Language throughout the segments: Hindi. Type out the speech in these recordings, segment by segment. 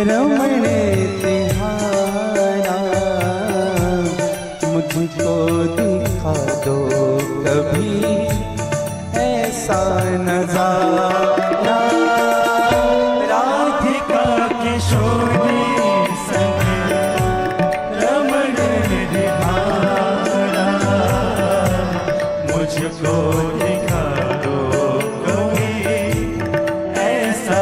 रमण तिहारा मुझको दिखा दो कभी ऐसा नजारा। राधिका किशोरी संग रमण तिहारा मुझको दिखा दो कभी ऐसा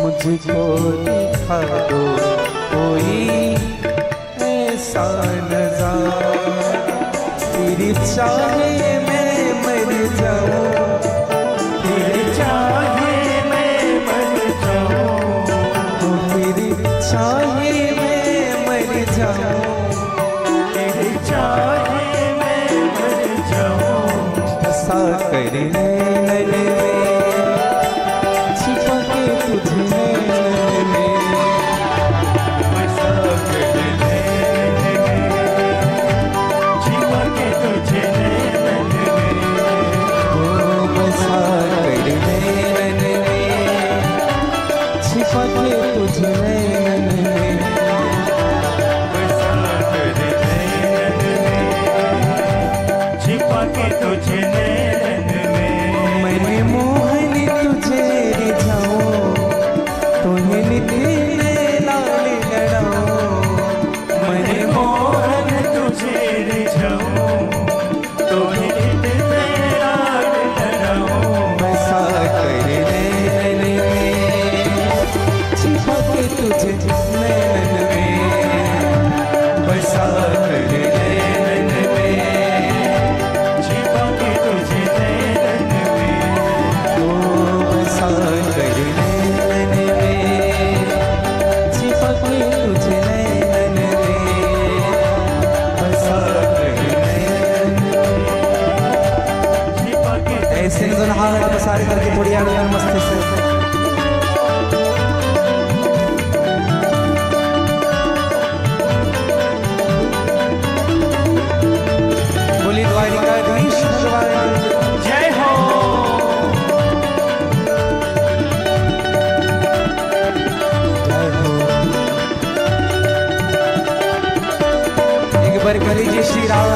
मुझको दिखा दो कोई ऐसा नजारा। तेरी चाहे मैं मर जाऊं, तेरे चाहे मैं मर जाऊं, तेरी चाहे मैं मर जाऊं, तेरे चाहे मैं मर जाऊं। ऐसा कर नैनन में छिपा के तुझे सारे करके थोड़ी आगे मस्ती से बोली द्वारिकाधीश भगवान जय हो। एक बार कर लीजिए श्री राम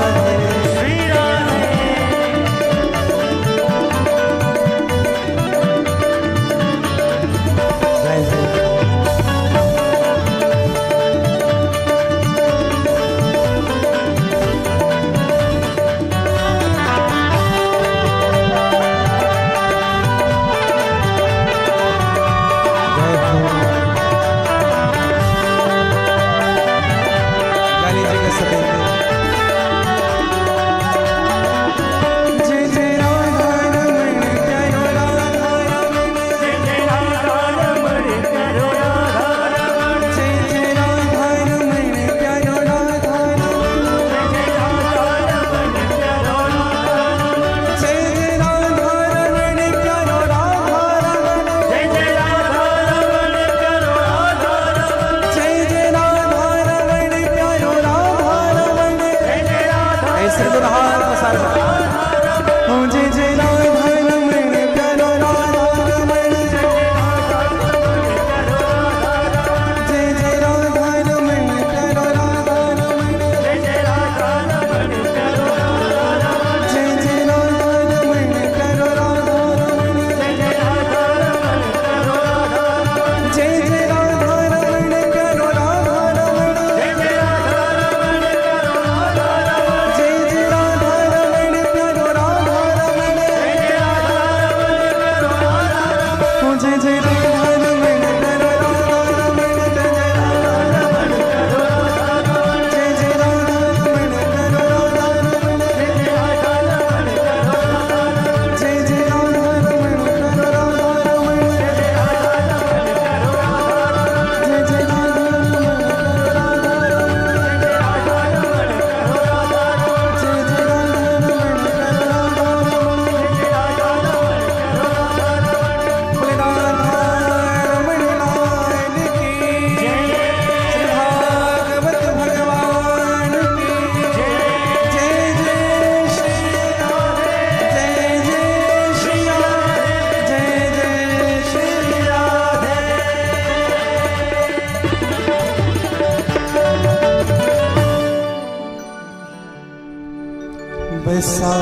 बसा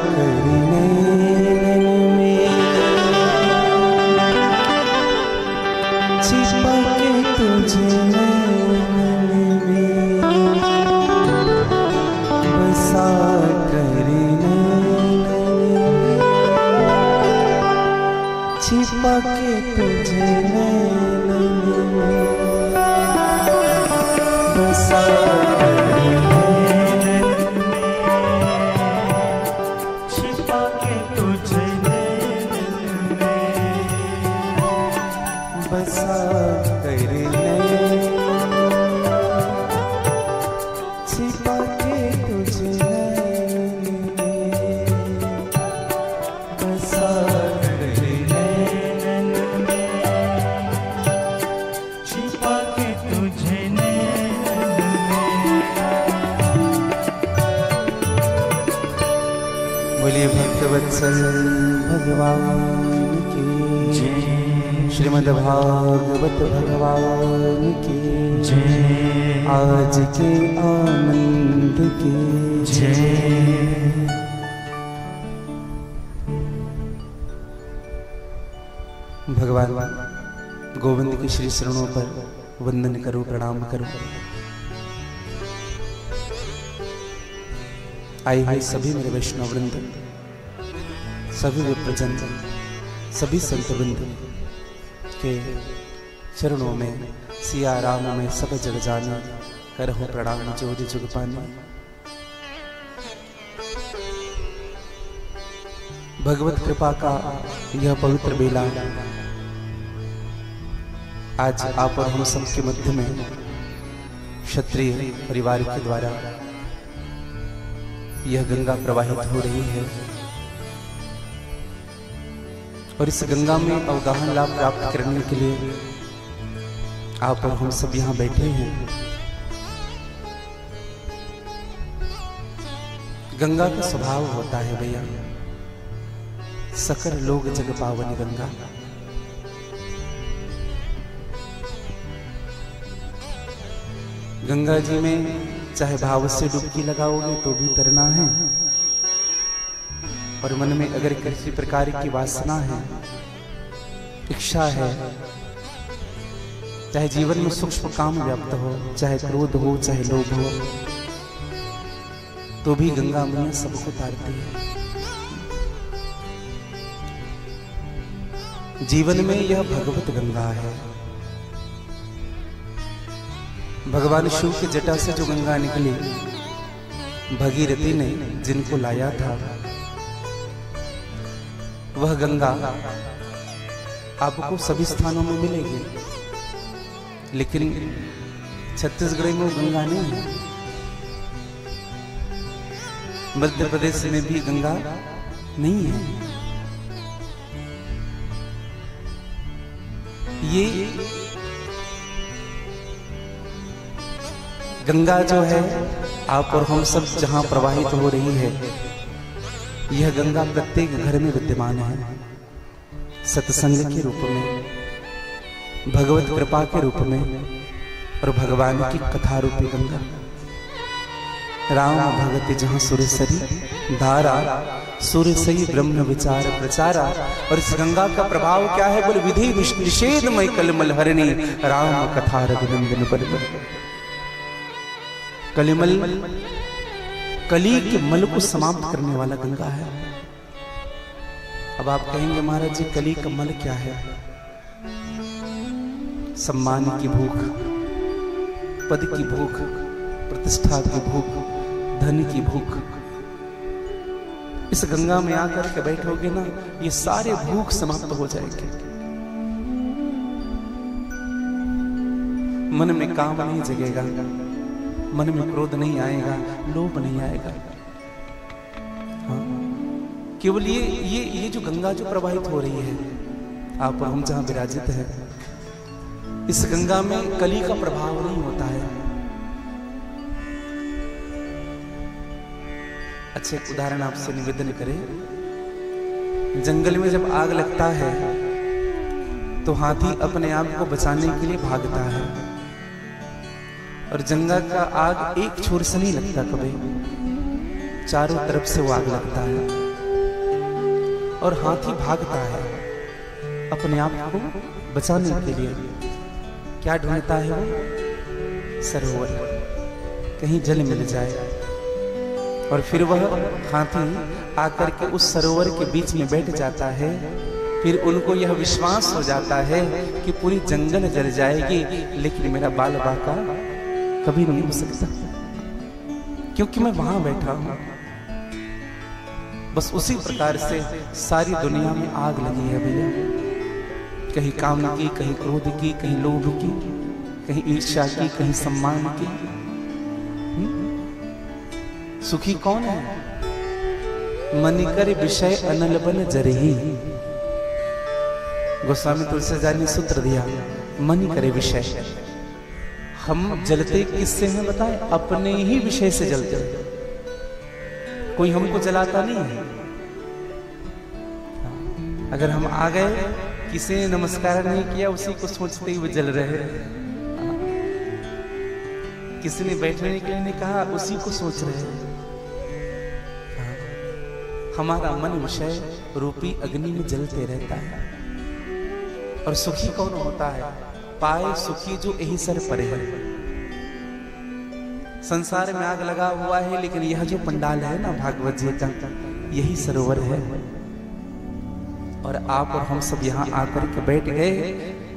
कर नैनन में, छिपा के तुझे नैनन में, बसा कर नैनन में, छिपा के तुझे नैनन में, बसा बसा कर नैनन में, छिपा के तुझे नैनन में, बसा कर नैनन में, छिपा के तुझे नैनन में। बोलिए भक्तवत्सल भगवान की जय, श्रीमद् भागवत भगवान की जय, आज के आनंद की जय। भगवान गोविंद के श्री चरणों पर वंदन करो, प्रणाम करो। आए हुए सभी मेरे वैष्णव वृंद, सभी विप्रजन, सभी संत वृंद के चरणों में सिया राम में सब जग जाना, करहो प्रणाम जोर जुग पानी। भगवत कृपा का यह पवित्र बेला आज आप और हम सबके मध्य में क्षत्रिय परिवार के द्वारा यह गंगा प्रवाहित हो रही है और इस गंगा में अवगाहन लाभ प्राप्त करने के लिए आप और हम सब यहाँ बैठे हैं। गंगा का स्वभाव होता है भैया, सकल लोग जग पावन गंगा। गंगा जी में चाहे भाव से डुबकी लगाओगे तो भी तरना है, और मन में अगर किसी प्रकार की वासना है, इच्छा है, चाहे जीवन में सूक्ष्म काम व्याप्त हो, चाहे क्रोध हो, चाहे लोभ हो, तो भी गंगा मैया सबको तारती है। जीवन में यह भगवत गंगा है। भगवान शिव की जटा से जो गंगा निकली, भगीरथी ने जिनको लाया था, वह गंगा आपको सभी स्थानों में मिलेगी, लेकिन छत्तीसगढ़ में वो गंगा नहीं है। मध्य प्रदेश में भी गंगा नहीं है। ये गंगा जो है आप और हम सब जहां प्रवाहित हो रही है, यह गंगा प्रत्येक घर में विद्यमान है। सत्संग के रूप में, भगवत कृपा के रूप में, और भगवान की कथा रूपी गंगा। राम भगत जहां सुरसरी धारा, सुरसई ब्रह्म विचार प्रचारा। और इस गंगा का प्रभाव क्या है? बोले विधि निषेधमय कलमल हरणी, राम कथा रघुनंदन बल। कलिमल, कली के मल को समाप्त करने वाला गंगा है। अब आप कहेंगे महाराज जी कली का मल क्या है? सम्मान की भूख, पद की भूख, प्रतिष्ठा की भूख, धन की भूख। इस गंगा में आकर के बैठोगे ना, ये सारे भूख समाप्त हो जाएंगे। मन में काम नहीं जगेगा, मन में क्रोध नहीं आएगा, लोभ नहीं आएगा। हाँ, केवल ये जो गंगा जो प्रवाहित हो रही है, आप और हम जहां विराजित हैं, इस गंगा में कली का प्रभाव नहीं होता है। अच्छे एक उदाहरण आपसे निवेदन करें, जंगल में जब आग लगता है तो हाथी अपने आप को बचाने के लिए भागता है, और जंगल का आग एक छोर से नहीं लगता कभी, चारों तरफ से वो आग लगता है और हाथी भागता है अपने आप को बचाने के लिए। क्या ढूंढता है वो? सरोवर, कहीं जल मिल जाए। और फिर वह हाथी आकर के उस सरोवर के बीच में बैठ जाता है। फिर उनको यह विश्वास हो जाता है कि पूरी जंगल जल जाएगी, लेकिन मेरा बाल बाका कभी नहीं हो सकता, क्योंकि मैं वहां बैठा हूं। बस उसी प्रकार से सारी दुनिया में आग लगी है भैया, कहीं काम की, कहीं क्रोध की, कहीं लोभ की, कहीं ईर्ष्या की, कहीं सम्मान की। सुखी कौन है? मनिकर विषय अनल बन जरही। गोस्वामी तुलसीदास ने सूत्र दिया, मनिकर विषय। हम जलते किससे हैं बताएं? अपने ही विषय से जलते हैं, कोई हमको जलाता नहीं है। अगर हम आ गए, किसी ने नमस्कार नहीं किया, उसी को सोचते हुए जल रहे हैं। किसी ने बैठने के लिए नहीं कहा, उसी को सोच रहे हैं। हमारा मन विषय रूपी अग्नि में जलते रहता है। और सुखी कौन होता है? पाए सुखी जो यही सर परे है। संसार में आग लगा हुआ है, लेकिन यह जो पंडाल है ना भागवत जी का, यही सरोवर है। और आप और हम सब यहाँ आकर के बैठ गए।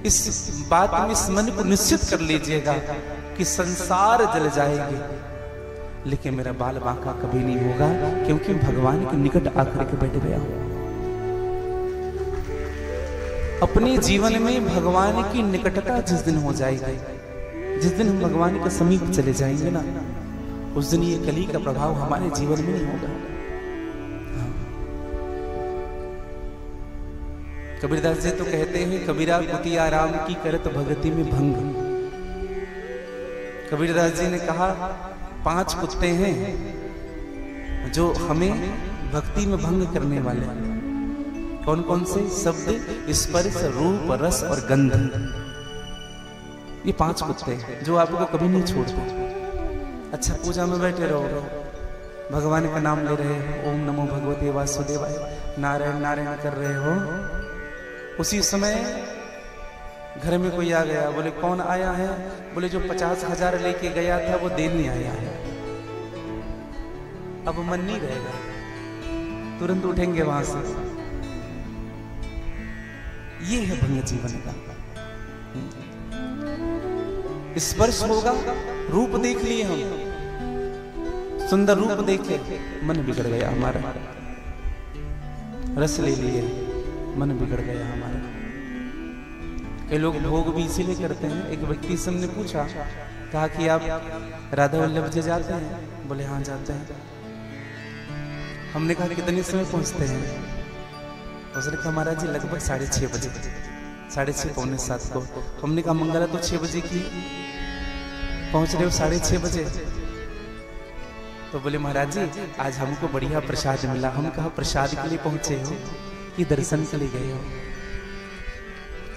इस बात में इस मन को निश्चित कर लीजिएगा कि संसार जल जाएगी, लेकिन मेरा बाल बांका कभी नहीं होगा, क्योंकि भगवान के निकट आकर के बैठ गया हूं। अपने जीवन में भगवान की निकटता जिस दिन हो जाएगी, जिस दिन हम भगवान के समीप चले जाएंगे ना, उस दिन ये कली का प्रभाव हमारे जीवन में नहीं होगा। कबीरदास जी तो कहते हैं, कबीरा कुतिया राम की करत भगति में भंग। कबीरदास जी ने कहा, 5 कुत्ते हैं जो हमें भक्ति में भंग करने वाले हैं। कौन कौन से? शब्द, स्पर्श, रूप, रस और गंध। ये 5 कुत्ते हैं जो आपको कभी नहीं छोड़ते। अच्छा, पूजा में बैठे रहो, भगवान का नाम ले रहे हो, ओम नमो भगवते वासुदेवाय, नारायण नारायण कर रहे हो। उसी समय घर में कोई आ गया, बोले कौन आया है? बोले जो 50,000 लेके गया था वो देने आया है। अब मन नहीं रहेगा, तुरंत उठेंगे वहां से। ये है भंग जीवन का। स्पर्श होगा, रूप देख लिए हम, सुंदर रूप देखे, मन बिगड़ गया हमारा। रस ले लिए, मन बिगड़ गया हमारा। कई लोग भोग भी इसीलिए करते हैं। एक व्यक्ति से हमने पूछा, कहा कि आप राधा वल्लभ जी जाते हैं? बोले हाँ जाते हैं। हमने कहा कितने समय पहुंचते हैं? उसने कहा महाराज जी लगभग 6:30 बजे, 6:30 पौने 7 को। हमने कहा मंगला तो 6 बजे की, पहुंच रहे हो 6:30 बजे? तो बोले महाराज जी आज हमको बढ़िया प्रसाद मिला। हम कहा प्रसाद के लिए पहुंचे हो कि दर्शन के लिए गए हो?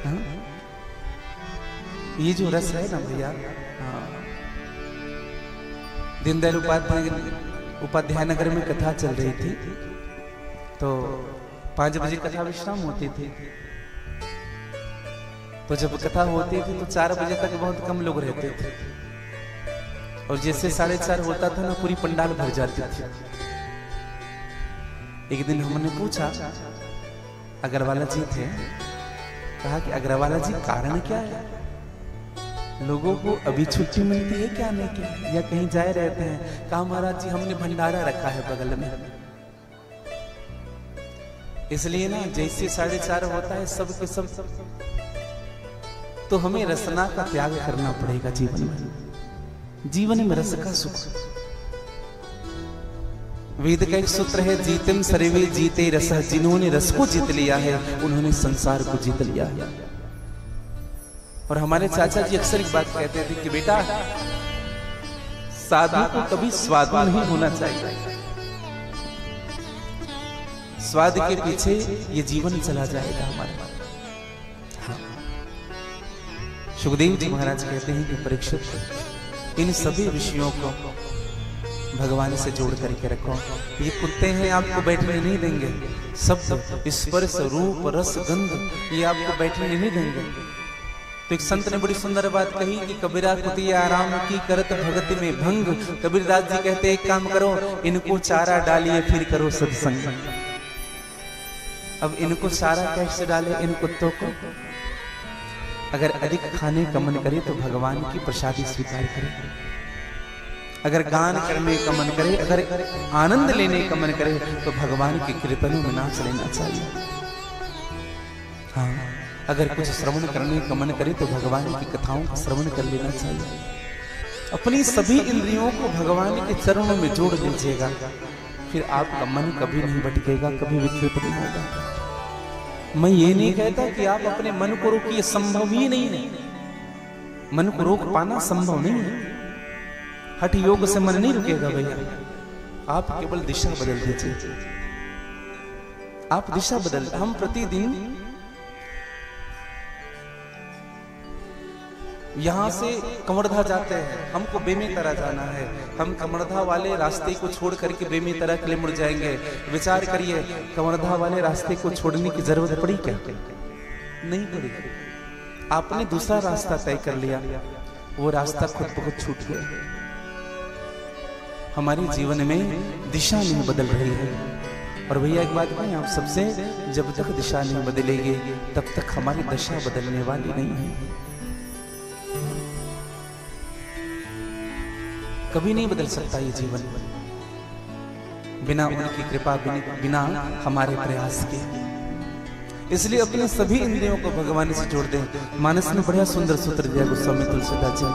हाँ? ये जो रस है ना भैया, दीनदयाल उपाध्याय नगर में कथा चल रही थी, तो 5 बजे कथा विश्राम होती थी। तो जब कथा होती थी तो 4 बजे तक बहुत कम लोग रहते थे, और जैसे 4:30 होता था ना, पूरी पंडाल भर जाती थी। एक दिन हमने पूछा, अग्रवाला जी थे, कहा कि अग्रवाला जी कारण क्या है? लोगों को अभी छुट्टी मिलती है क्या नहीं की, या कहीं जाए रहते हैं? कहा महाराज जी हमने भंडारा रखा है बगल में, इसलिए ना जैसे 4:30 होता है सब के सब, तो हमें रसना का त्याग करना पड़ेगा जीवन में। जीवन में रस का सुख। वेद का एक सूत्र है, जीतम सर्वे जीते रस। जिन्होंने रस को जीत लिया है उन्होंने संसार को जीत लिया है। और हमारे चाचा जी अक्सर एक बात कहते थे कि बेटा साधु को कभी स्वादु नहीं होना चाहिए, स्वाद के पीछे ये जीवन चला जाएगा हमारा। हाँ। सुखदेव जी महाराज कहते हैं कि परीक्षित इन सभी विषयों को भगवान से जोड़ करके रखो। ये कुत्ते हैं, आपको बैठने नहीं देंगे। शब्द, स्पर्श, रूप, रस, गंध, ये आपको बैठने नहीं देंगे। तो एक संत ने बड़ी सुंदर बात कही कि कबीरा कुतिया आराम की करत भगत में भंग। कबीरदास जी कहते एक काम करो, इनको चारा डालिए फिर करो सत्संग। अब इनको चारा कैसे डाले इन कुत्तों को? अगर अधिक खाने का मन करे तो भगवान की प्रसादी स्वीकार करे, अगर गान करने का मन करे, अगर आनंद लेने का मन करे तो भगवान के कीर्तनों में नाच लेना चाहिए। हाँ, अगर कुछ श्रवण करने का मन करे तो भगवान की कथाओं का श्रवण कर लेना चाहिए। अपनी सभी इंद्रियों को भगवान के चरणों में जोड़ लीजिएगा, फिर आपका मन कभी नहीं भटकेगा, कभी विकृत नहीं होगा। मैं ये नहीं कहता कि आप अपने मन को रोकिए, संभव ही नहीं है। मन को रोक पाना संभव नहीं है। हठ योग से मन नहीं रुकेगा भैया। आप केवल दिशा बदल दीजिए, आप दिशा बदल। हम प्रतिदिन यहां से कमरधा जाते हैं, हमको बेमेतरा जाना है। हम कमरधा वाले रास्ते को छोड़ करके बेमेतरा के लिए मुड़ जाएंगे। विचार करिए, कमरधा वाले रास्ते को छोड़ने की जरूरत पड़ी क्या? नहीं पड़ी। आपने दूसरा रास्ता तय कर लिया, वो रास्ता खुद ब खुद छूट गया। हमारे जीवन में दिशा नहीं बदल रही है। और भैया एक बात कहें आप सबसे, जब तक दिशा नहीं बदलेगी तब तक हमारी दशा बदलने वाली नहीं है। कभी नहीं बदल सकता ये जीवन बिना उनकी कृपा, बिना हमारे प्रयास के। इसलिए अपने सभी इंद्रियों को भगवान से जोड़ दें। मानस ने बढ़िया सुंदर सूत्र दिया गोस्वामी तुलसीदास जी।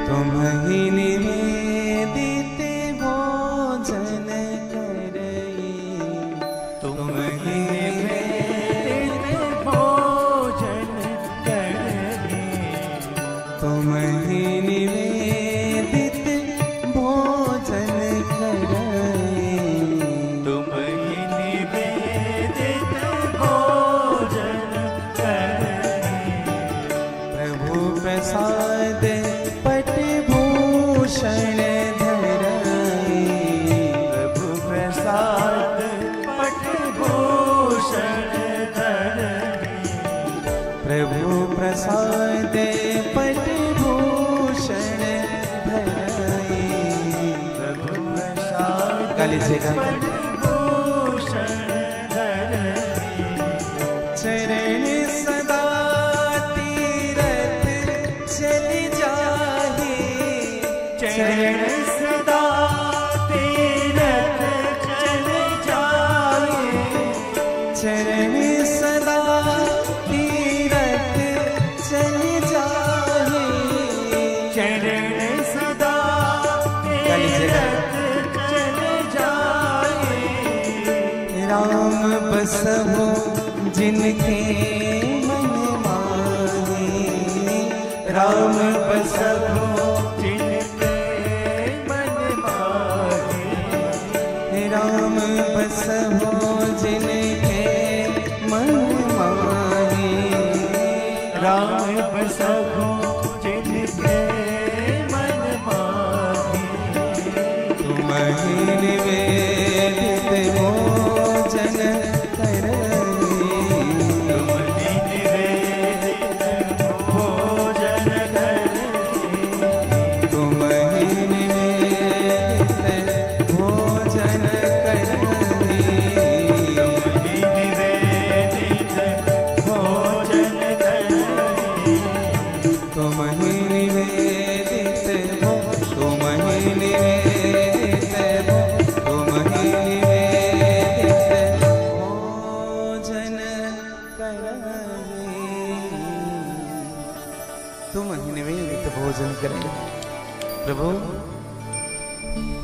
तुम ही निवेदित भोजन करई, तुम ही निवेदित भोजन करई, तुम ही निवेदित भोजन करई, तुम ही निवेदित भोजन करई। प्रभु प्रसाद पट भूषण धरई, प्रभु प्रसाद पट भूषण धरई, प्रभु प्रसाद पट भूषण धरई, प्रभु प्रसाद गा लीजिएगा। चरण सदा तीरथ चल जाहे, चरण सदा तीरथ चल जाहे, चरण सदा तीरथ चल जाहे, चरण सदा तीरथ चल जाहे। राम बसहु जिनके मन माहे, राम बसहु जिनके मन माहे, राम बसहु जिनके मन माहे, राम बसहु जिनके मन माहे। तुम ही निवेदित भोजन करई, तुम ही निवेदित भोजन करई, तुम ही निवेदित भोजन करई, तुम ही निवेदित भोजन करई, तुम ही निवेदित हो, तुम ही निवेदित हो, तुम ही निवेदित भोजन करई, तुम ही निवेदित भोजन करई। प्रभु,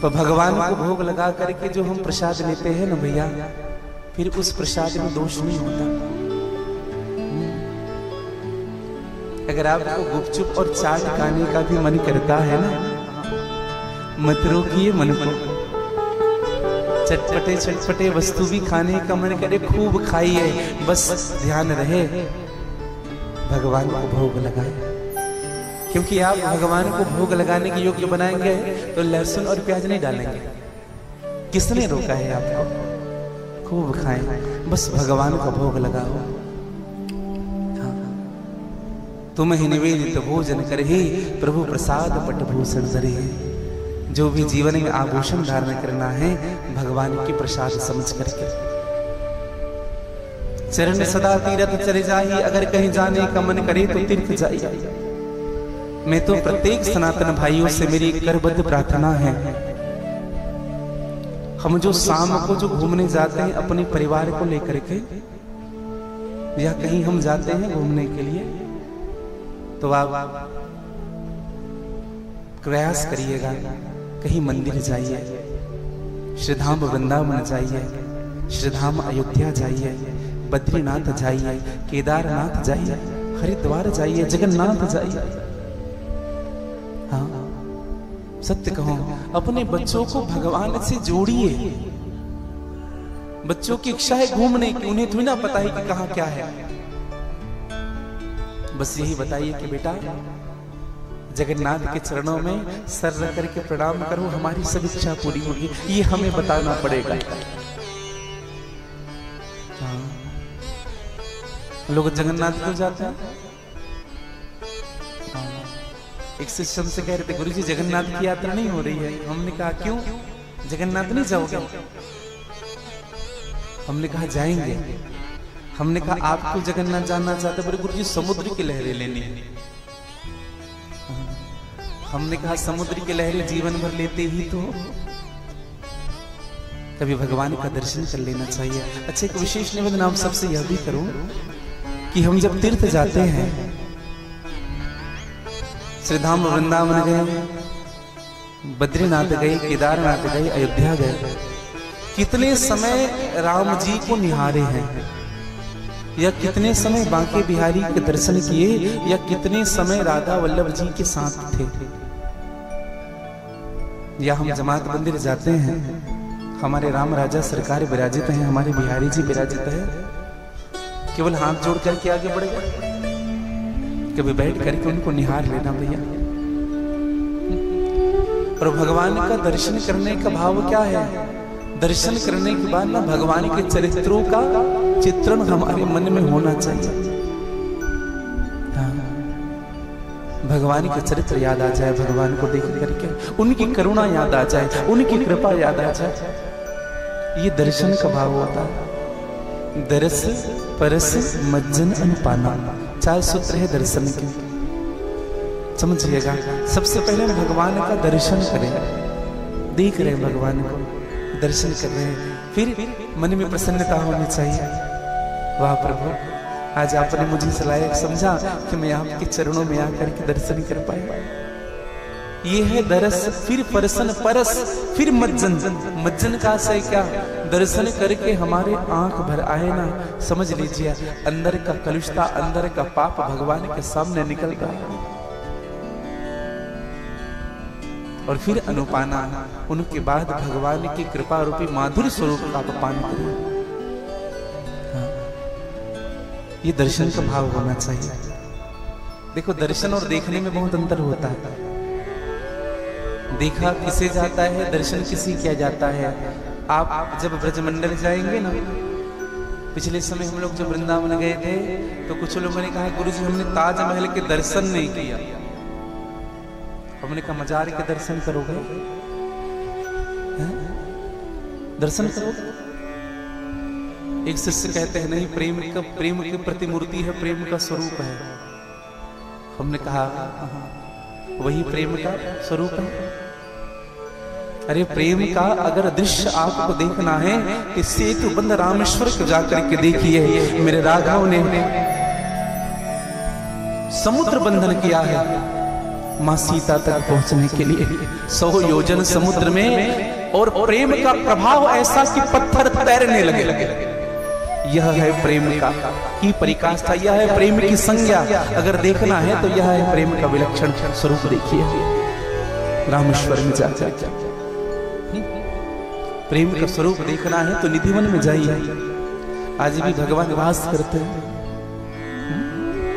तो भगवान को भोग लगा करके जो हम प्रसाद लेते हैं ना भैया, फिर उस प्रसाद में दोष नहीं होता। अगर आपको गुपचुप और चाट खाने का भी मन करता है ना, मत रोकिए मन को। चटपटे चटपटे वस्तु भी खाने का मन करे, खूब खाइए, बस ध्यान रहे भगवान को भोग लगाए। क्योंकि आप भगवान को भोग लगाने के योग्य बनाएंगे तो लहसुन और प्याज नहीं डालेंगे। किसने रोका है आपको? खूब खाएं, बस भगवान का भोग लगाओ। हाँ। तुम ही निवेदित भोजन करही प्रभु प्रसाद पटभूषण धरे। जो भी जीवन में आभूषण धारण करना है भगवान की प्रसाद समझ करके। चरण सदा तीरथ चले जाइए, अगर कहीं जाने का मन करे तो तीर्थ जाइए। मैं तो प्रत्येक सनातन भाइयों से मेरी एक करबद्ध प्रार्थना है, हम जो शाम को जो घूमने जाते हैं अपने परिवार को लेकर के, या कहीं हम जाते हैं घूमने के लिए, तो आप प्रयास करिएगा कहीं मंदिर जाइए, श्रीधाम वृंदावन जाइए, श्रीधाम अयोध्या जाइए, बद्रीनाथ जाइए, केदारनाथ जाइए, हरिद्वार जाइए, जगन्नाथ जाइए। हाँ, सत्य कहो, अपने बच्चों को भगवान से जोड़िए। बच्चों की इच्छा है घूमने की, उन्हें थोड़ी ना पता है कि कहां क्या है। बस यही बताइए कि बेटा जगन्नाथ के चरणों में सर रख करके प्रणाम करो, हमारी सब इच्छा पूरी होगी। ये हमें बताना पड़ेगा। हाँ। लोग जगन्नाथ क्यों जाते हैं? एक शिष्य से कह रहे थे, गुरुजी जगन्नाथ की यात्रा नहीं हो रही है। हमने कहा क्यों, जगन्नाथ नहीं जाओगे? हमने कहा जाएंगे। हमने कहा आपको जगन्नाथ जानना चाहते? बोले गुरुजी समुद्र की लहरें लेनी है। हमने कहा समुद्र की लहरें जीवन भर लेते ही तो कभी भगवान का दर्शन कर लेना चाहिए। अच्छा, एक विशेष निवेदन आप सबसे यह भी करूं कि हम जब तीर्थ जाते हैं, श्रीधाम वृंदावन गए, बद्रीनाथ गए, केदारनाथ गए, अयोध्या गए, कितने समय राम जी को निहारे हैं, या कितने समय बांके बिहारी के दर्शन किए, या कितने समय राधा वल्लभ जी के साथ थे। या हम जमात मंदिर जाते हैं, हमारे राम राजा सरकार विराजित हैं, हमारे बिहारी जी विराजित है, केवल हाथ जोड़ करके आगे बढ़ गए। कभी बैठ करके उनको निहार लेना भैया। और भगवान का दर्शन करने का भाव क्या है? दर्शन करने के बाद ना भगवान के चरित्रों का चित्रण हमारे मन में होना चाहिए। हाँ। भगवान के चरित्र याद आ जाए, भगवान को देख करके उनकी करुणा याद आ जाए, उनकी कृपा याद आ जाए। ये दर्शन का भाव होता है। दरस परस मज्जन अनुपाना, 4 सूत्र है दर्शन के, समझिएगा। सबसे पहले हम भगवान का दर्शन करें, देख रहे हैं भगवान को, दर्शन कर रहे हैं, फिर मन में प्रसन्नता होनी चाहिए। वाह प्रभु, आज आपने मुझे इस लायक समझा कि मैं आपके चरणों में आकर के दर्शन कर पाया। ये है दरस, फिर परसन, परस, फिर मज्जन। मज्जन का आशय क्या? दर्शन करके हमारे आंख भर आए ना, समझ लीजिए अंदर का कलुषता, अंदर का पाप भगवान के सामने निकल गया। और फिर अनुपाना, उनके बाद भगवान की कृपा रूपी माधुर्य स्वरूप का पान करें। हाँ। ये दर्शन का भाव होना चाहिए। देखो, दर्शन और देखने में बहुत अंतर होता है। देखा किसे जाता है, दर्शन किसी किया जाता है। आप जब ब्रजमंडल जाएंगे ना, पिछले समय हम लोग जब वृंदावन गए थे तो कुछ लोगों ने कहा गुरुजी हमने ताजमहल के दर्शन नहीं किया। हमने कहा मजार के दर्शन करोगे? दर्शन करोगे? एक शिष्य कहते हैं नहीं, प्रेम की प्रतिमूर्ति है, प्रेम का स्वरूप है। हमने कहा वही प्रेम का स्वरूप है। अरे प्रेम का अगर दृश्य आपको देखना है तो सेतु बंद रामेश्वर को जाकर के देखिए। मेरे राघव ने समुद्र बंधन किया है मां सीता तक पहुंचने के लिए, 100 योजन समुद्र में, और प्रेम का प्रभाव ऐसा कि पत्थर तैरने लगे। यह है प्रेम का की परिकाष्ठा, यह है प्रेम की संज्ञा। अगर देखना है तो यह है प्रेम का विलक्षण स्वरूप। देखिए रामेश्वर में जाकर प्रेम का स्वरूप देखना है तो निधिवन में जाइए। आज भी भगवान वास करते हैं।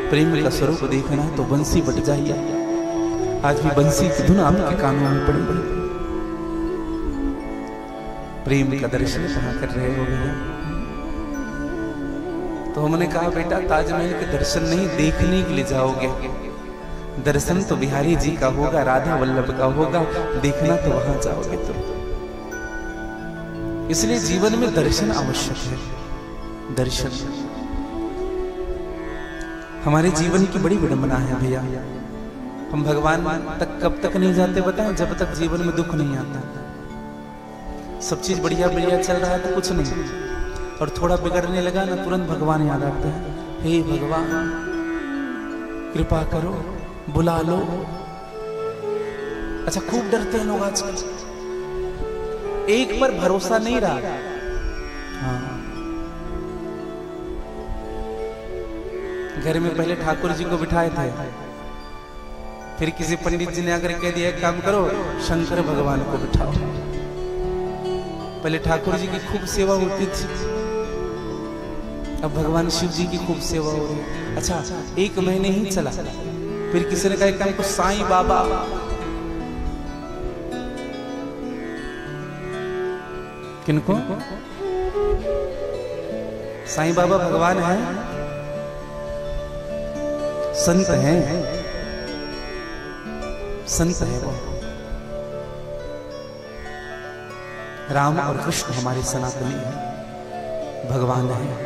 प्रेम का स्वरूप देखना है तो बंसी बट जाइए। आज भी बंसी की धुन आपके कानों में पड़ी पड़ी। प्रेम का दर्शन कहाँ कर रहे हो भैया? तो हमने कहा बेटा ताजमहल के दर्शन नहीं देखने के लिए जाओगे, दर्शन तो बिहारी जी का होगा, राधा वल्लभ का होगा, देखना तो वहां जाओगे तुम। इसलिए जीवन में दर्शन आवश्यक है। दर्शन हमारे जीवन की बड़ी विडंबना है भैया। हम भगवान तक कब तक नहीं जाते बताएं? जब तक जीवन में दुख नहीं आता। सब चीज बढ़िया बढ़िया चल रहा है तो कुछ नहीं, और थोड़ा बिगड़ने लगा ना तुरंत भगवान याद आते हैं। हे भगवान कृपा करो, बुला लो। अच्छा खूब डरते हैं लोग आजकल, एक पर भरोसा नहीं रहा। हाँ, घर में पहले ठाकुर जी को बिठाए थे, फिर किसी पंडित जी ने आकर कह दिया एक काम करो शंकर भगवान को बिठाओ। पहले ठाकुर जी की खूब सेवा होती थी, अब भगवान शिव जी की खूब सेवा हो रही है। अच्छा 1 महीने ही चला, फिर किसी ने कहा एक काम को साईं बाबा। किनको? साईं बाबा भगवान है, संत हैं, संत है वो। राम और कृष्ण हमारे सनातनी हैं, भगवान हैं।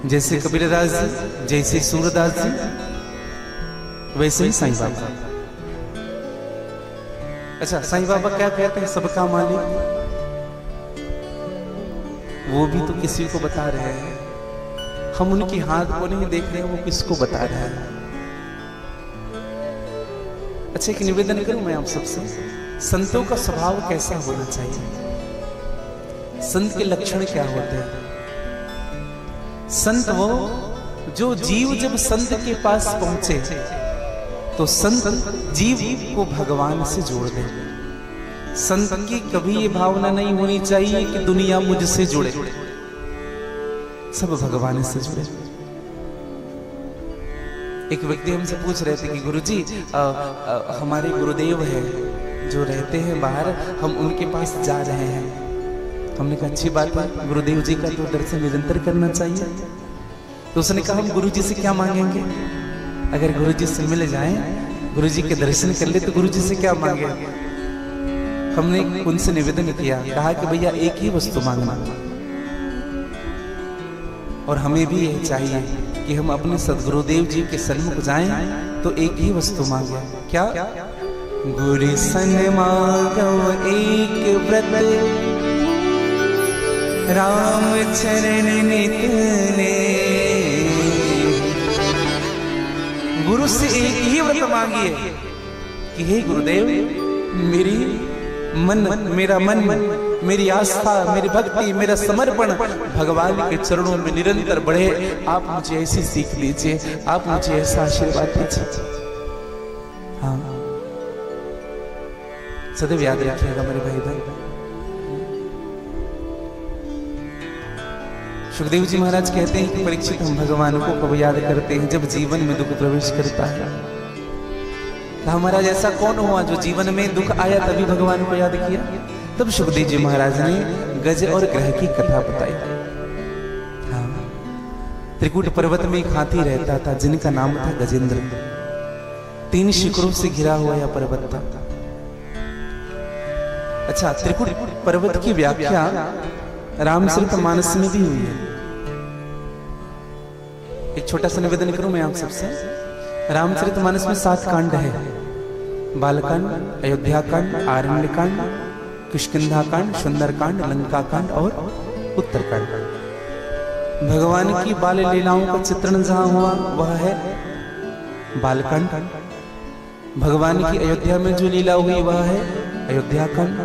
जैसे कबीरदास जी, जैसे सूरदास जी, वैसे ही साईं बाबा। अच्छा साईं बाबा क्या कहते हैं? सबका मालिक। वो भी तो किसी को बता रहे हैं, हम उनकी हाथ को नहीं देख रहे हैं, वो किसको बता रहा है। अच्छा एक निवेदन करूं मैं आप सबसे, संतों का स्वभाव कैसा होना चाहिए? संत के लक्षण क्या होते हैं? संत वो जो जीव जब संत के पास पहुंचे तो संत जीव को भगवान से जोड़ दे। संत की कभी ये भावना नहीं होनी चाहिए कि दुनिया मुझसे जुड़े, सब भगवान से जुड़े। एक व्यक्ति हमसे पूछ रहे थे कि गुरुजी हमारे गुरुदेव है जो रहते हैं बाहर, हम उनके पास जा रहे हैं। हमने कहा अच्छी बात है, गुरुदेव जी का तो दर्शन निरंतर करना चाहिए। तो उसने कहा हम गुरुजी से क्या मांगेंगे? अगर गुरुजी से मिल जाएं, गुरुजी के दर्शन कर ले तो गुरुजी से क्या मांगे? हमने उनसे निवेदन किया, कहा कि भैया एक ही वस्तु मांगना, और हमें भी यही चाहिए कि हम अपने सदगुरुदेव जी के सन्मुख जाएं तो एक ही वस्तु मांगे। क्या? गुरु सन मांगो एक व्रत, राम चरण नित ने। गुरु से एक ही व्रत मांगिए कि हे गुरुदेव मेरी मन, मेरा मन, मेरी आस्था, मेरी भक्ति, मेरा समर्पण भगवान के चरणों में निरंतर बढ़े। आप मुझे ऐसी सीख दीजिए, आप मुझे ऐसा आशीर्वाद दीजिए। हाँ सदैव याद रखिएगा मेरे भाई बहन। सुखदेव जी महाराज कहते हैं कि परीक्षित हम भगवान को कब याद करते हैं? जब जीवन में दुख प्रवेश करता है। हमारा जैसा कौन हुआ जो जीवन में दुख आया तभी भगवान को याद किया? तब सुखदेव जी महाराज ने गज और ग्रह की कथा बताई। हाँ, त्रिकूट पर्वत में एक हाथी रहता था जिनका नाम था गजेंद्र। 3 शिखरों से घिरा हुआ यह पर्वत था। अच्छा त्रिकूट पर्वत की व्याख्या रामचरितमानस में भी हुई है। एक छोटा सा निवेदन करूं मैं आप सबसे। रामचरितमानस में 7 कांड है, बालकांड, अयोध्या कांड, आरण्य कांड, किष्किंधा कांड, सुंदर कांड, लंका कांड और उत्तरकांड। भगवान की बाल लीलाओं का चित्रण जहां हुआ वह है बालकांड। भगवान की अयोध्या में जो लीला हुई वह है अयोध्या कांड।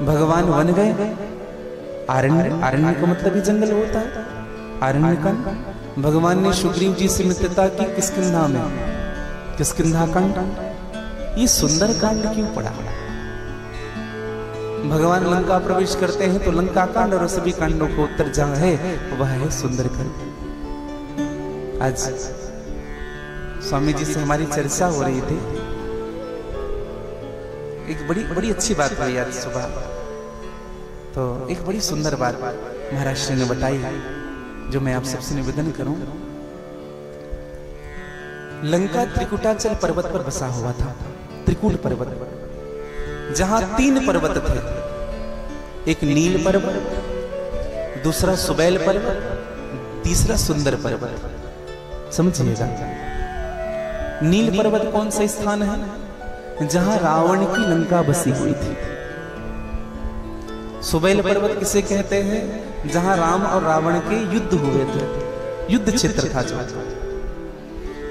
भगवान वन गए, आरण्य, आरण्य का मतलब ही जंगल होता है, आरण्य कांड। भगवान ने सुग्रीव जी से मित्रता की किष्किंधा में, किष्किंधा कांड। ये सुंदर कांड क्यों पड़ा? भगवान लंका प्रवेश करते हैं तो लंका कांड और सभी कांडों को उत्तर जहां है वह है सुंदर कांड। आज स्वामी जी से हमारी चर्चा हो रही थी। एक बड़ी अच्छी बात हुई आज सुबह। तो एक बड़ी सुंदर बात महाराज श्री ने बताई जो मैं आप सबसे निवेदन करूं। लंका त्रिकुटाचल पर्वत पर बसा हुआ था, त्रिकूट पर्वत, जहां 3 पर्वत थे। एक नील पर्वत, दूसरा सुबैल पर्वत, तीसरा सुंदर पर्वत। समझिएगा, नील पर्वत कौन सा स्थान है? जहां रावण की लंका बसी हुई थी। सुबैल पर्वत किसे कहते हैं? जहां राम और रावण के युद्ध हुए थे, युद्ध क्षेत्र था जो।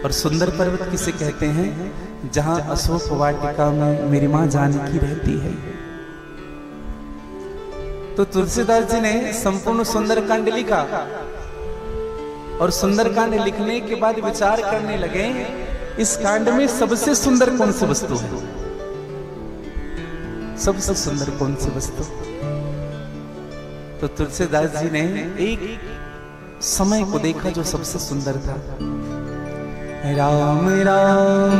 और सुंदर पर्वत किसे कहते हैं? जहां अशोक वाटिका में मेरी मां जानकी रहती है। तो तुलसीदास जी ने संपूर्ण सुंदरकांड लिखा और सुंदरकांड लिखने के बाद विचार करने लगे इस कांड में सबसे सुंदर कौन सी वस्तु है, सबसे सुंदर कौन सी वस्तु। तो तुलसीदास जी ने एक समय को देखा जो सबसे सुंदर था। राम राम,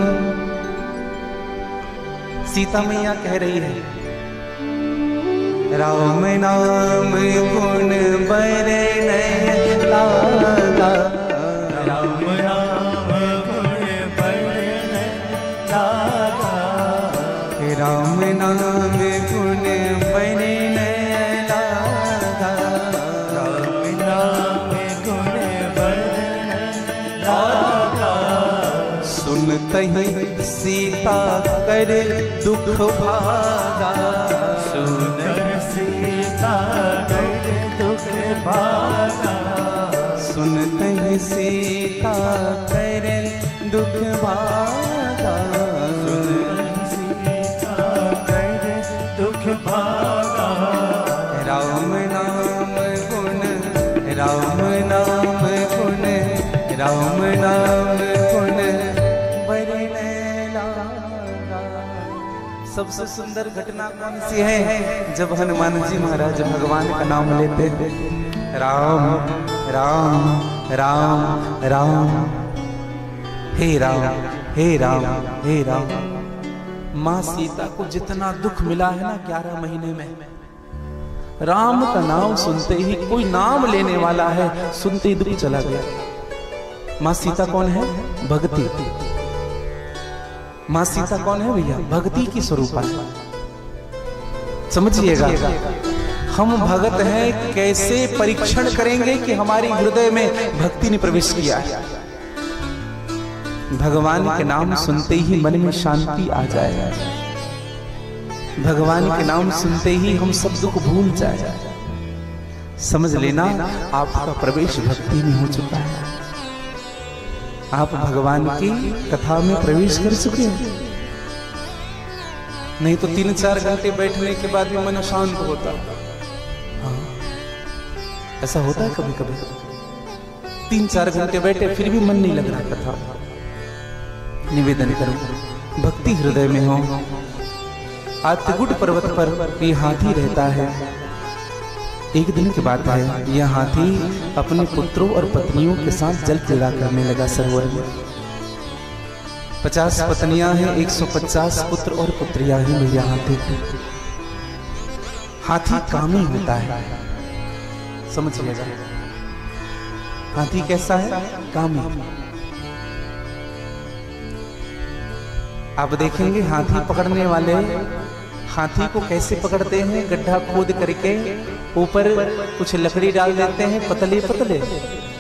सीता मैया कह रही है, राम नाम गुण बरनय लागा, राम नाम गुण बरनय लागा, राम नाम गुण बरनय लागा, राम नाम गुण बरनय लागा। सुनतहि सीता कर दुख भागा, सुनर सीता कर दुख भागा, सुनतहि सीता कर दुख भागा, सुनर सीता कर दुख भागा। राम नाम गुण, राम नाम गुण, राम नाम गुण बरनय लागा। सबसे सुंदर घटना कौन सी है? जब हनुमान जी महाराज भगवान का नाम लेते हैं, राम राम राम राम, हे राम हे राम हे राम। मां सीता को जितना दुख मिला है ना 11 महीने में, राम का नाम सुनते ही, कोई नाम लेने वाला है सुनते ही दुख चला गया। मां सीता कौन है? भक्ति। मां सीता कौन है भैया? भक्ति की स्वरूपा है। समझिएगा, हम भगत हैं, कैसे परीक्षण करेंगे कि हमारे हृदय में भक्ति ने प्रवेश किया है। भगवान के नाम सुनते ही मन में शांति आ जाए, भगवान के नाम सुनते ही हम सब दुख भूल जाए। समझ लेना आपका प्रवेश भक्ति में हो चुका है, आप भगवान की कथा में प्रवेश कर चुके हैं। नहीं तो 3-4 घंटे बैठने के बाद भी मन शांत होता। हाँ, ऐसा होता है कभी कभी। 3-4 घंटे बैठे फिर भी मन नहीं लग रहा कथा। निवेदन करूं, भक्ति हृदय में हो। आज त्रिकुट पर्वत पर ये हाथी रहता है। एक दिन की बात है, यह हाथी अपने पुत्रों और पत्नियों के साथ जल क्रीड़ा करने लगा सरोवर में। 50 पत्नियां हैं, 150 पुत्र और पुत्रियां हैं मेरे हाथी की। हाथी कामी होता है, समझिएगा। हाथी कैसा है? कामी। आप देखेंगे हाथी पकड़ने वाले हाथी को कैसे पकड़ते हैं? गड्ढा खोद करके ऊपर कुछ लकड़ी डाल देते हैं, पतले पतले,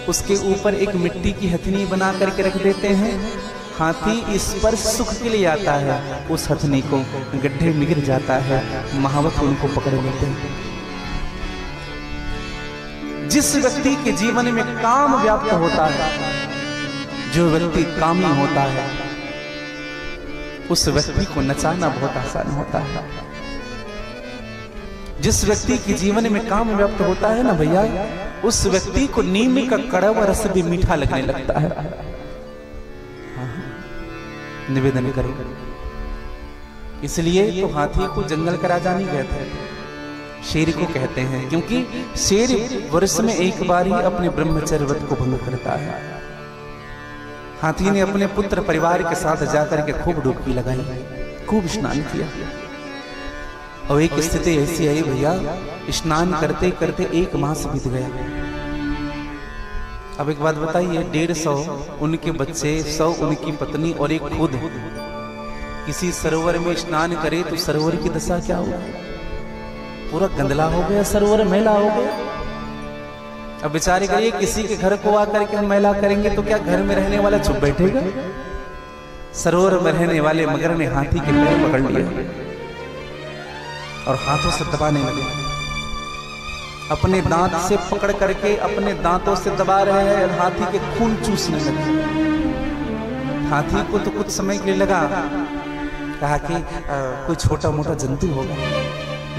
उसके ऊपर एक मिट्टी की हथनी बना करके रख देते हैं। हाथी इस पर सुख के लिए आता है, उस हथनी को गड्ढे में गिर जाता है, महावत उनको पकड़ लेते हैं। जिस व्यक्ति के जीवन में काम व्याप्त होता है, जो व्यक्ति कामी होता है, उस व्यक्ति को नचाना बहुत आसान होता है। जिस व्यक्ति के जीवन में काम व्याप्त होता है ना भैया, उस व्यक्ति को नीम का कड़वा रस भी मीठा लगने लगता है। निवेदन करो। इसलिए तो हाथी को जंगल का राजा नहीं कहते, शेर को कहते हैं, क्योंकि शेर वर्ष में एक बार ही अपने ब्रह्मचर्य व्रत को भंग करता है। हाथी ने अपने पुत्र परिवार के साथ जाकर के खूब डुबकी लगाई, खूब स्नान किया। और एक स्थिति ऐसी आई भैया, स्नान करते करते 1 मास बीत गया। अब एक बात बताइए, 150 उनके बच्चे, 100 उनकी पत्नी और एक खुद किसी सरोवर में स्नान करे तो सरोवर की दशा क्या होगी? पूरा गंदला हो गया, सरोवर मैला हो गया। अब विचार करिए, किसी के घर को आकर के हम मैला करेंगे तो क्या घर में रहने वाला चुप बैठेगा? सरोवर में रहने वाले मगर ने हाथी के पैर पकड़ लिया और हाथों से दबाने लगे। अपने दांत से पकड़ करके अपने दांतों से दबा रहे हैं और हाथी के खून चूसने लगे। हाथी को तो कुछ समय के लिए लगा, कहा कि कोई छोटा मोटा जंतु होगा,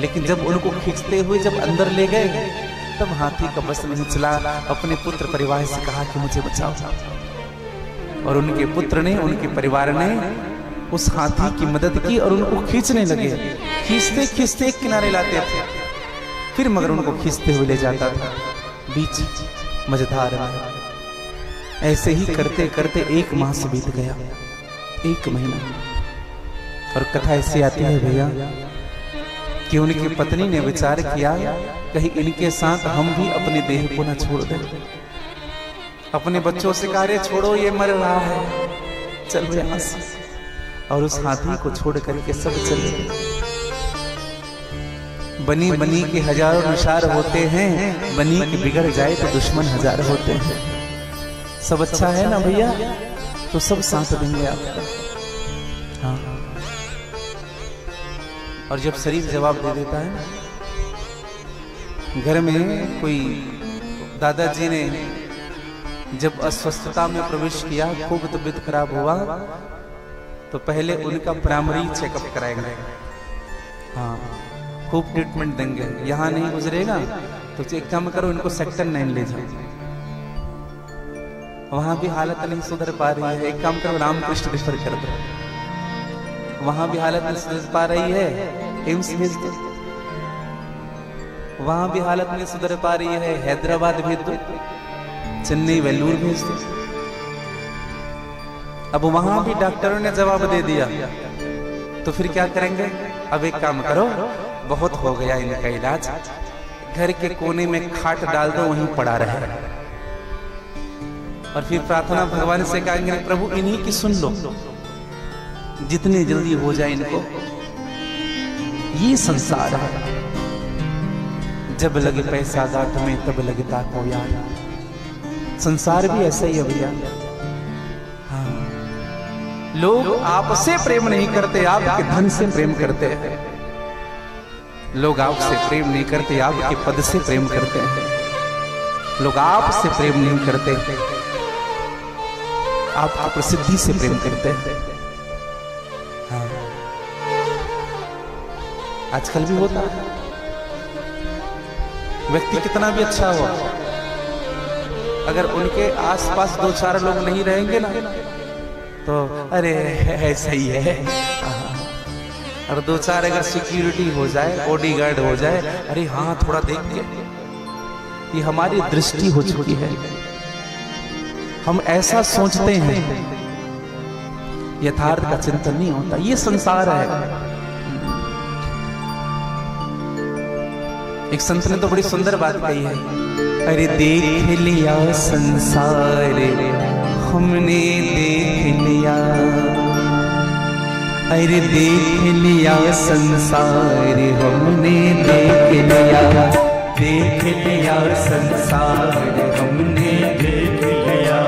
लेकिन जब उनको खींचते हुए जब अंदर ले गए तब हाथी का बस नहीं चला। अपने पुत्र परिवार से कहा कि मुझे बचाओ, और उनके पुत्र ने, उनके परिवार ने उस हाथी की मदद की और उनको खींचने लगे। खींचते खींचते एक किनारे लाते थे, फिर मगर उनको खींचते हुए ले जाता था बीच मझधार में। ऐसे ही करते करते 1 मास बीत गया, 1 महीना। और कथा ऐसी आती है भैया कि उनकी पत्नी ने विचार किया, कहीं इनके साथ हम भी अपने देह को न छोड़ दें। अपने बच्चों से कहा, रे छोड़ो, ये मर रहा है, चलो यहां से। और उस हाथी को छोड़ करके सब चले गए। बनी बनी के हजारों निशार होते हैं, बनी के बिगड़ जाए तो दुश्मन 1000 होते हैं। सब अच्छा है ना भैया, तो सब साथ देंगे आपको। हाँ, और जब शरीर जवाब दे देता है, घर में कोई दादाजी ने जब अस्वस्थता में प्रवेश किया, खूब तबीयत खराब हुआ, तो पहले उनका प्राइमरी चेकअप कराएंगे। हाँ, खूब ट्रीटमेंट देंगे। यहाँ नहीं गुजरेगा तो एक काम करो, इनको सेक्टर 9 ले जाओ, वहां भी हालत नहीं सुधर पा रही है, एक काम करो रामकृष्ण रेफर कर दो, वहां भी हालत नहीं सुधर पा रही है, एम्स भेज दो, वहां भी हालत नहीं सुधर पा रही है, हैदराबाद भेज दो, चेन्नई वेल्लूर भेज दो। अब वहां भी डॉक्टरों ने जवाब दे दिया, तो फिर क्या करेंगे? अब एक काम करो, बहुत हो गया इनका इलाज, घर के कोने में खाट डाल दो, वहीं पड़ा रहे। और फिर प्रार्थना भगवान से कहेंगे, प्रभु इन्हीं की सुन लो, जितनी जल्दी हो जाए इनको। ये संसार है, जब लगे पैसा गांठ में तब लगता को यार। संसार भी ऐसा ही है भैया। हाँ, लोग आपसे प्रेम नहीं करते, आपके धन से प्रेम करते हैं। लोग आपसे प्रेम नहीं करते, आपके पद से प्रेम करते हैं। लोग आपसे प्रेम नहीं करते, आपकी प्रसिद्धि से प्रेम करते हैं। हाँ, आजकल भी होता है। व्यक्ति कितना भी अच्छा हो, अगर उनके आसपास 2-4 लोग नहीं रहेंगे ना, तो अरे ऐसा ही है। और 2-4 अगर सिक्योरिटी हो जाए, बॉडीगार्ड हो जाए, अरे हाँ थोड़ा देखिए, ये हमारी दृष्टि हो चुकी है। हम ऐसा सोचते हैं, यथार्थ का चिंतन नहीं होता। ये संसार है। एक संत ने तो बड़ी सुंदर बात कही है, अरे देख लिया संसार हमने देख लिया, अरे देख लिया संसार हमने देख लिया, देख लिया संसार हमने देख लिया,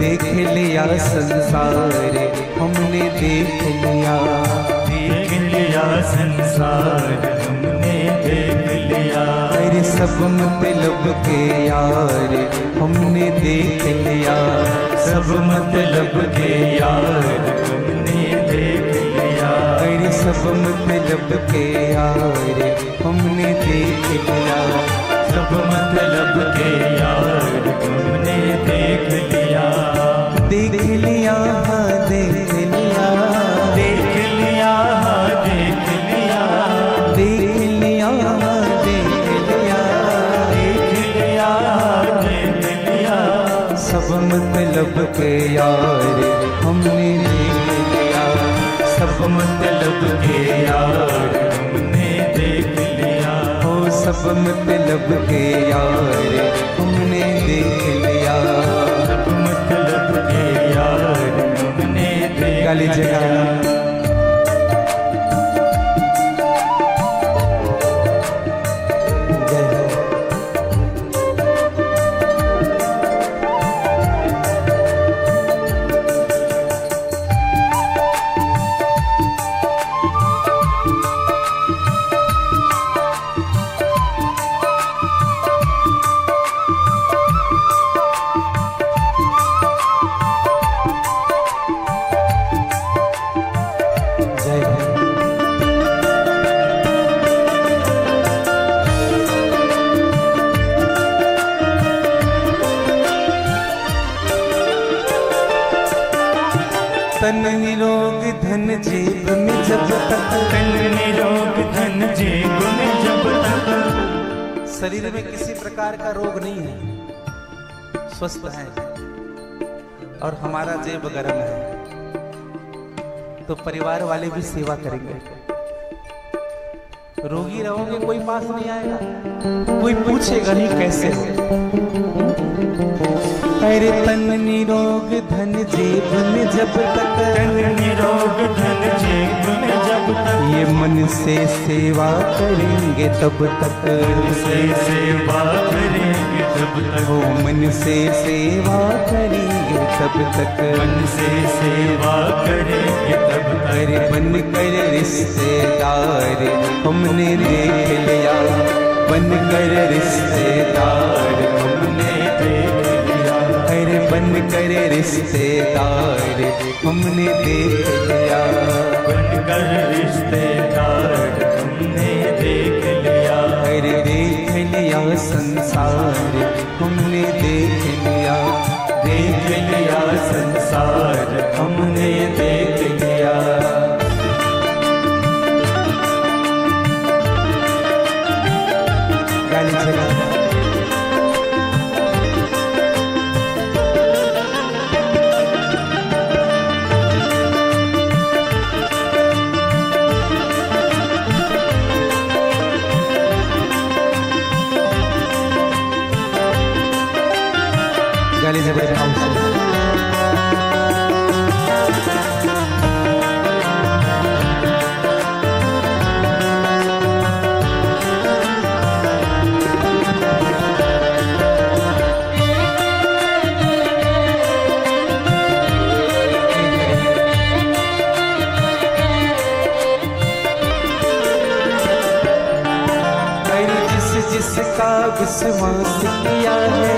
देख लिया संसार हमने देख लिया, देख लिया संसार हमने देख लिया, अरे सब मतलब के यार हमने देख लिया, सब मतलब के यार हमने देख लिया, अरे सब मतलब के यार हमने देख लिया, सब मतलब के यार हमने देख लिया, देख लिया हाँ देख लिया, देख लिया हाँ देख लिया, देख लिया हाँ देख लिया, देख लिया हाँ देख लिया, सब मतलब के यार के यार हमने देख लिया। हो सब मतलब के यार हमने देख लिया। सब मतलब के यार हमने देख गाली जगा तन निरोग धन जेब में जब तक, तन निरोग धन जेब में जब तक। शरीर में किसी प्रकार का रोग नहीं है, स्वस्थ है और हमारा जेब गर्म है, तो परिवार वाले भी सेवा करेंगे। रोगी रहोगे कोई पास नहीं आएगा, कोई पूछेगा नहीं कैसे हो। अरे तन निरोग धन जेब में जब तक, तन निरोग धन जेब में जब तक। ये मन से सेवा करेंगे तब तक, मन से सेवा करेंगे तब तक। हो मन से सेवा करेंगे तब तक, मन से सेवा करेंगे तब तक। अरे बन कर रिश्तेदार हमने देख लिया, बन कर रिश्तेदार हमने देख लिया। अरे बन कर रिश्तेदार हमने देख लिया, बन कर रिश्तेदार हमने देख लिया। अरे देख लिया संसार हमने देख लिया, देख लिया संसार हमने देख लिया। गाली जगा गाली जबरदस्त जिसका विश्वास किया है,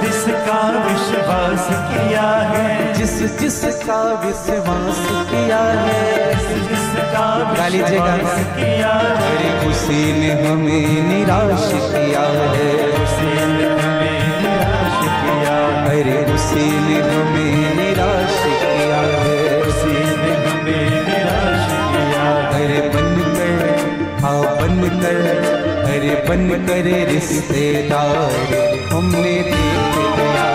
जिसका विश्वास किया है, जिसका विश्वास किया है, जिसका गाली विश्वास किया है। अरे उसी ने हमें निराश किया है, उसी ने हमें निराश किया। अरे उसी ने हमें निराश किया है, उसी ने हमें निराश किया। अरे बन कर हाँ बन कर, अरे बन कर रिश्तेदार हमने देख लिया,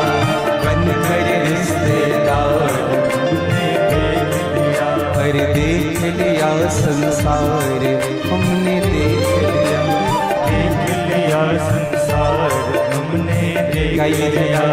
बन कर रिश्तेदार हमने देख लिया। अरे देख लिया संसार हमने देख लिया, देख लिया संसार हमने देख लिया।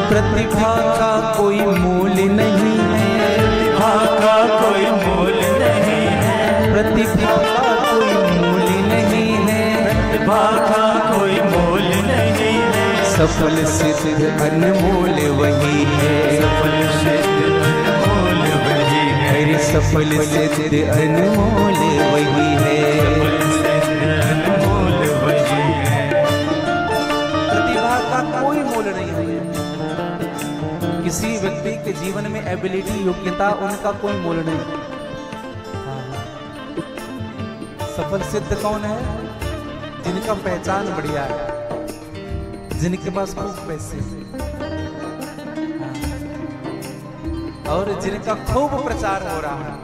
प्रतिभा का कोई मूल नहीं है, प्रतिभा का कोई मूल नहीं है, प्रतिभा का कोई मूल नहीं है, प्रतिभा का कोई मूल नहीं है। सफल सिद्ध अनमोल वही है, सफल सिद्ध अनमोल वही है। अरे सफल सिद्ध अनमोल वही है, सफल सिद्ध अनमोल वही है। प्रतिभा का कोई किसी व्यक्ति के जीवन में एबिलिटी, योग्यता, उनका कोई मोल नहीं। सफल सिद्ध कौन है? जिनका पहचान बढ़िया है, जिनके पास खूब पैसे और जिनका खूब प्रचार हो रहा है।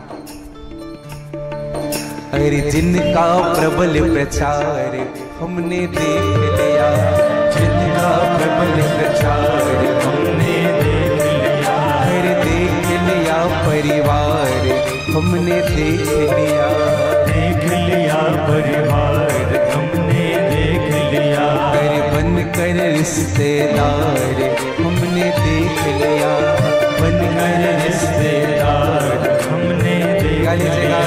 अरे जिनका प्रबल प्रचार हमने देख लिया, जिनका प्रबल प्रचार हमने देख लिया, अरे देख लिया परिवार हमने देख लिया, देख लिया परिवार हमने देख लिया, अरे बन कर रिश्तेदार हमने देख लिया, बन कर रिश्तेदार हमने देख लिया।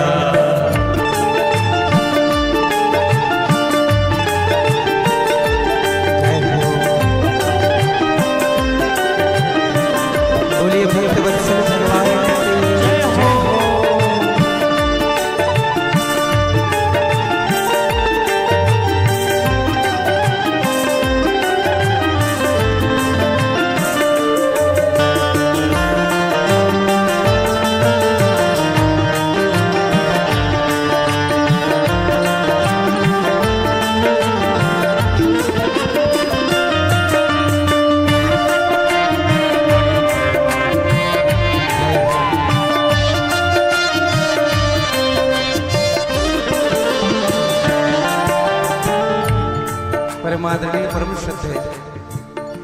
परमादरणीय परम श्रद्धेय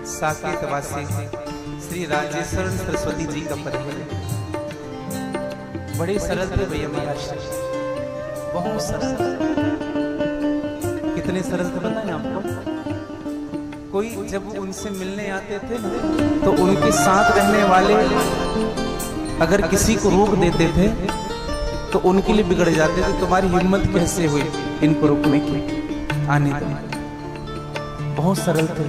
साकेतवासी श्री राजेश्वर सरस्वती जी का पद है। बड़े सरल थे भैया महाराज, बहुत सरल। कितने सरल थे बताएं आपको। कोई जब उनसे मिलने आते थे तो उनके साथ रहने वाले अगर किसी को रोक देते थे तो उनके लिए बिगड़ जाते थे। तुम्हारी हिम्मत कैसे हुई इनको रोकने की, आने की। बहुत सरल थे,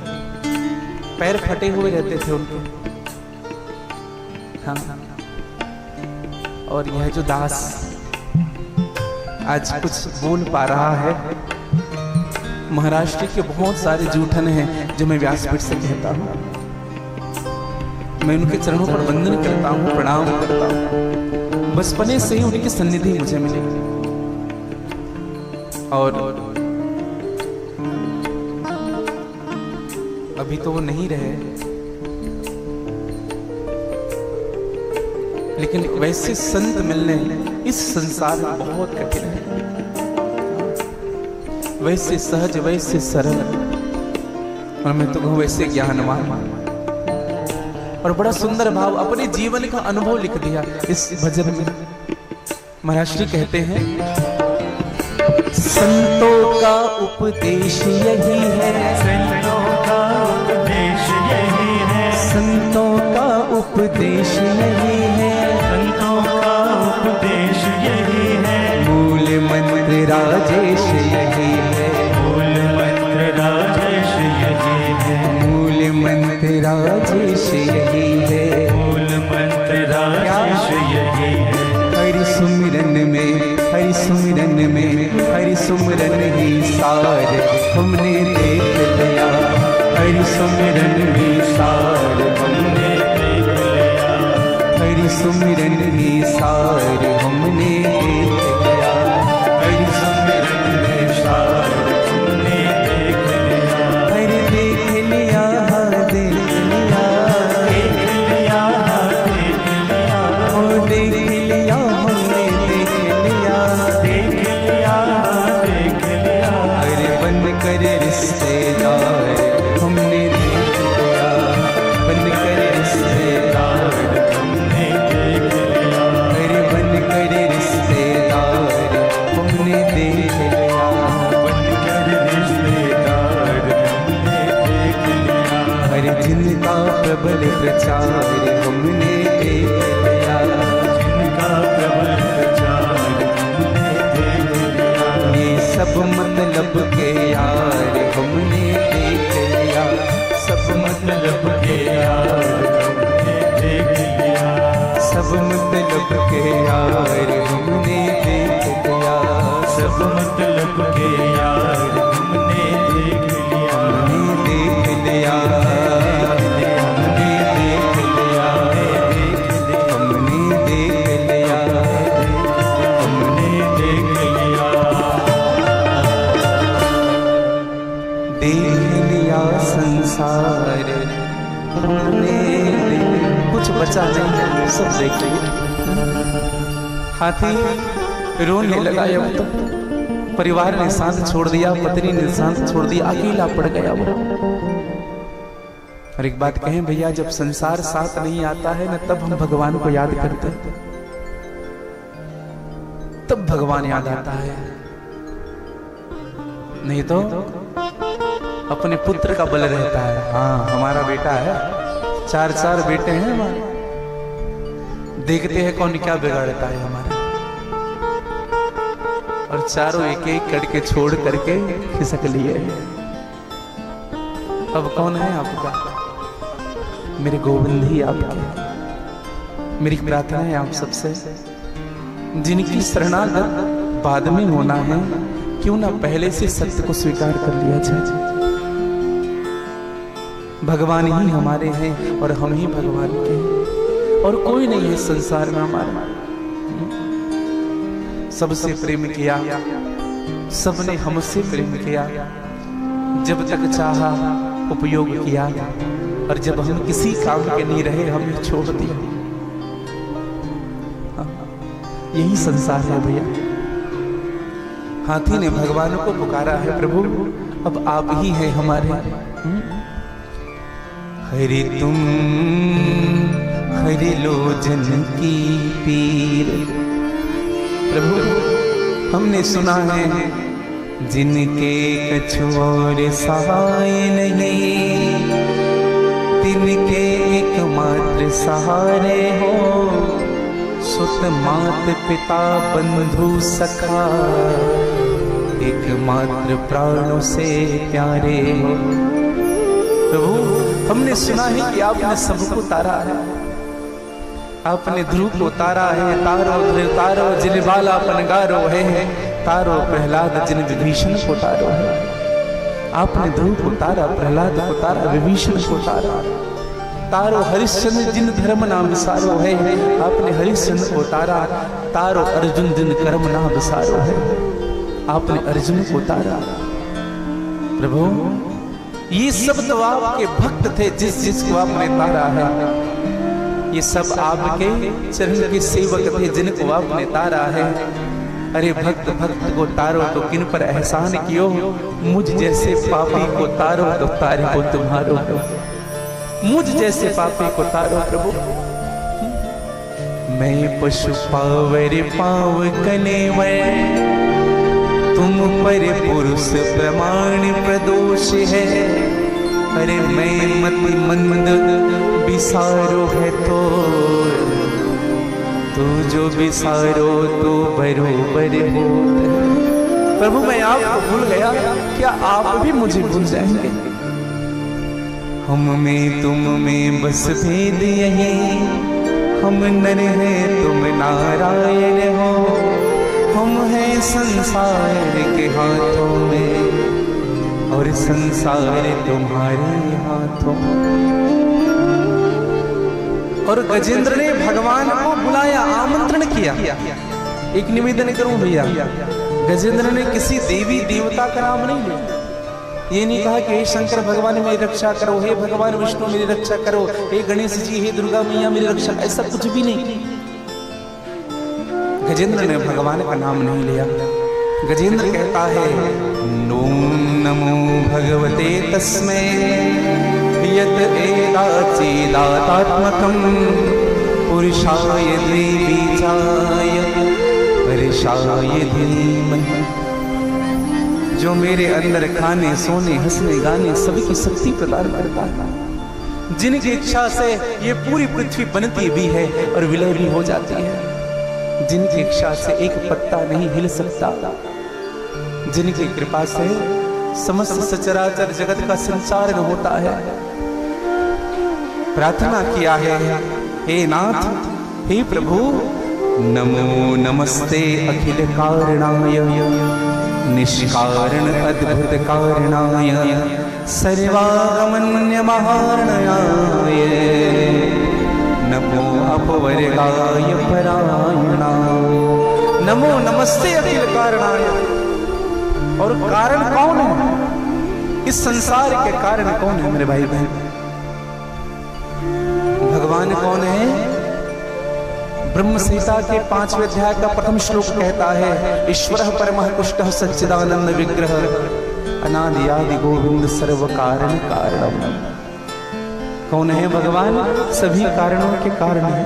पैर फटे हुए रहते थे उनके। हाँ। और यह जो दास आज कुछ बोल पा रहा है, महाराष्ट्र के बहुत सारे जूठन हैं जो मैं व्यासपीठ से कहता हूँ। मैं उनके चरणों पर वंदन करता हूँ, प्रणाम करता हूँ। बचपने से ही उनकी सन्निधि मुझे मिली और अभी तो वो नहीं रहे, लेकिन वैसे संत मिलने इस संसार में बहुत कठिन है। वैसे सहज, वैसे सरल, और मैं तो कहूं वैसे ज्ञानवान। और बड़ा सुंदर भाव, अपने जीवन का अनुभव लिख दिया इस भजन में। महाराष्ट्री कहते हैं, संतों का उपदेश यही है, संतों का उपदेश यही है, संतों का उपदेश यही है, संतों का उपदेश यही है, मूल मंत्र राजेश यही है, मूल मंत्र राजेश यही है, मूल मंत्र राजेश यही है, मूल मंत्र राजेश यही है। हरि सुमिरन में, हरि सुमिरन में, हरि सुमिरन ही सार हमने देख लिया, हरि सुमिरन ही सार हमने देख लिया, हरि सुमिरन ही सार हमने देख लिया, हरि सुमिरन ही सार हमने देख लिया, हरि देख लिया, देख लिया, देख लिया, देख लिया, ओ देख लिया, हमने देख लिया, देख लिया, देख लिया, अरे बन कर रिश्तेदार हमने देख लिया, बन कर रिश्तेदार हमने देख लिया, अरे बन कर रिश्तेदार हमने देख लिया, बनकर रिश्तेदार हमने देख लिया, अरे जिनका प्रबल प्रचार हमने देख लिया, जिनका प्रबल प्रचार हमने देख लिया, ये सब मतलब के यार हमने देख लिया, सब मतलब के यार हमने देख लिया, सब मतलब के यार हमने देख लिया, सब मतलब के यार हमने देख लिया, हमने देख लिया, हमने देख लिया, बचा नहीं, सब देख लिया। हाथी रोने लगा। अब तो परिवार ने साथ छोड़ दिया, पत्नी ने साथ छोड़ दिया, अकेला पड़ गया वो। और एक बात कहें भैया, जब संसार साथ नहीं आता है ना, तब हम भगवान को याद करते हैं, तब भगवान याद आता है। नहीं तो अपने पुत्र का बल रहता है। हाँ, हमारा बेटा है, 4 बेटे हैं हमारे, देखते हैं कौन क्या बिगाड़ता है हमारा, और चारों एक एक करके छोड़ करके खिसक लिए। अब कौन है आपका? मेरे गोविंद ही आपके। मेरी प्रार्थना है आप सबसे, जिनकी शरणागत बाद में होना है, क्यों ना पहले से सत्य को स्वीकार कर लिया जाए। भगवान ही हमारे हैं और हम ही भगवान के हैं, और कोई नहीं है संसार में हमारा। सबसे प्रेम किया, सबने हमसे प्रेम किया, जब तक चाहा उपयोग किया, और जब हम किसी काम के नहीं रहे हमें छोड़ दिया। यही संसार है भैया। हाथी ने भगवान को पुकारा है, प्रभु अब आप ही हैं हमारे। हरि तुम हरि लोचन की पीर। प्रभु हमने सुना है, जिनके कछु और सहाय नहीं, तिनके एकमात्र सहारे हो, सुत मात पिता बंधु सखा, एकमात्र प्राणों से प्यारे हो। प्रभु हमने सुना है कि आपने सबको तारा है, आपने ध्रुव को तारा है। तारो तारो जिन बाला पनगारो है, तारो प्रहलाद जिन विभीषण को तारो है। आपने ध्रुव को तारा, प्रहलाद को तारा, विभीषण को तारा। तारो हरिश्चंद्र जिन धर्म नाम विसारो है, आपने हरिश्चंद्र को तारा। तारो अर्जुन जिन कर्म नाम विसारो है, आपने अर्जुन को तारा। प्रभु ये सब तो आपके भक्त थे, जिसको आपने तारा है। ये सब आपके चरण के सेवक थे, जिनको आपने तारा है। अरे भक्त भक्त को तारो तो किन पर एहसान कियो, मुझ जैसे पापी को तारो तो तारे को तुम्हारो। मुझ जैसे पापी को तारो प्रभु। मैं पशु पावर पाव कलेवर, तुम पर पुरुष प्रमाण प्रदोष है। अरे मैं मति मंद विसारो है तो तू जो विसारो तो बरोबर हो। प्रभु मैं आपको भूल गया, क्या आप भी मुझे भूल जाएंगे? हम में तुम में बस भेद यही, हम नर हैं तुम नारायण हो। हम हैं संसार के हाथों में और संसार तुम्हारे हाथों। और गजेंद्र ने भगवान को बुलाया, आमंत्रण किया। एक निवेदन करूं भैया, गजेंद्र ने किसी देवी देवता का नाम नहीं लिया। ये नहीं कहा कि हे शंकर भगवान मेरी रक्षा करो, हे भगवान विष्णु मेरी रक्षा करो, हे गणेश जी, हे दुर्गा मैया मेरी रक्षा, ऐसा कुछ भी नहीं। गजेंद्र ने भगवान का नाम नहीं लिया। गजेंद्र कहता है, ओम नमो भगवते तस्मै यत एकाचेदात्मकं पुरुषाय द्विबीजाय वर्षाय धीमहि। जो मेरे अंदर खाने सोने हंसने गाने सभी की शक्ति प्रदान करता है, जिनकी इच्छा से ये पूरी पृथ्वी बनती भी है और विलय भी हो जाती है, जिनकी इच्छा से एक पत्ता नहीं हिल सकता, जिनकी कृपा से समस्त सचराचर जगत का संचालन होता है। प्रार्थना किया है, हे नाथ, हे प्रभु, नमो नमस्ते अखिल कारणाय निष्कारण अद्भुत कारणाय सर्वागमन्य महार्णयाय नमो अपवर्गाय परायणाय। नमो नमस्ते अखिल कारणाय। और कारण कौन है? इस संसार के कारण कौन है मेरे भाई बहन? भगवान कौन है? ब्रह्म संहिता के 5वें अध्याय का प्रथम श्लोक कहता है, ईश्वरः परमः पुष्टः सच्चिदानंद विग्रह अनादि आदि गोविंद सर्व कारण कारणम। कौन है भगवान? सभी कारणों के कारण है।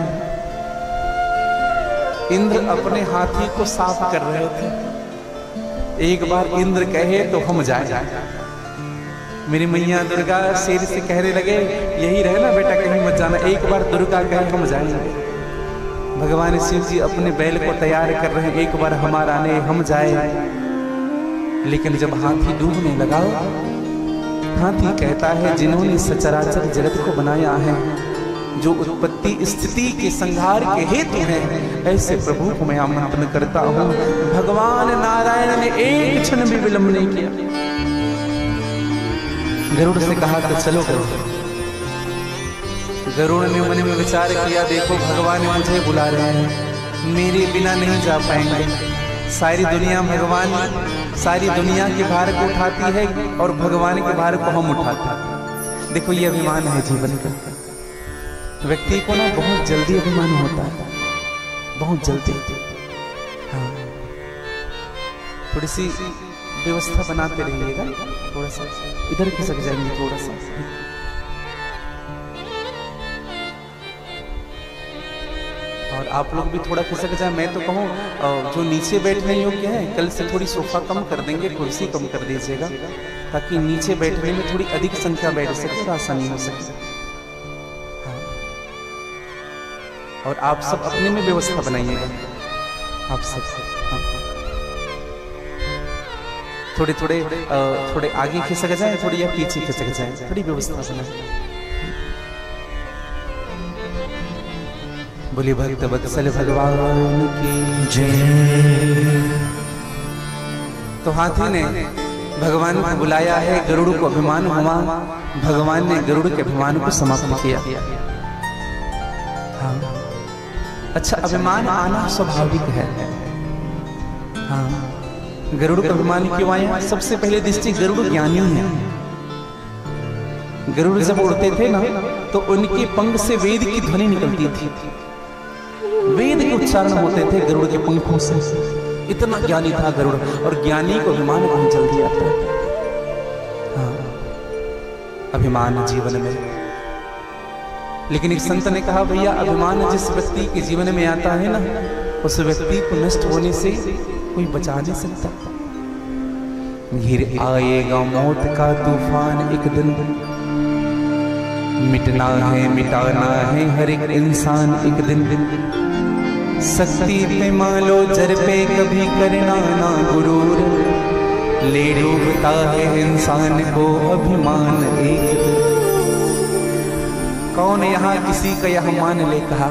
इंद्र अपने हाथी को साफ कर रहे थे। एक बार इंद्र कहे तो हम जाए। मेरी मैया दुर्गा शेर से कहने लगे, यही रहे ना बेटा, कहीं मत जाना। एक बार दुर्गा कहे हम जाएंगे। भगवान शिव जी अपने बैल को तैयार कर रहे हैं, एक बार हमारा आने हम जाए। लेकिन जब हाथी डूबने लगा, हाथी कहता है, जिन्होंने सचराचर जगत को बनाया है, जो उत्पत्ति स्थिति के संहार के हेतु हैं, ऐसे प्रभु को मैं आमंत्रण करता हूं। भगवान नारायण ने एक क्षण भी विलंब नहीं किया। गरुड़ से कहा तो चलो गरुड़। गरुड़ ने मन में विचार किया, देखो भगवान मुझे बुला रहे हैं, मेरे बिना नहीं जा पाएंगे। सारी दुनिया भगवान, सारी दुनिया के भार को उठाती है और भगवान के भार को हम उठाते हैं। देखो ये अभिमान है जीवन का। व्यक्ति को ना बहुत जल्दी अभिमान होता है, बहुत जल्दी। हाँ, थोड़ी सी व्यवस्था बनाते रहिएगा। थोड़ा सा इधर खिसक जाएंगे, थोड़ा सा। और आप लोग भी थोड़ा खिसक जाए। मैं तो कहूँ जो नीचे बैठने योग्य है, कल से थोड़ी सोफा कम कर देंगे, कुर्सी कम कर दीजिएगा, ताकि नीचे बैठने में थोड़ी अधिक संख्या बैठ सके और आसानी हो सके। और आप सब अपने में व्यवस्था बनाइएगा, आप सब। हाँ। थोड़े थोड़े आगे खिसक जाए, थोड़ी या पीछे खिसक जाए, थोड़ी व्यवस्था बनाए। बोलिए भक्त वत्सल भगवान की जय। तो हाथी ने भगवान को बुलाया है, गरुड़ को अभिमान हुआ, भगवान ने गरुड़ के अभिमान को समाप्त किया। हाँ। अच्छा, अभिमान आना स्वाभाविक है। हाँ, गरुड़ का अभिमान क्यों आया? सबसे पहले दृष्टि गरुड़ ज्ञानी है। गरुड़ जब उड़ते थे ना, तो उनके पंख से वेद की ध्वनि निकलती थी, वेद के उच्चारण होते थे गरुड़ के पंखों से। इतना ज्ञानी था गरुड़, और ज्ञानी को अभिमान बहुत जल्दी आता है। हाँ, अभिमान जीवन में। लेकिन एक संत ने कहा, भैया अभिमान जिस व्यक्ति के जीवन में आता है ना, उस व्यक्ति को नष्ट होने से कोई बचा नहीं सकता। घिर आएगा मौत का तूफान एक दिन, मिटना है मिटाना है हर एक इंसान एक दिन। शक्ति पे मालो जर पे कभी करना ना गुरूर, ले डूबता है इंसान को अभिमान एक दिन। कौन यहाँ किसी का यह मान ले कहा?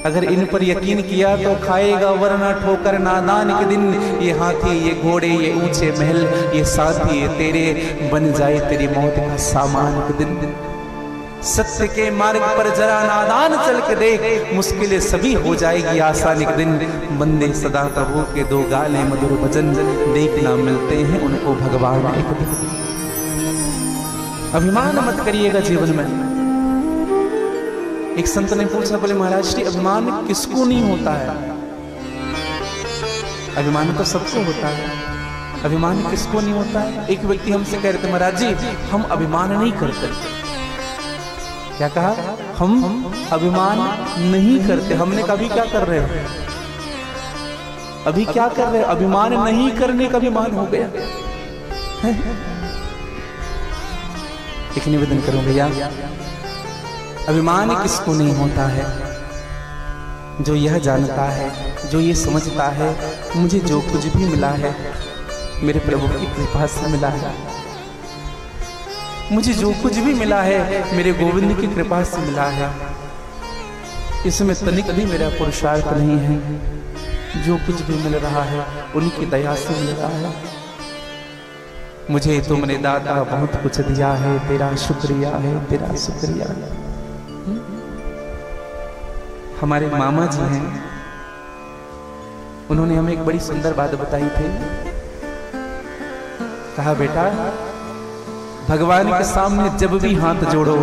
अगर इन पर यकीन किया तो खाएगा वरना ठोकर नादान के दिन। ये हाथी, ये घोड़े, ये ऊंचे महल, ये साथी, ये तेरे बन जाए तेरी मौत का सामान के दिन। सत्य के मार्ग पर जरा नादान चल के देख, मुश्किलें सभी हो जाएगी आसान एक दिन। बंदे सदा प्रभु के दो गाले मधुर भजन, देखना मिलते हैं उनको भगवान एक दिन। अभिमान मत करिएगा जीवन में। एक संत ने पूछा, बोले महाराज जी अभिमान किसको नहीं होता है? अभिमान तो सबको होता है, अभिमान किसको नहीं होता है? एक व्यक्ति हमसे कह रहे थे, महाराज जी हम अभिमान नहीं करते। क्या कहा? हम अभिमान नहीं करते। हमने कभी क्या कर रहे हो? अभी क्या कर रहे हो? अभिमान नहीं करने का अभिमान हो गया। एक निवेदन करूं भैया, अभिमान किसको नहीं होता है? जो यह जानता है, जो ये समझता है, मुझे जो कुछ भी मिला है मेरे प्रभु की कृपा से मिला है। मुझे जो कुछ भी मिला है मेरे गोविंद की कृपा से मिला है। इसमें तनिक भी मेरा पुरुषार्थ नहीं है। जो कुछ भी मिल रहा है उनकी दया से मिल रहा है। मुझे तुमने दाता बहुत कुछ दिया है, तेरा शुक्रिया है, तेरा शुक्रिया है। हमारे मामा जी हैं, उन्होंने हमें एक बड़ी सुंदर बात बताई थी। कहा, बेटा भगवान के सामने जब भी हाथ जोड़ो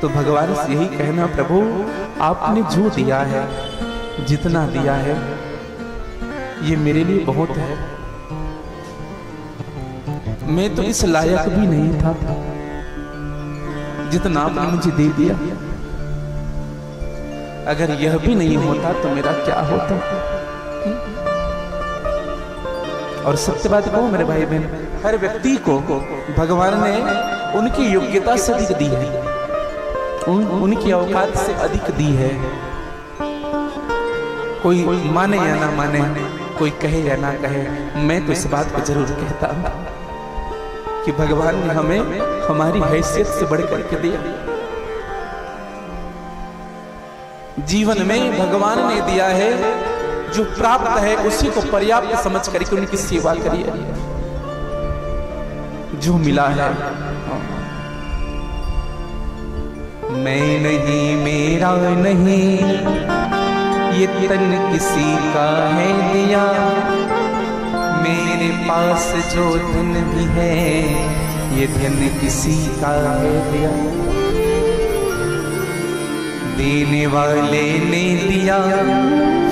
तो भगवान से यही कहना, प्रभु आपने जो दिया है, जितना दिया है, ये मेरे लिए बहुत है। मैं तो इस लायक भी नहीं था, जितना आपने मुझे दे दिया। अगर यह भी नहीं होता तो मेरा क्या होता। और सत्य बात कहूं मेरे भाई बहन, हर व्यक्ति को भगवान ने उनकी योग्यता से अधिक दी है, उनकी औकात से अधिक दी है। कोई माने या ना माने, कोई कहे या ना कहे, मैं तो इस बात को जरूर कहता हूं कि भगवान ने हमें हमारी हैसियत से बढ़कर के दिया। जीवन में भगवान ने दिया है, जो प्राप्त है उसी को पर्याप्त समझ करके उनकी सेवा करिए। जो मिला है, मैं नहीं मेरा नहीं, ये तन किसी का है दिया। मेरे पास जो धन भी है, ये धन किसी का है दिया। देने वाले ने दिया,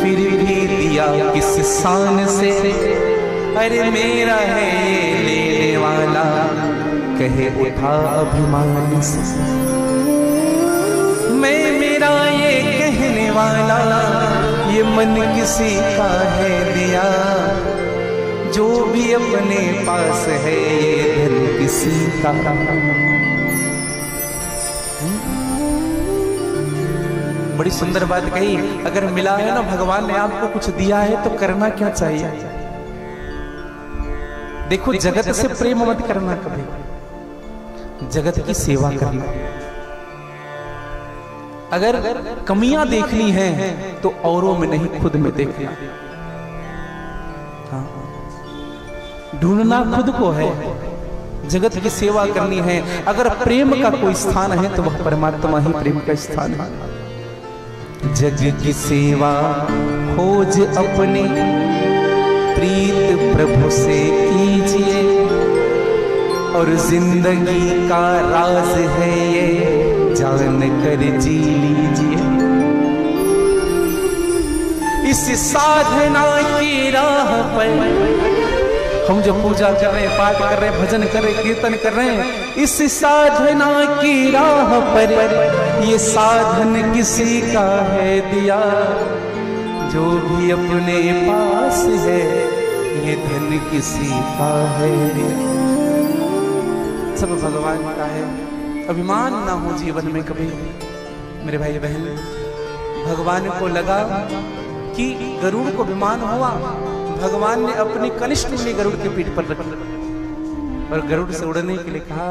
फिर भी दिया किस शान से। अरे मेरा है ये लेने वाला, कहे उठा अभिमान से। मैं मेरा ये कहने वाला, ये मन किसी का है दिया। जो भी अपने पास है, ये धन किसी का। बड़ी सुंदर बात कही। अगर मिला है ना, भगवान ने आपको कुछ दिया है, तो करना क्या चाहिए? देखो, जगत से प्रेम मत करना, कभी जगत की सेवा करना। अगर कमियां देखनी है तो औरों में नहीं, खुद में देखना। हाँ, ढूंढना खुद को है, जगत की सेवा करनी है। अगर प्रेम का कोई स्थान है तो वह परमात्मा ही प्रेम का स्थान है। जग की सेवा खोज अपने, प्रीत प्रभु से कीजिए। और जिंदगी का राज है ये, जान कर जी लीजिए। इस साधना की राह पर हम जो पूजा कर रहे हैं, पाठ कर रहे हैं, भजन कर रहे हैं, कीर्तन कर रहे हैं, इस साधना की राह पर ये साधन किसी का है दिया। जो भी अपने पास है, ये धन किसी का है दिया। सब भगवान का है। अभिमान ना हो जीवन में कभी मेरे भाई बहन। भगवान को लगा कि गरुड़ को अभिमान हुआ, भगवान ने अपनी कनिष्ठ उंगली गरुड़ के पीठ पर रखी और गरुड़ से उड़ने के लिए कहा।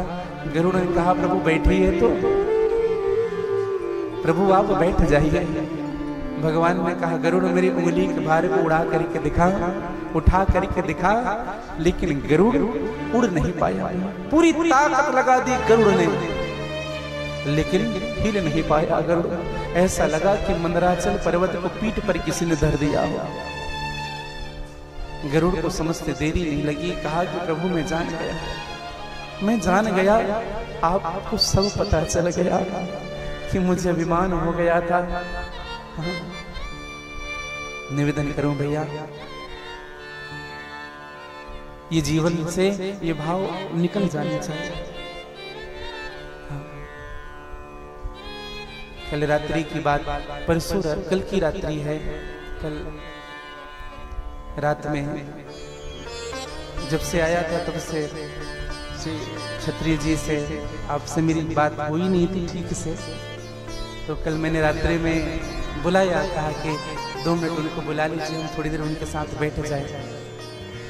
गरुड़ ने कहा, प्रभु बैठिए। तो प्रभु आप बैठ जाइए। भगवान ने कहा, गरुड़ मेरी उंगली के भार को उड़ा करके दिखा, उठा करके दिखा। लेकिन गरुड़ उड़ नहीं पाया। पूरी ताकत लगा दी गरुड़ ने, लेकिन हिल नहीं पाया गरुड़। ऐसा लगा कि मंदराचल पर्वत को पीठ पर किसी ने धर दिया हो। गरुड़ को समझते देरी नहीं लगी। कहा कि प्रभु मैं जान गया, आपको सब पता चल गया कि मुझे अभिमान हो गया था। हाँ। निवेदन करूं भैया, ये जीवन से ये भाव निकल जाने चाहिए। हाँ। कल रात्रि की बात, परसों कल की रात्रि है। कल रात में जब से आया था तब से क्षत्रिय जी से आपसे मेरी बात हुई नहीं थी ठीक से। तो कल मैंने रात्रि में बुलाया, कहा कि 2 मिनट उनको बुला लीजिए, हम थोड़ी देर उनके साथ बैठ जाए।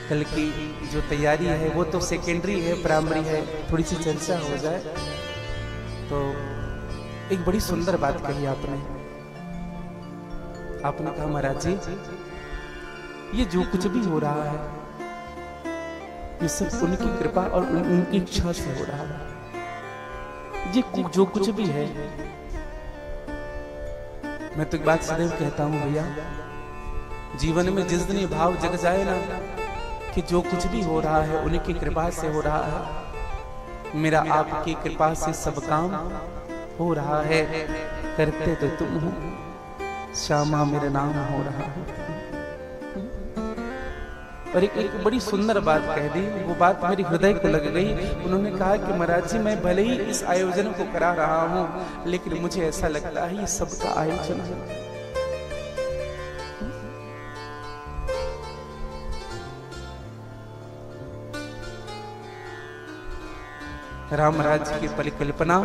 कल की जो तैयारी है वो तो सेकेंडरी है, प्राइमरी है, थोड़ी सी चर्चा हो जाए। तो एक बड़ी सुंदर बात कही आपने कहा, महाराज जी ये जो कुछ भी हो रहा है ये सब उनकी कृपा और उनकी इच्छा से हो रहा है। ये जो कुछ भी है, मैं तो एक बात सदैव कहता हूं भैया, जीवन में जिस दिन ये भाव जग जाए ना कि जो कुछ भी हो रहा है उनकी कृपा से हो रहा है, मेरा आपकी कृपा से सब काम हो रहा है, करते तो तुम हो, श्यामा मेरा नाम हो रहा है। और एक बड़ी सुंदर बात कह दी, वो बात मेरे हृदय को लग गई। उन्होंने कहा कि महाराज जी, मैं भले ही इस आयोजन को करा रहा हूं, लेकिन मुझे ऐसा लगता है ये सबका आयोजन है। राम राज्य की परिकल्पना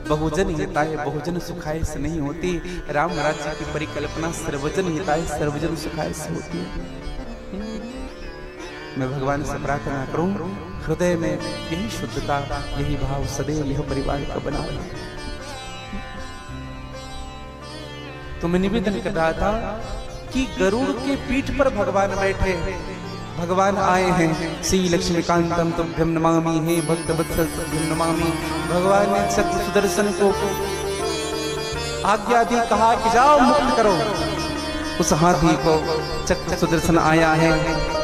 बहुजन हिताय बहुजन सुखाय से नहीं होती। राम राज्य की परिकल्पना सर्वजन हिताय सर्वजन सुखाय से होती है। मैं भगवान से प्रार्थना करूं, हृदय में यही शुद्धता, यही भाव सदैव यह परिवार का बना रहे। तो मैं निवेदन कर रहा था कि गरुड़ के पीठ पर भगवान बैठे, भगवान आए हैं। श्री लक्ष्मीकांतम तुभ्यं नमामि, हे भक्त वत्सल तुभ्यं नमामि। भगवान ने चक्र सुदर्शन को आज्ञा दी, कहा कि जाओ मुक्त करो। उस हाथी को चक्र सुदर्शन आया है,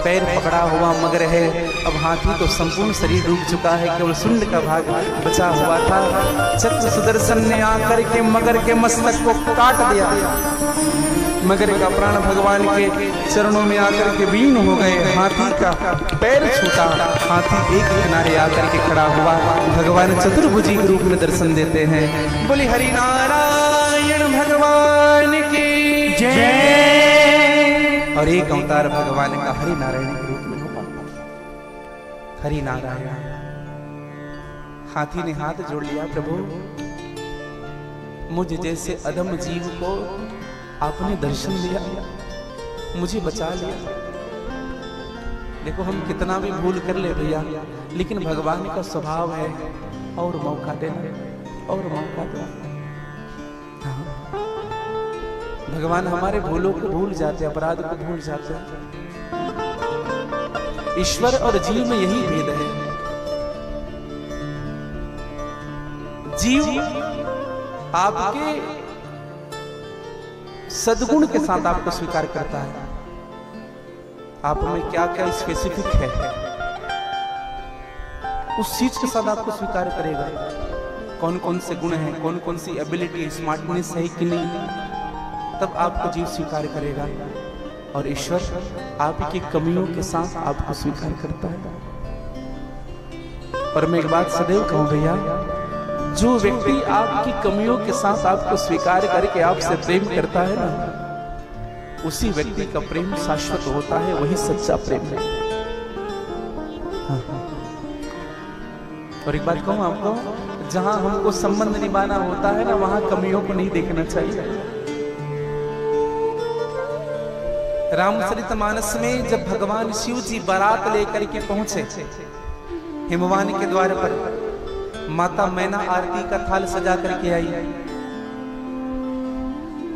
पैर पकड़ा हुआ मगर है। अब हाथी तो संपूर्ण शरीर डूब चुका है, केवल सुंड का भाग बचा हुआ था। चक्र सुदर्शन ने आकर के मगर के मस्तक को काट दिया। मगर का प्राण भगवान के चरणों में आकर के बीन हो गए। हाथी का पैर छूटा, हाथी एक किनारे आकर के खड़ा हुआ। भगवान चतुर्भुजी के रूप में दर्शन देते हैं। बोले हरि नारायण भगवान की जय। और एक अवतार भगवान का हरि नारायण के रूप में हुआ। हरि नारायण। हाथी ने हाथ जोड़ लिया, प्रभु मुझ जैसे अधम जीव को आपने दर्शन दिया, मुझे बचा लिया। देखो हम कितना भी भूल कर ले भैया, लेकिन भगवान का स्वभाव है और मौका देना और मौका देना। भगवान हमारे भूलों को भूल जाते, अपराध को भूल जाते हैं। ईश्वर और जीव में यही भेद है। जीव आपके सद्गुण के साथ आपको स्वीकार करता है। आप में क्या क्या स्पेसिफिक है, उस चीज के साथ आपको स्वीकार करेगा। कौन कौन से गुण हैं, कौन कौन सी एबिलिटी, स्मार्टनेस है कि नहीं, तब आपको जीव स्वीकार करेगा। और ईश्वर आपकी कमियों के साथ आपको स्वीकार करता है। और मैं एक बात सदैव कहूं भैया, जो व्यक्ति आपकी कमियों के साथ आपको स्वीकार करके आपसे प्रेम करता है ना, उसी व्यक्ति का प्रेम शाश्वत होता है, वही सच्चा प्रेम है। हाँ। और एक बात कहूं आपको, जहां हमको संबंध निभाना होता है ना, वहां कमियों को नहीं देखना चाहिए। रामचरितमानस में जब भगवान शिव जी बारात लेकर के पहुंचे हिमवान के द्वार पर, माता मैना आरती का थाल सजा करके आई।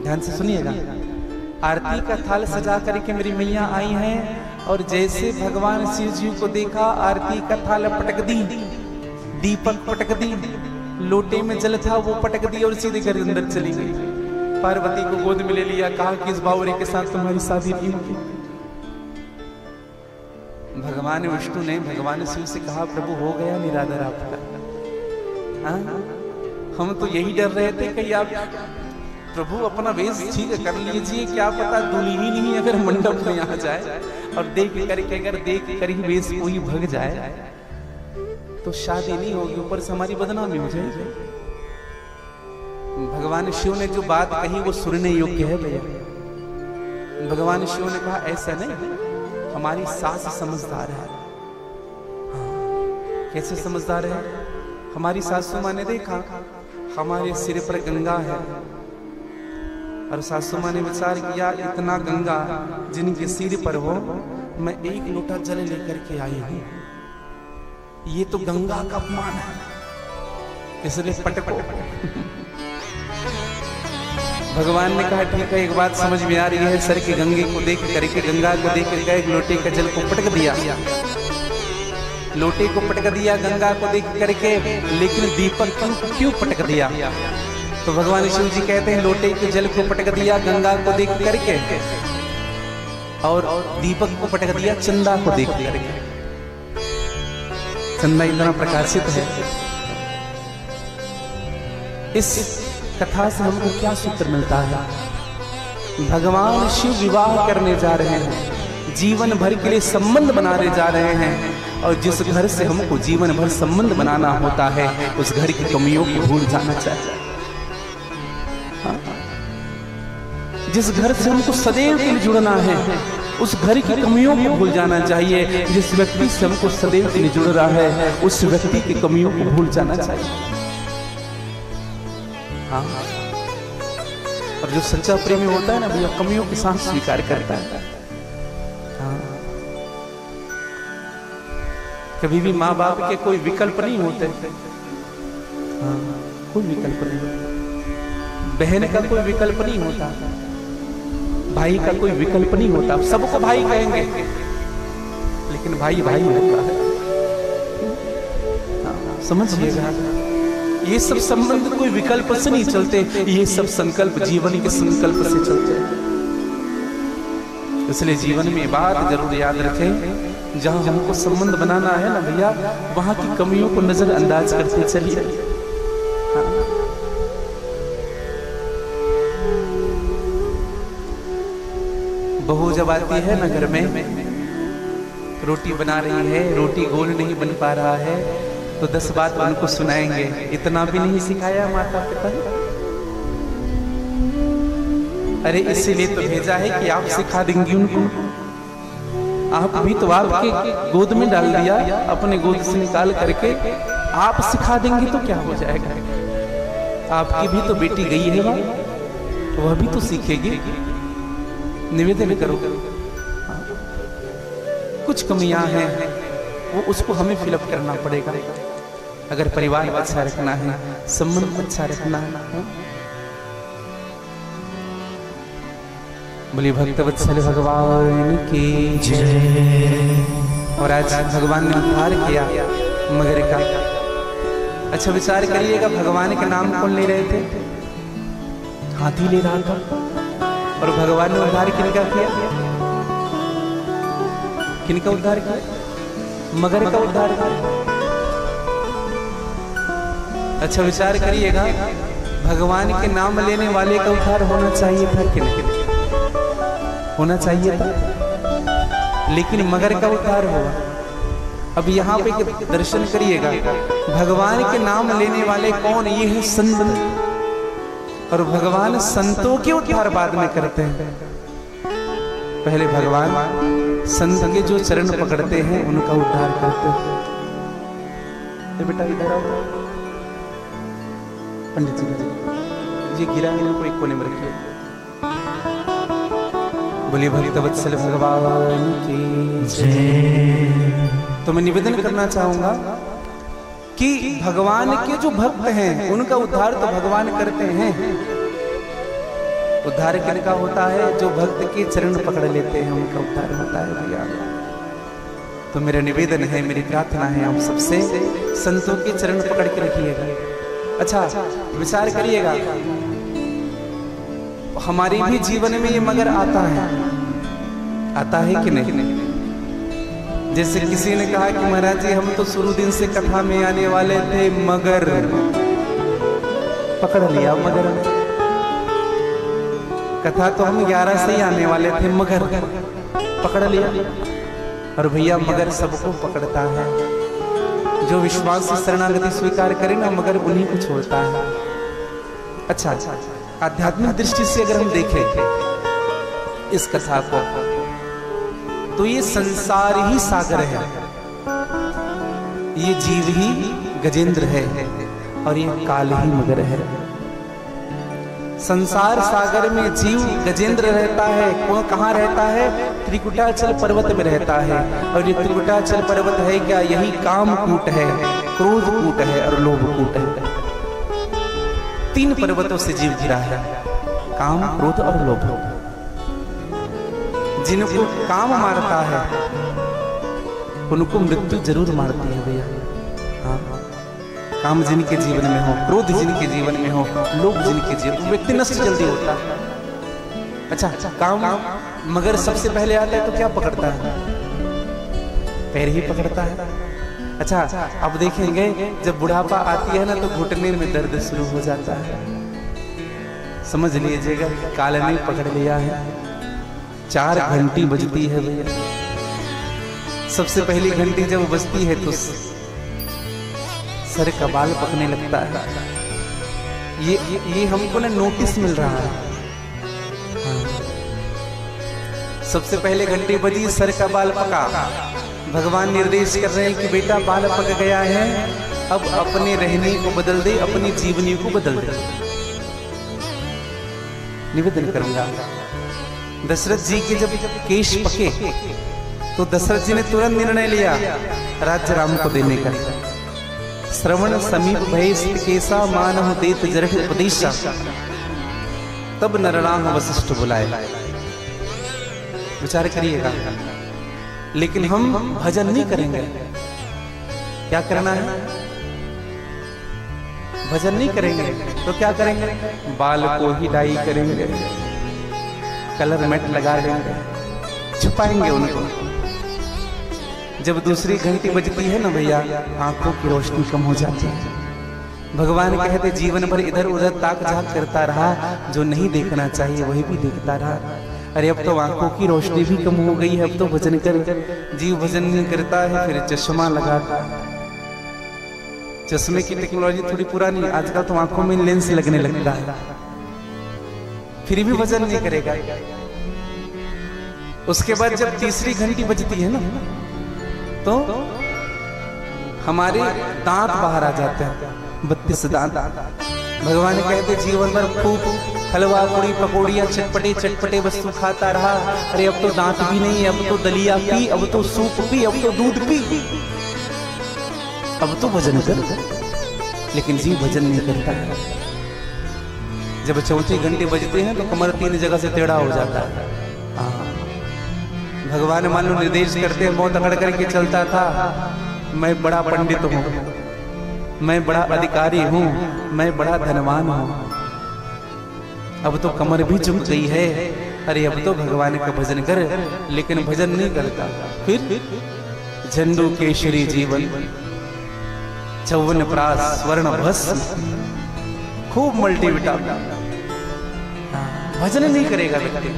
ध्यान से सुनिएगा, आरती का थाल सजा करके मेरी मैया आई हैं। और जैसे भगवान शिव जी को देखा, आरती का थाल पटक दी, दीपक पटक दी, लोटे में जल था वो पटक दी और सीधे घर अंदर चली गई। पार्वती को गोद में ले लिया, कहा कि इस बावरे के साथ तुम्हारी शादी नहीं होगी। भगवान विष्णु ने भगवान शिव से कहा, प्रभु हो गया निरादर आपका। हम तो यही डर रहे थे कि आप प्रभु अपना वेश ठीक कर लीजिए, क्या पता दुल्हन ही अगर मंडप में आ जाए और देख करके अगर देख कर ही वेश कोई भग जाए तो शादी नहीं होगी, ऊपर से हमारी बदनामी हो जाएगी। भगवान शिव ने जो बात कही वो सुनने योग्य है भैया। भगवान शिव ने कहा ऐसा नहीं, हमारी सास समझदार है। कैसे समझदार है? हमारी सासू माँ ने देखा हमारे सिर पर गंगा है, और सासू माँ ने विचार किया इतना गंगा जिनके सिर पर हो, मैं एक लोटा जल लेकर के आई हूं, ये तो गंगा का अपमान है, इसलिए पटको। भगवान ने कहा ठीक है, एक बात समझ में आ रही है, सर के गंगे को देख करके, गंगा को देख करके एक लोटे का जल को पटक दिया, लोटे को पटक दिया गंगा को देख करके, लेकिन दीपक क्यों पटक दिया? तो भगवान शिव जी कहते हैं लोटे के जल को पटक दिया गंगा को देख करके, और दीपक को पटक दिया चंदा को देख करके। चंदा इतना प्रकाशित है, इस कथा से हमको क्या सूत्र मिलता है? भगवान शिव विवाह करने जा रहे हैं, जीवन भर के लिए संबंध बनाने जा रहे हैं, और जिस घर से हमको जीवन भर संबंध बनाना होता है उस घर की कमियों को भूल जाना चाहिए। हाँ? जिस घर से हमको सदैव के लिए जुड़ना है उस घर की कमियों को भूल जाना चाहिए। जिस व्यक्ति से हमको सदैव के लिए जुड़ रहा है उस व्यक्ति की कमियों को भूल जाना चाहिए। हाँ, और जो सच्चा प्रेमी होता है ना भैया, कमियों के साथ स्वीकार करता है। हाँ, कभी भी माँ बाप के कोई विकल्प नहीं होते। हाँ, कोई विकल्प नहीं, बहन का कोई विकल्प नहीं होता, भाई का कोई विकल्प नहीं होता। सबको भाई कहेंगे लेकिन भाई भाई होता है। हाँ, समझिएगा, ये सब संबंध कोई विकल्प से नहीं चलते, ये सब संकल्प जीवन के संकल्प से चलते हैं। इसलिए जीवन में बात जरूर याद रखें, जहां हमको संबंध बनाना है ना भैया, वहां की कमियों को नजरअंदाज करते चलिए। हाँ। बहू जब आती है ना घर में, रोटी बना रही है, रोटी गोल नहीं बन पा रहा है, तो 10 बात उनको सुनाएंगे। इतना भी नहीं सिखाया माता पिता ने? अरे इसीलिए तो भेजा है कि आप सिखा देंगी उनको। आप भी तो आपके गोद में डाल दिया, अपने गोद से निकाल करके आप सिखा देंगे तो क्या हो जाएगा? आपकी भी तो बेटी गई है वहां, तो वह भी तो सीखेगी। निवेदन करो, कुछ कमियां हैं वो उसको हमें फिलअप करना पड़ेगा। अगर परिवार अच्छा रखना है, संबंध अच्छा रखना है। बोलिए भक्तवत्सल भगवान की जय। और आज भगवान ने उद्धार किया मगर का। अच्छा विचार करिएगा, भगवान के नाम कौन ले रहे थे? हाथी ले रहा था। और भगवान ने उद्धार किनका किया? किनका उद्धार किया? मगर का उद्धार किया। अच्छा विचार करिएगा, भगवान के नाम लेने वाले का उद्धार होना चाहिए था कि नहीं? होना चाहिए था, लेकिन मगर का उद्धार हुआ। अब यहाँ पे दर्शन करिएगा, भगवान के नाम लेने वाले कौन? ये है संत। और भगवान संतों के उद्धार बाद में करते हैं। पहले भगवान संत के जो चरण पकड़ते हैं उनका उद्धार करते हैं। तो बेटा इधर आओ, पंडित जी ये गिरा है ना, कोई कोने में रखिए। बोलिए भक्तवत्सल भगवान की जय। तो मैं निवेदन करना चाहूंगा कि भगवान के जो भक्त हैं उनका उद्धार तो भगवान करते हैं। उद्धार किनका होता है? जो भक्त के चरण पकड़ लेते हैं उनका उद्धार होता है भैया। तो मेरा निवेदन है, मेरी प्रार्थना है आप सबसे, संतों के चरण पकड़ के रखिएगा। अच्छा विचार करिएगा, हमारे भी जीवन में ये मगर आता है कि नहीं? जैसे किसी ने कहा कि महाराज जी हम तो शुरू दिन से कथा में आने वाले थे, मगर पकड़ लिया मगर। कथा तो हम 11 से ही आने वाले थे, मगर पकड़ लिया। और भैया मगर सबको पकड़ता है। जो विश्वास से शरणागति स्वीकार करे ना, मगर उन्हीं को छोड़ता है। अच्छा आध्यात्मिक दृष्टि से अगर हम देखें इस कथा को, तो ये संसार ही सागर है, ये जीव ही गजेंद्र है, और ये काल ही मगर है। संसार सागर में जीव गजेंद्र रहता है। कौन कहाँ रहता है? त्रिकुटाचल पर्वत में रहता है। और ये त्रिकुटाचल पर्वत है क्या? यही काम कूट है, क्रोध कूट है और लोभ कूट है। 3 पर्वतों से जीव घिरा है, काम, क्रोध और लोभ। जिनको काम मारता है उनको मृत्यु जरूर मारती है भैया। हाँ, काम जिनके जीवन में हो, क्रोध जिनके जीवन में हो, लोभ जिनके जीवन में, व्यक्ति नष्ट जल्दी होता है। अच्छा काम मगर सबसे पहले आता है तो क्या पकड़ता है? पैर ही पकड़ता है। अच्छा, अब देखेंगे जब बुढ़ापा आती है ना तो घुटने में दर्द शुरू हो जाता है। समझ लीजिएगा काल ने पकड़ लिया है। 4 घंटी बजती है भैया। सबसे पहली घंटी जब बजती है तो सर का बाल पकने लगता है। ये हमको ना नोटिस मिल रहा है। हाँ। सबसे पहले घंटी बजी, सर का बाल पका। भगवान निर्देश कर रहे हैं कि बेटा बाल पक गया है, अब अपने रहने को बदल दे, अपनी जीवनी को बदल दे। निवेदन करूंगा, दशरथ जी के जब केश पके तो दशरथ जी ने तुरंत निर्णय लिया राज्य राम को देने का। श्रवण समीप भय केसा मानव देत जरठ उपदेशा, तब नरणांग वशिष्ठ बुलाए। विचार करिएगा। लेकिन हम भजन नहीं करेंगे। क्या करना है? भजन नहीं करेंगे तो क्या करेंगे? बाल को ही डाई करेंगे, कलर मेट लगा देंगे, छुपाएंगे उनको। जब दूसरी घंटी बजती है ना भैया, आंखों की रोशनी कम हो जाती है। भगवान कहते जीवन भर इधर उधर ताक झाक करता रहा, जो नहीं देखना चाहिए वही भी देखता रहा। अरे अब तो आंखों की रोशनी भी कम हो गई है, अब तो भजन कर जीव भजन नहीं करता है, फिर चश्मा लगाता। चश्मे की टेक्नोलॉजी थोड़ी पुरानी है, आजकल तो आंखों में लेंस लगने लगता है, फिर भी भजन नहीं करेगा। उसके बाद जब तीसरी घंटी बजती है ना तो हमारे दांत बाहर आ जाते हैं, 32 दांत। भगवान कहते जीवन भर खूब हलवा पूरी पकौड़ियाँ चटपटे चटपटे वस्तु खाता रहा, अरे अब तो दांत भी नहीं है, अब तो दलिया पी, अब तो सूप पी, अब तो दूध पी, अब तो भजन कर। लेकिन जीव भजन नहीं करता है। जब चौथी घंटे बजते हैं तो कमर 3 जगह से टेढ़ा हो जाता है। भगवान मान लो निर्देश करते हैं, बहुत अकड़ करके चलता था, मैं बड़ा पंडित हूँ, मैं बड़ा अधिकारी हूँ, मैं बड़ा धनवान हूँ। अब तो कमर भी झुक गई है, अरे अब तो भगवान का भजन कर, लेकिन भजन नहीं करता। फिर झंडू केशरी जीवन, चौवन प्रास स्वर्ण भस्म, खूब मल्टीविटामिन, भजन नहीं करेगा व्यक्ति।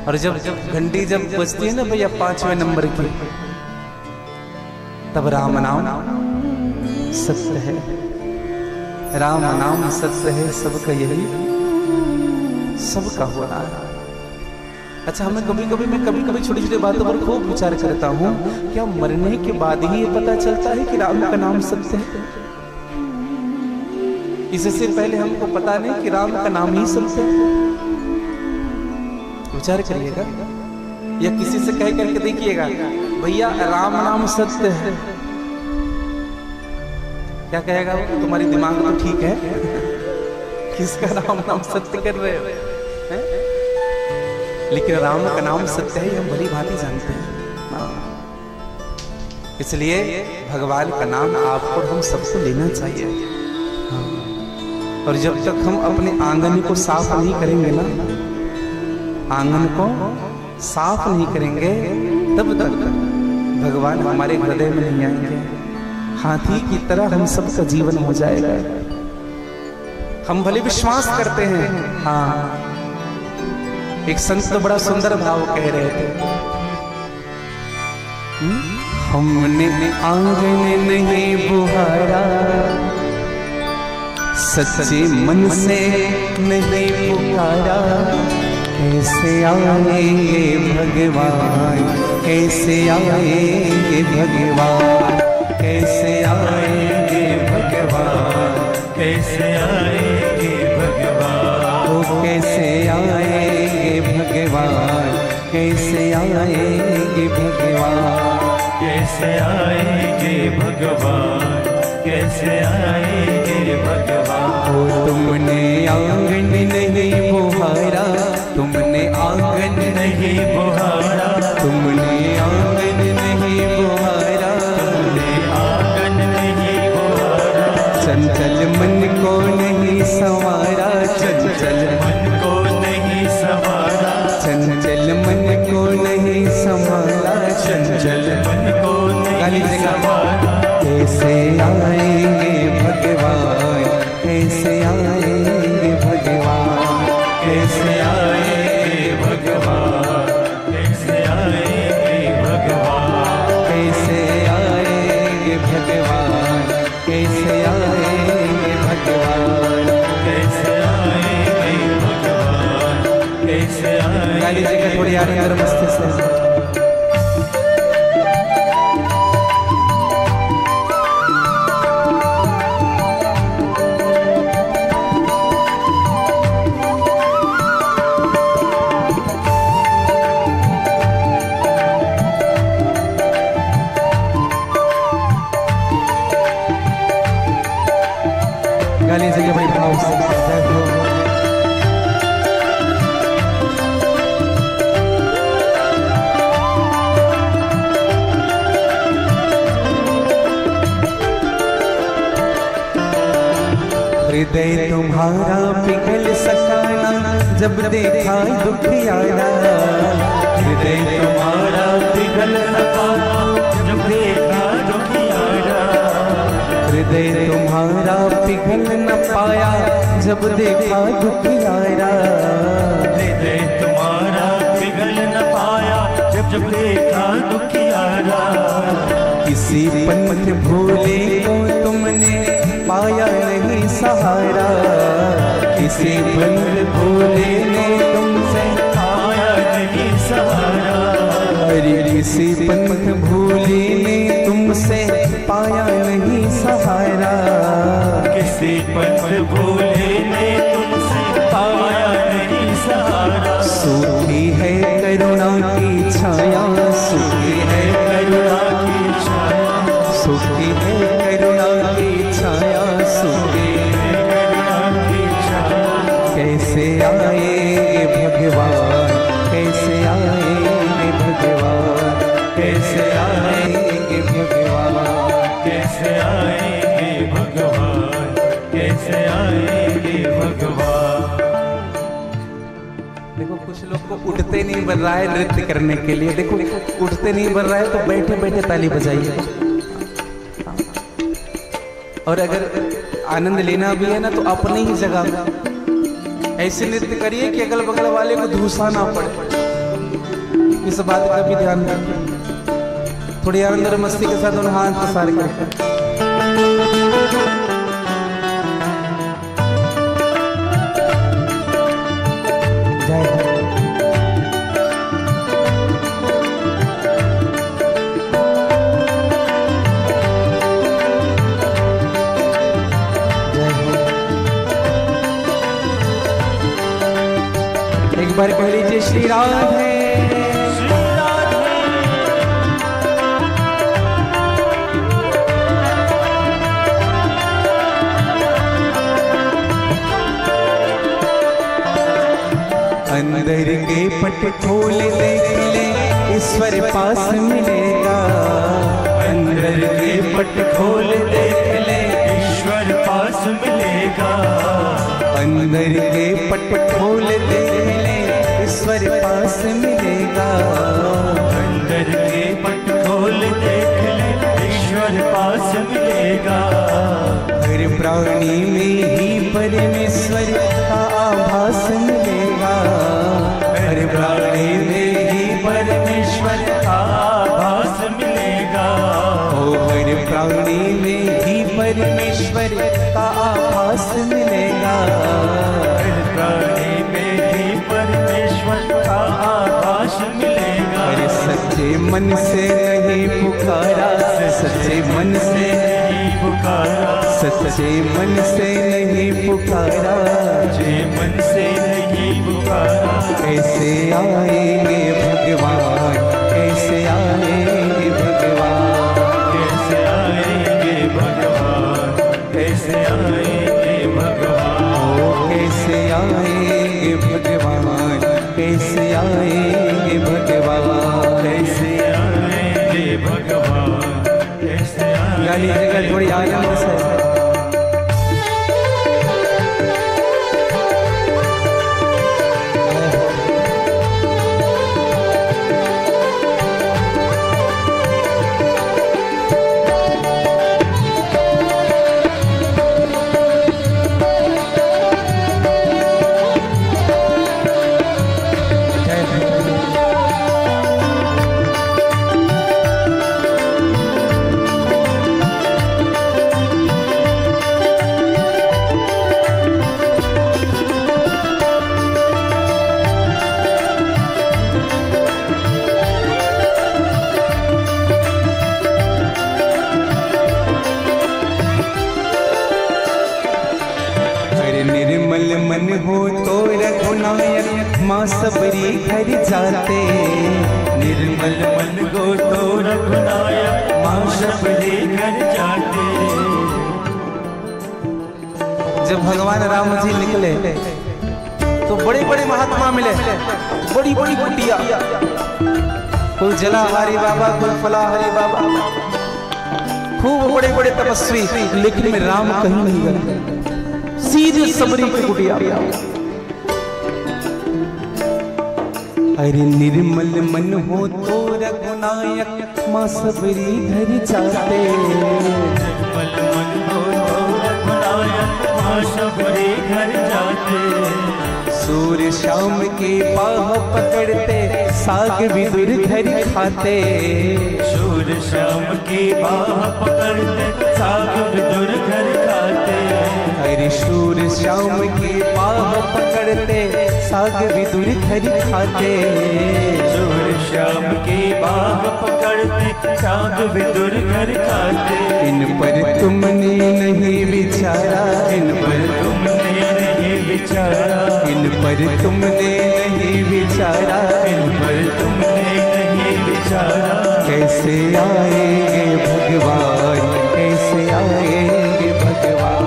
और जब घंटी जब बजती है ना भैया 5वें नंबर की, तब राम नाम सत्य है, राम नाम सत्य है, सबका यही सबका हो रहा है। अच्छा, हमें मैं कभी कभी छोटी छोटी बातों पर खूब विचार करता हूँ, क्या मरने के बाद ही ये पता चलता है कि राम का नाम सत्य है? इससे पहले हमको पता नहीं कि राम का नाम ही सत्य है। विचार करिएगा, या किसी से कह करके देखिएगा भैया राम नाम सत्य है, क्या कहेगा वो? तुम्हारी दिमाग तो ठीक है, किसका राम नाम सत्य कर रहे हो? लेकिन राम का नाम सत्य है, हम भली भांति जानते हैं। इसलिए भगवान का नाम आपको हम सबको लेना चाहिए। और जब तक हम अपने आंगन को साफ नहीं करेंगे ना, आंगन को साफ नहीं करेंगे, तब तक भगवान हमारे हृदय में नहीं आएंगे। हाथी की तरह हम सबका जीवन हो जाएगा। हम भले विश्वास करते हैं, हाँ। एक संत तो बड़ा सुंदर भाव कह रहे थे, हमने आंगन नहीं बुहारा, सच्चे मन से नहीं पुकारा, कैसे आएंगे भगवान, कैसे आएंगे भगवान, कैसे आएंगे भगवान, कैसे आएंगे भगवान, वो कैसे आएंगे भगवान, कैसे आएंगे भगवान, कैसे आएंगे भगवान, कैसे आएंगे भगवान। ओ तुमने आंगन नहीं बुहारा, तुमने आंगन नहीं बुहारा, तुमने आंगन नहीं बुहारा, तुमने आंगन नहीं बुहारा, चंचल मन को नहीं संवारा, चंचल मन को नहीं संवारा, चंचल मन को नहीं संभाला, चंचल मन को नहीं संवारा। कैसे आएंगे भगवान, कैसे आएंगे भगवान, कैसे आएंगे भगवान, कैसे आएंगे भगवान, कैसे आएंगे भगवान, कैसे आएंगे। गा लीजिएगा थोड़ी आनंद मस्ती से। गा लीजिएगा बड़ी भाव से। जय हो। हृदय तुम्हारा पिघल सका ना जब देखा दुखियारा, हृदय तुम्हारा पिघल न पाया जब देखा दुखियारा, हृदय तुम्हारा पिघल न पाया जब देखा दुखियारा, हृदय तुम्हारा पिघल न पाया जब देखा दुखियारा। किसी पंथ भूले को तुमने पाया नहीं सहारा, किसी पंथ भूले ने तुमसे पाया नहीं सहारा, अरे किसी पंथ भूले ने तुमसे पाया नहीं सहारा, किसी पंथ भूले ने तुमसे पाया नहीं सहारा। सूखी है करुणा की छाया, सूखी है करुणा की छाया, सूखी है करुणा की छाया, सूखी है करुणा की छाया। कैसे आएंगे भगवान, कैसे आएंगे भगवान, कैसे आएंगे भगवान, कैसे आएंगे भगवान, कैसे आएंगे भगवान। देखो कुछ लोग को उठते नहीं बन रहा है नृत्य करने के लिए, देखो उठते नहीं बन रहा है तो बैठे बैठे ताली बजाइए। और अगर आनंद लेना भी है ना तो अपने ही जगह ऐसे नृत्य करिए कि अगल बगल वाले को धूसा ना पड़े। इस बात का भी ध्यान रखिए। थोड़ी आनंद और मस्ती के साथ उन हाथ पसार कर एक बार कह लीजिए श्री राधे। अंदर के पट खोल देख ले ईश्वर पास मिलेगा, अंदर के पट खोल देख ले ईश्वर पास मिलेगा, अंदर के पट खोल देख ले ईश्वर पास मिलेगा, अंदर के पट खोल देख ले ईश्वर पास मिलेगा। हर प्राणी में ही परमेश्वर का आभास मिलेगा, हर प्राणी में ही परमेश्वर का आभास मिलेगा, ओ हर प्राणी में ही परमेश्वर का आभास मिलेगा, हर प्राणी में ही परमेश्वर का आभास मिलेगा। अरे सच्चे मन से नहीं पुकारा, सच्चे मन से नहीं पुकारा, सच्चे मन से नहीं पुकारा, सच्चे मन से नहीं पुकारा। कैसे आएंगे भगवान, कैसे आएंगे भगवान, कैसे आएंगे भगवान, कैसे आएंगे भगवान, ओ कैसे आएंगे भगवान, कैसे आएंगे भगवान, कैसे आएंगे भगवान, कैसे गा लीजिएगा थोड़ी आनंद से। हो तो रघुनायक माँ सबरी घर जाते। निर्मल मन हो तो रघुनायक माँ सबरी घर जाते। जब भगवान राम जी निकले तो बड़े बड़े महात्मा मिले, बड़ी बड़ी कुटिया, कोई जलाहारी बाबा, कोई फलाहारी बाबा, खूब बड़े बड़े तपस्वी, लेकिन राम कहीं नहीं गए, सीधे सबरी की कुटिया। अरे निर्मल मन हो तो रघुनायक माँ सबरी घर जाते। निर्मल मन हो तो रघुनायक माँ सबरी घर जाते। सूर्य शाम के बाह पकड़ते, साग विदुर घर खाते। सूर्य शाम की बाह पकड़ते, साग विदुर घर खाते। अरे सूर्य शाम के बाह पकड़ते, साग विदुर घर खाते। सूर्य शाम की बाह पकड़ते, साग विदुर घर खाते। इन पर तुमने नहीं विचारा, इन पर तुमने नहीं विचारा, इन पर तुमने नहीं विचारा, इन पर तुमने नहीं विचारा। कैसे आएंगे भगवान, कैसे आएंगे भगवान,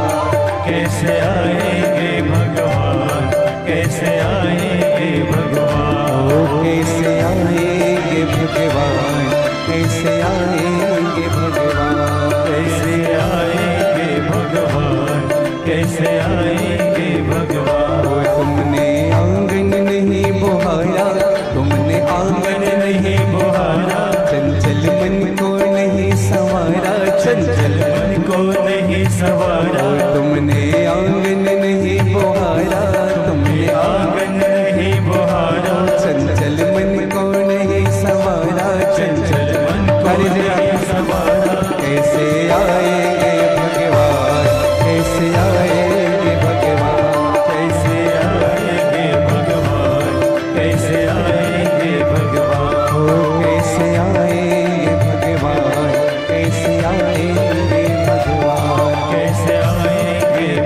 कैसे आएंगे भगवान, कैसे आएंगे भगवान। ओ कैसे आएंगे भगवान, कैसे आएंगे भगवान, कैसे आएंगे भगवान, कैसे आएंगे भगवान। ओ तुमने आंगन नहीं बुहारा, तुमने आंगन नहीं बुहारा, चंचल मन को नहीं संवारा, चंचल मन को नहीं संवारा। तुमने आंगन नहीं बुहारा, तुमने आंगन नहीं बुहारा, चंचल मन को नहीं संवारा, चंचल मन को नहीं संवारा। कैसे आएंगे भगवान, कैसे आएंगे भगवान, कैसे आएंगे भगवान, कैसे आएंगे भगवान। ओ कैसे आएंगे भगवान, कैसे आएंगे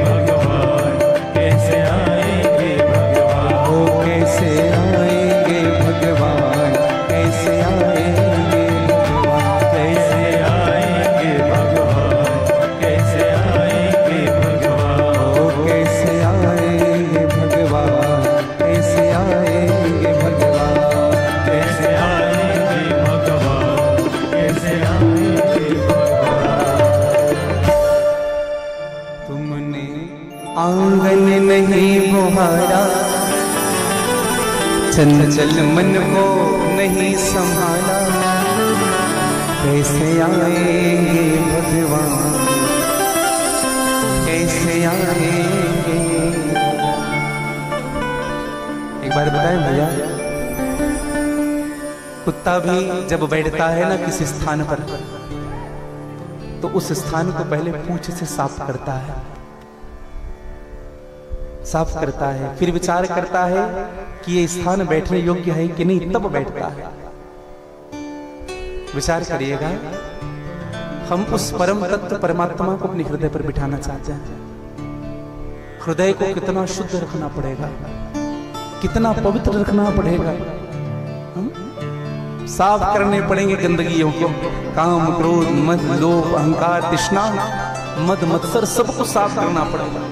भगवान, कैसे आएंगे भगवान, कैसे आएंगे भगवान। ओ कैसे आएंगे भगवान, कैसे आएंगे भगवान, कैसे आएंगे भगवान, कैसे आएंगे भगवान। ओ कैसे आएंगे भगवान, कैसे आएंगे भगवान। कैसे आएंगे भगवान, कैसे आएंगे भगवान। तुमने आंगन नहीं बुहारा, चंचल मन को नहीं संभाला, कैसे आएंगे भगवान, कैसे आएंगे। एक बार बताएं भैया, कुत्ता भी जब बैठता है ना किसी स्थान पर, तो उस स्थान को पहले पूंछ से साफ करता है, साफ करता है, फिर विचार करता है कि ये स्थान बैठने योग्य है कि नहीं, तब बैठता है। विचार करिएगा, हम उस परम तत्व परमात्मा को अपने हृदय पर बिठाना चाहते हैं। हृदय को कितना शुद्ध रखना पड़ेगा, कितना पवित्र रखना पड़ेगा, साफ करने पड़ेंगे गंदगियों को, काम क्रोध मद लोभ अहंकार तृष्णा मद मत्सर सबको साफ करना पड़ेगा,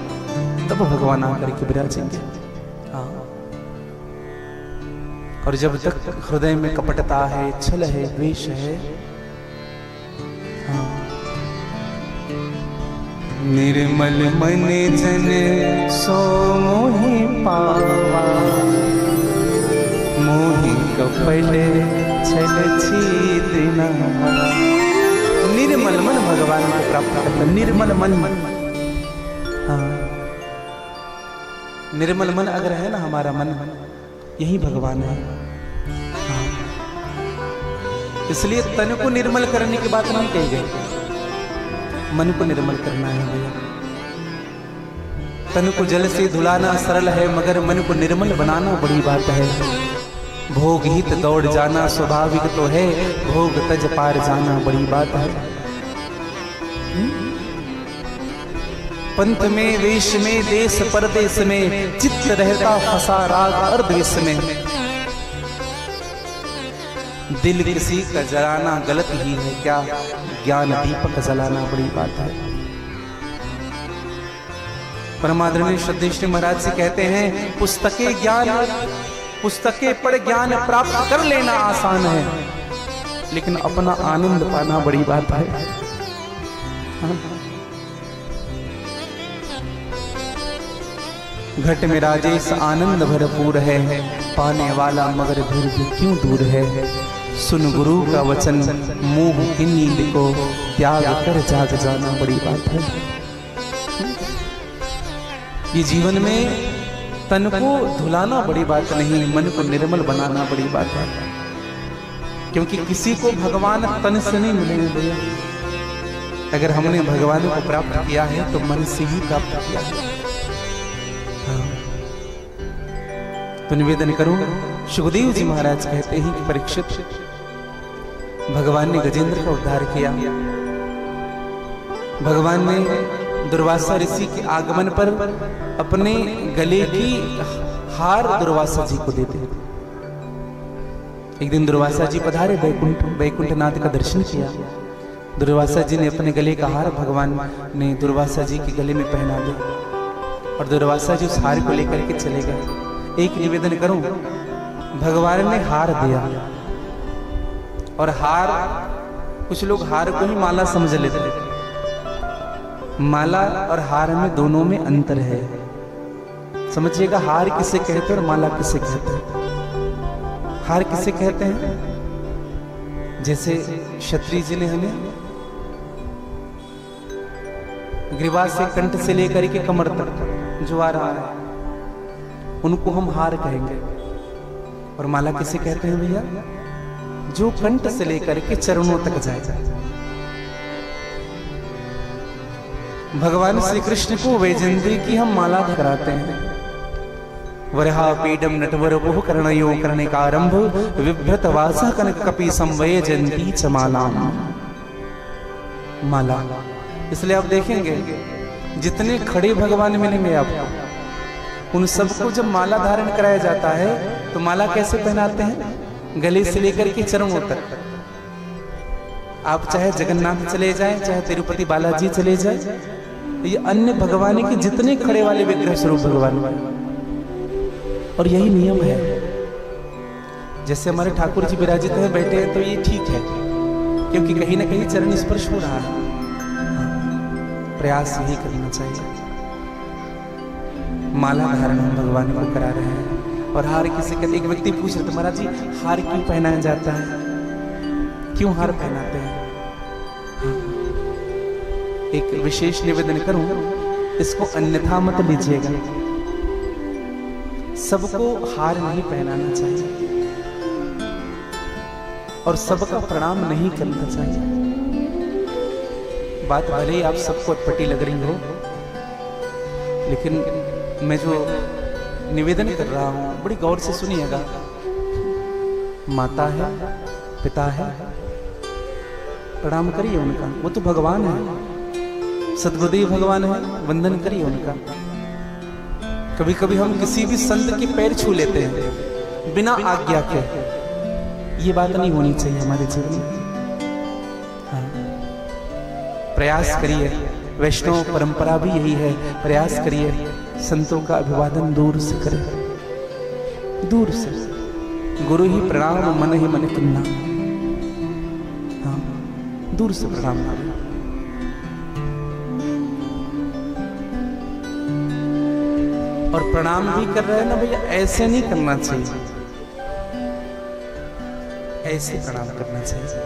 तब भगवान आकर के विराजेंगे। हाँ, और जब तक हृदय में कपटता है, छल है, द्वेष है, हाँ, निर्मल मन जन सो मोहि पावा, मोहि कपट छल छीदना। निर्मल मन भगवान को प्राप्त करता, निर्मल मन। हाँ, निर्मल मन अगर है ना हमारा मन, यही भगवान है। हाँ, इसलिए तन को निर्मल करने की बात नहीं कही गई, मन को निर्मल करना है भैया। तन को जल से धुलाना सरल है, मगर मन को निर्मल बनाना बड़ी बात है। भोग हित दौड़ जाना स्वाभाविक तो है, भोग तज पार जाना बड़ी बात है। पंथ में वेश में देश परदेश में चित्त रहता फंसा राग और देश में। दिल किसी का जलाना गलत ही है क्या, ज्ञान दीपक जलाना बड़ी बात है। परमादरणीय श्रद्धेष्ठ महाराज से कहते हैं पुस्तकें पढ़ ज्ञान प्राप्त कर लेना आसान है, लेकिन अपना आनंद पाना बड़ी बात है। घट में राजेश आनंद भरपूर है, पाने वाला मगर दूर भी क्यों दूर है। सुन गुरु का वचन मोह की नींद को त्याग कर जाग जाना बड़ी बात है। ये जीवन में तन को धुलाना बड़ी बात नहीं, मन को निर्मल बनाना बड़ी बात है। क्योंकि किसी को भगवान तन से नहीं मिलेंगे भैया। अगर हमने भगवान को प्राप्त किया है तो मन से ही प्राप्त किया है। तो निवेदन करूं, सुखदेव जी महाराज कहते हैं कि परीक्षित, भगवान ने गजेंद्र का उद्धार किया। भगवान ने दुर्वासा ऋषि के आगमन पर अपने गले की हार दुर्वासा जी को दे दी। एक दिन दुर्वासा जी पधारे, बैकुंठनाथ का दर्शन किया। दुर्वासा जी ने अपने गले का हार भगवान ने दुर्वासा जी के गले में पहना दिया और दुर्वासा जी उस हार को लेकर के चले गए। एक निवेदन करूं, भगवान ने हार दिया और हार, कुछ लोग हार को ही माला समझ लेते। माला और हार में दोनों में अंतर है। समझिएगा, हार किसे कहते हैं और माला किसे कहते हैं। हार किसे कहते हैं, जैसे क्षत्रिय जी ने हमें ग्रीवा से कंठ से लेकर के कमर तक जो आ रहा है उनको हम हार कहेंगे। और माला किसे कहते हैं भैया, जो कंठ से लेकर के चरणों तक जाए। भगवान श्री कृष्ण को वैजयंती की हम माला कराते हैं। वरहा पीडम नटवर बहु कर्णयो कर्णिकारंभ विभ्रत वासा कनक कपि संवैजयंती च मालाम। माला, इसलिए आप देखेंगे जितने खड़े भगवान मिलेंगे आपको, उन सबको जब माला धारण कराया जाता है तो माला कैसे पहनाते हैं, गले से लेकर के चरणों तक। आप चाहे जगन्नाथ चले जाएं, चाहे तिरुपति बालाजी चले जाएं, ये अन्य भगवान के जितने खड़े वाले विग्रह स्वरूप भगवान, और यही नियम है। जैसे हमारे ठाकुर जी विराजित हैं, बैठे हैं, तो ये ठीक है, क्योंकि कहीं ना कहीं चरण स्पर्श हो रहा है। प्रयास यही करना चाहिए। माला धारण हम भगवान को करा रहे हैं। और हार किसे कहते, एक व्यक्ति पूछ रहे थे, महाराज जी हार क्यों पहनाया जाता है, क्यों हार पहनाते हैं। एक विशेष निवेदन करूं, इसको अन्यथा मत लीजिएगा। सबको हार नहीं पहनाना चाहिए और सबका प्रणाम नहीं करना चाहिए। बात भले ही आप सबको अटपटी लग रही हो, लेकिन मैं जो निवेदन कर रहा हूं बड़ी गौर से सुनिएगा। माता है, पिता है, प्रणाम करिए उनका, वो तो भगवान है, सद्गुरुदेव भगवान है, वंदन करिए उनका। कभी कभी हम किसी भी संत के पैर छू लेते हैं बिना आज्ञा के, ये बात नहीं होनी चाहिए हमारे जीवन में। हाँ। प्रयास करिए, वैष्णव परंपरा भी यही है, प्रयास करिए संतों का अभिवादन दूर से करें, दूर से। गुरु ही प्रणाम मन ही मन किन्ना। हाँ, दूर से प्रणाम करें। और प्रणाम भी कर रहे हैं ना भैया, ऐसे नहीं करना चाहिए, ऐसे प्रणाम करना चाहिए।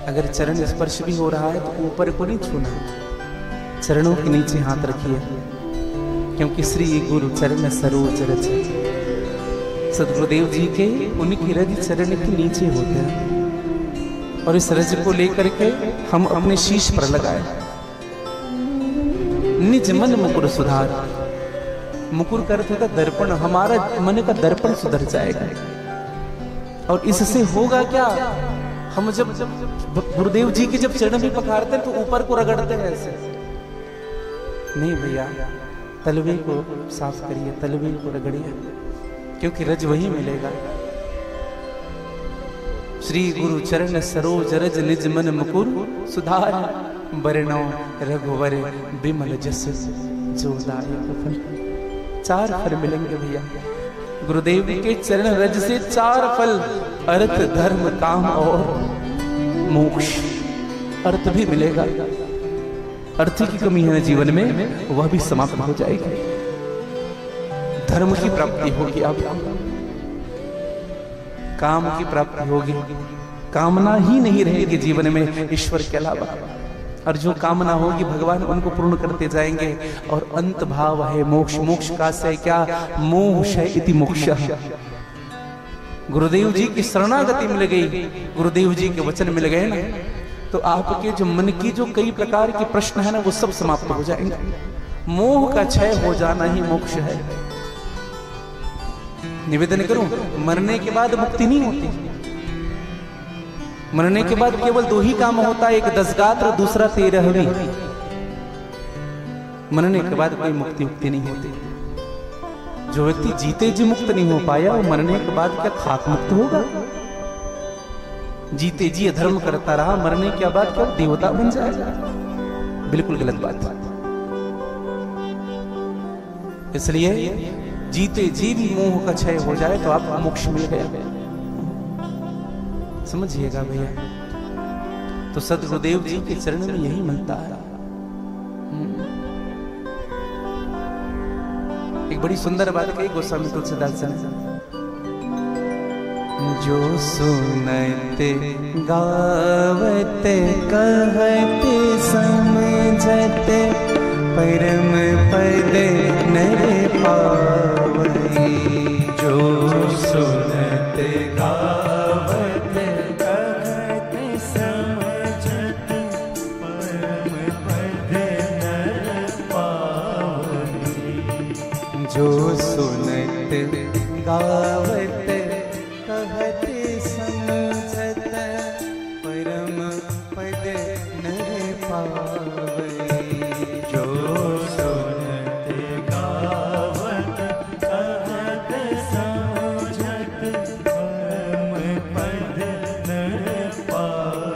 अगर चरण स्पर्श भी हो रहा है तो ऊपर को नहीं छूना, चरणों के नीचे हाथ रखिए, क्योंकि श्री गुरु चरण सरोज रज। सद्गुरुदेव जी के उनकी रज चरण के नीचे होते हैं, और इस रज को लेकर के हम अपने शीश पर लगाए। निज मन मुकुर सुधार, मुकुर का अर्थ होता दर्पण, हमारा मन का दर्पण सुधर जाएगा। और इससे होगा क्या, हम जब गुरुदेव जी के जब चरण भी पखारते हैं तो ऊपर को रगड़ते हैं ऐसे। नहीं भैया, तलवे को साफ करिए, तलवे को रगड़िए, क्योंकि रज वही मिलेगा। श्री गुरु चरण सरोज रज निज मन मुकुर सुधार, बरनौ रघुवर बिमल जस जो दायक फल। 4 फल मिलेंगे भैया गुरुदेव के चरण रज से, 4 फल, अर्थ धर्म काम और मोक्ष। अर्थ भी मिलेगा, अर्थ की कमी है जीवन में, वह भी समाप्त हो जाएगी। धर्म की प्राप्ति होगी आपको, काम की प्राप्ति होगी, कामना ही नहीं रहेगी जीवन में ईश्वर के अलावा, और जो कामना होगी भगवान उनको पूर्ण करते जाएंगे। और अंत भाव है मोक्ष। मोक्ष का से क्या? मोक्ष है इति मोक्षः। गुरुदेव जी की शरणागति मिल गई, गुरुदेव जी के वचन मिल गए ना, तो आपके जो मन की जो कई प्रकार के प्रश्न है ना, वो सब समाप्त हो जाएंगे। मोह का क्षय हो जाना ही मोक्ष है। निवेदन करूं, मरने के बाद मुक्ति नहीं होती। मरने के बाद केवल 2 ही काम होता है, एक 10 गात्र, दूसरा 13वीं। मरने के बाद कोई मुक्ति मुक्ति नहीं होती। जो व्यक्ति जीते जी मुक्त नहीं हो पाया, वो मरने के बाद क्या खाक मुक्त होगा? जीते जी अधर्म करता रहा, मरने के बाद क्या देवता बन जाएगा? बिल्कुल गलत बात। इसलिए जीते जी भी मोह का क्षय हो जाए तो आपको मोक्ष मिल गया, समझिएगा भैया। तो सदगुरुदेव जी के चरण में यही मिलता है। एक बड़ी सुंदर बात कही गोस्वामी तुलसीदास जी, जो सुनते गावते कहते समझते परम पद नर पावई। जो सुनते गावते कहते समझते परम पद नर पावई। जो सुनते गावते कहते समझते परम पद नर पावई।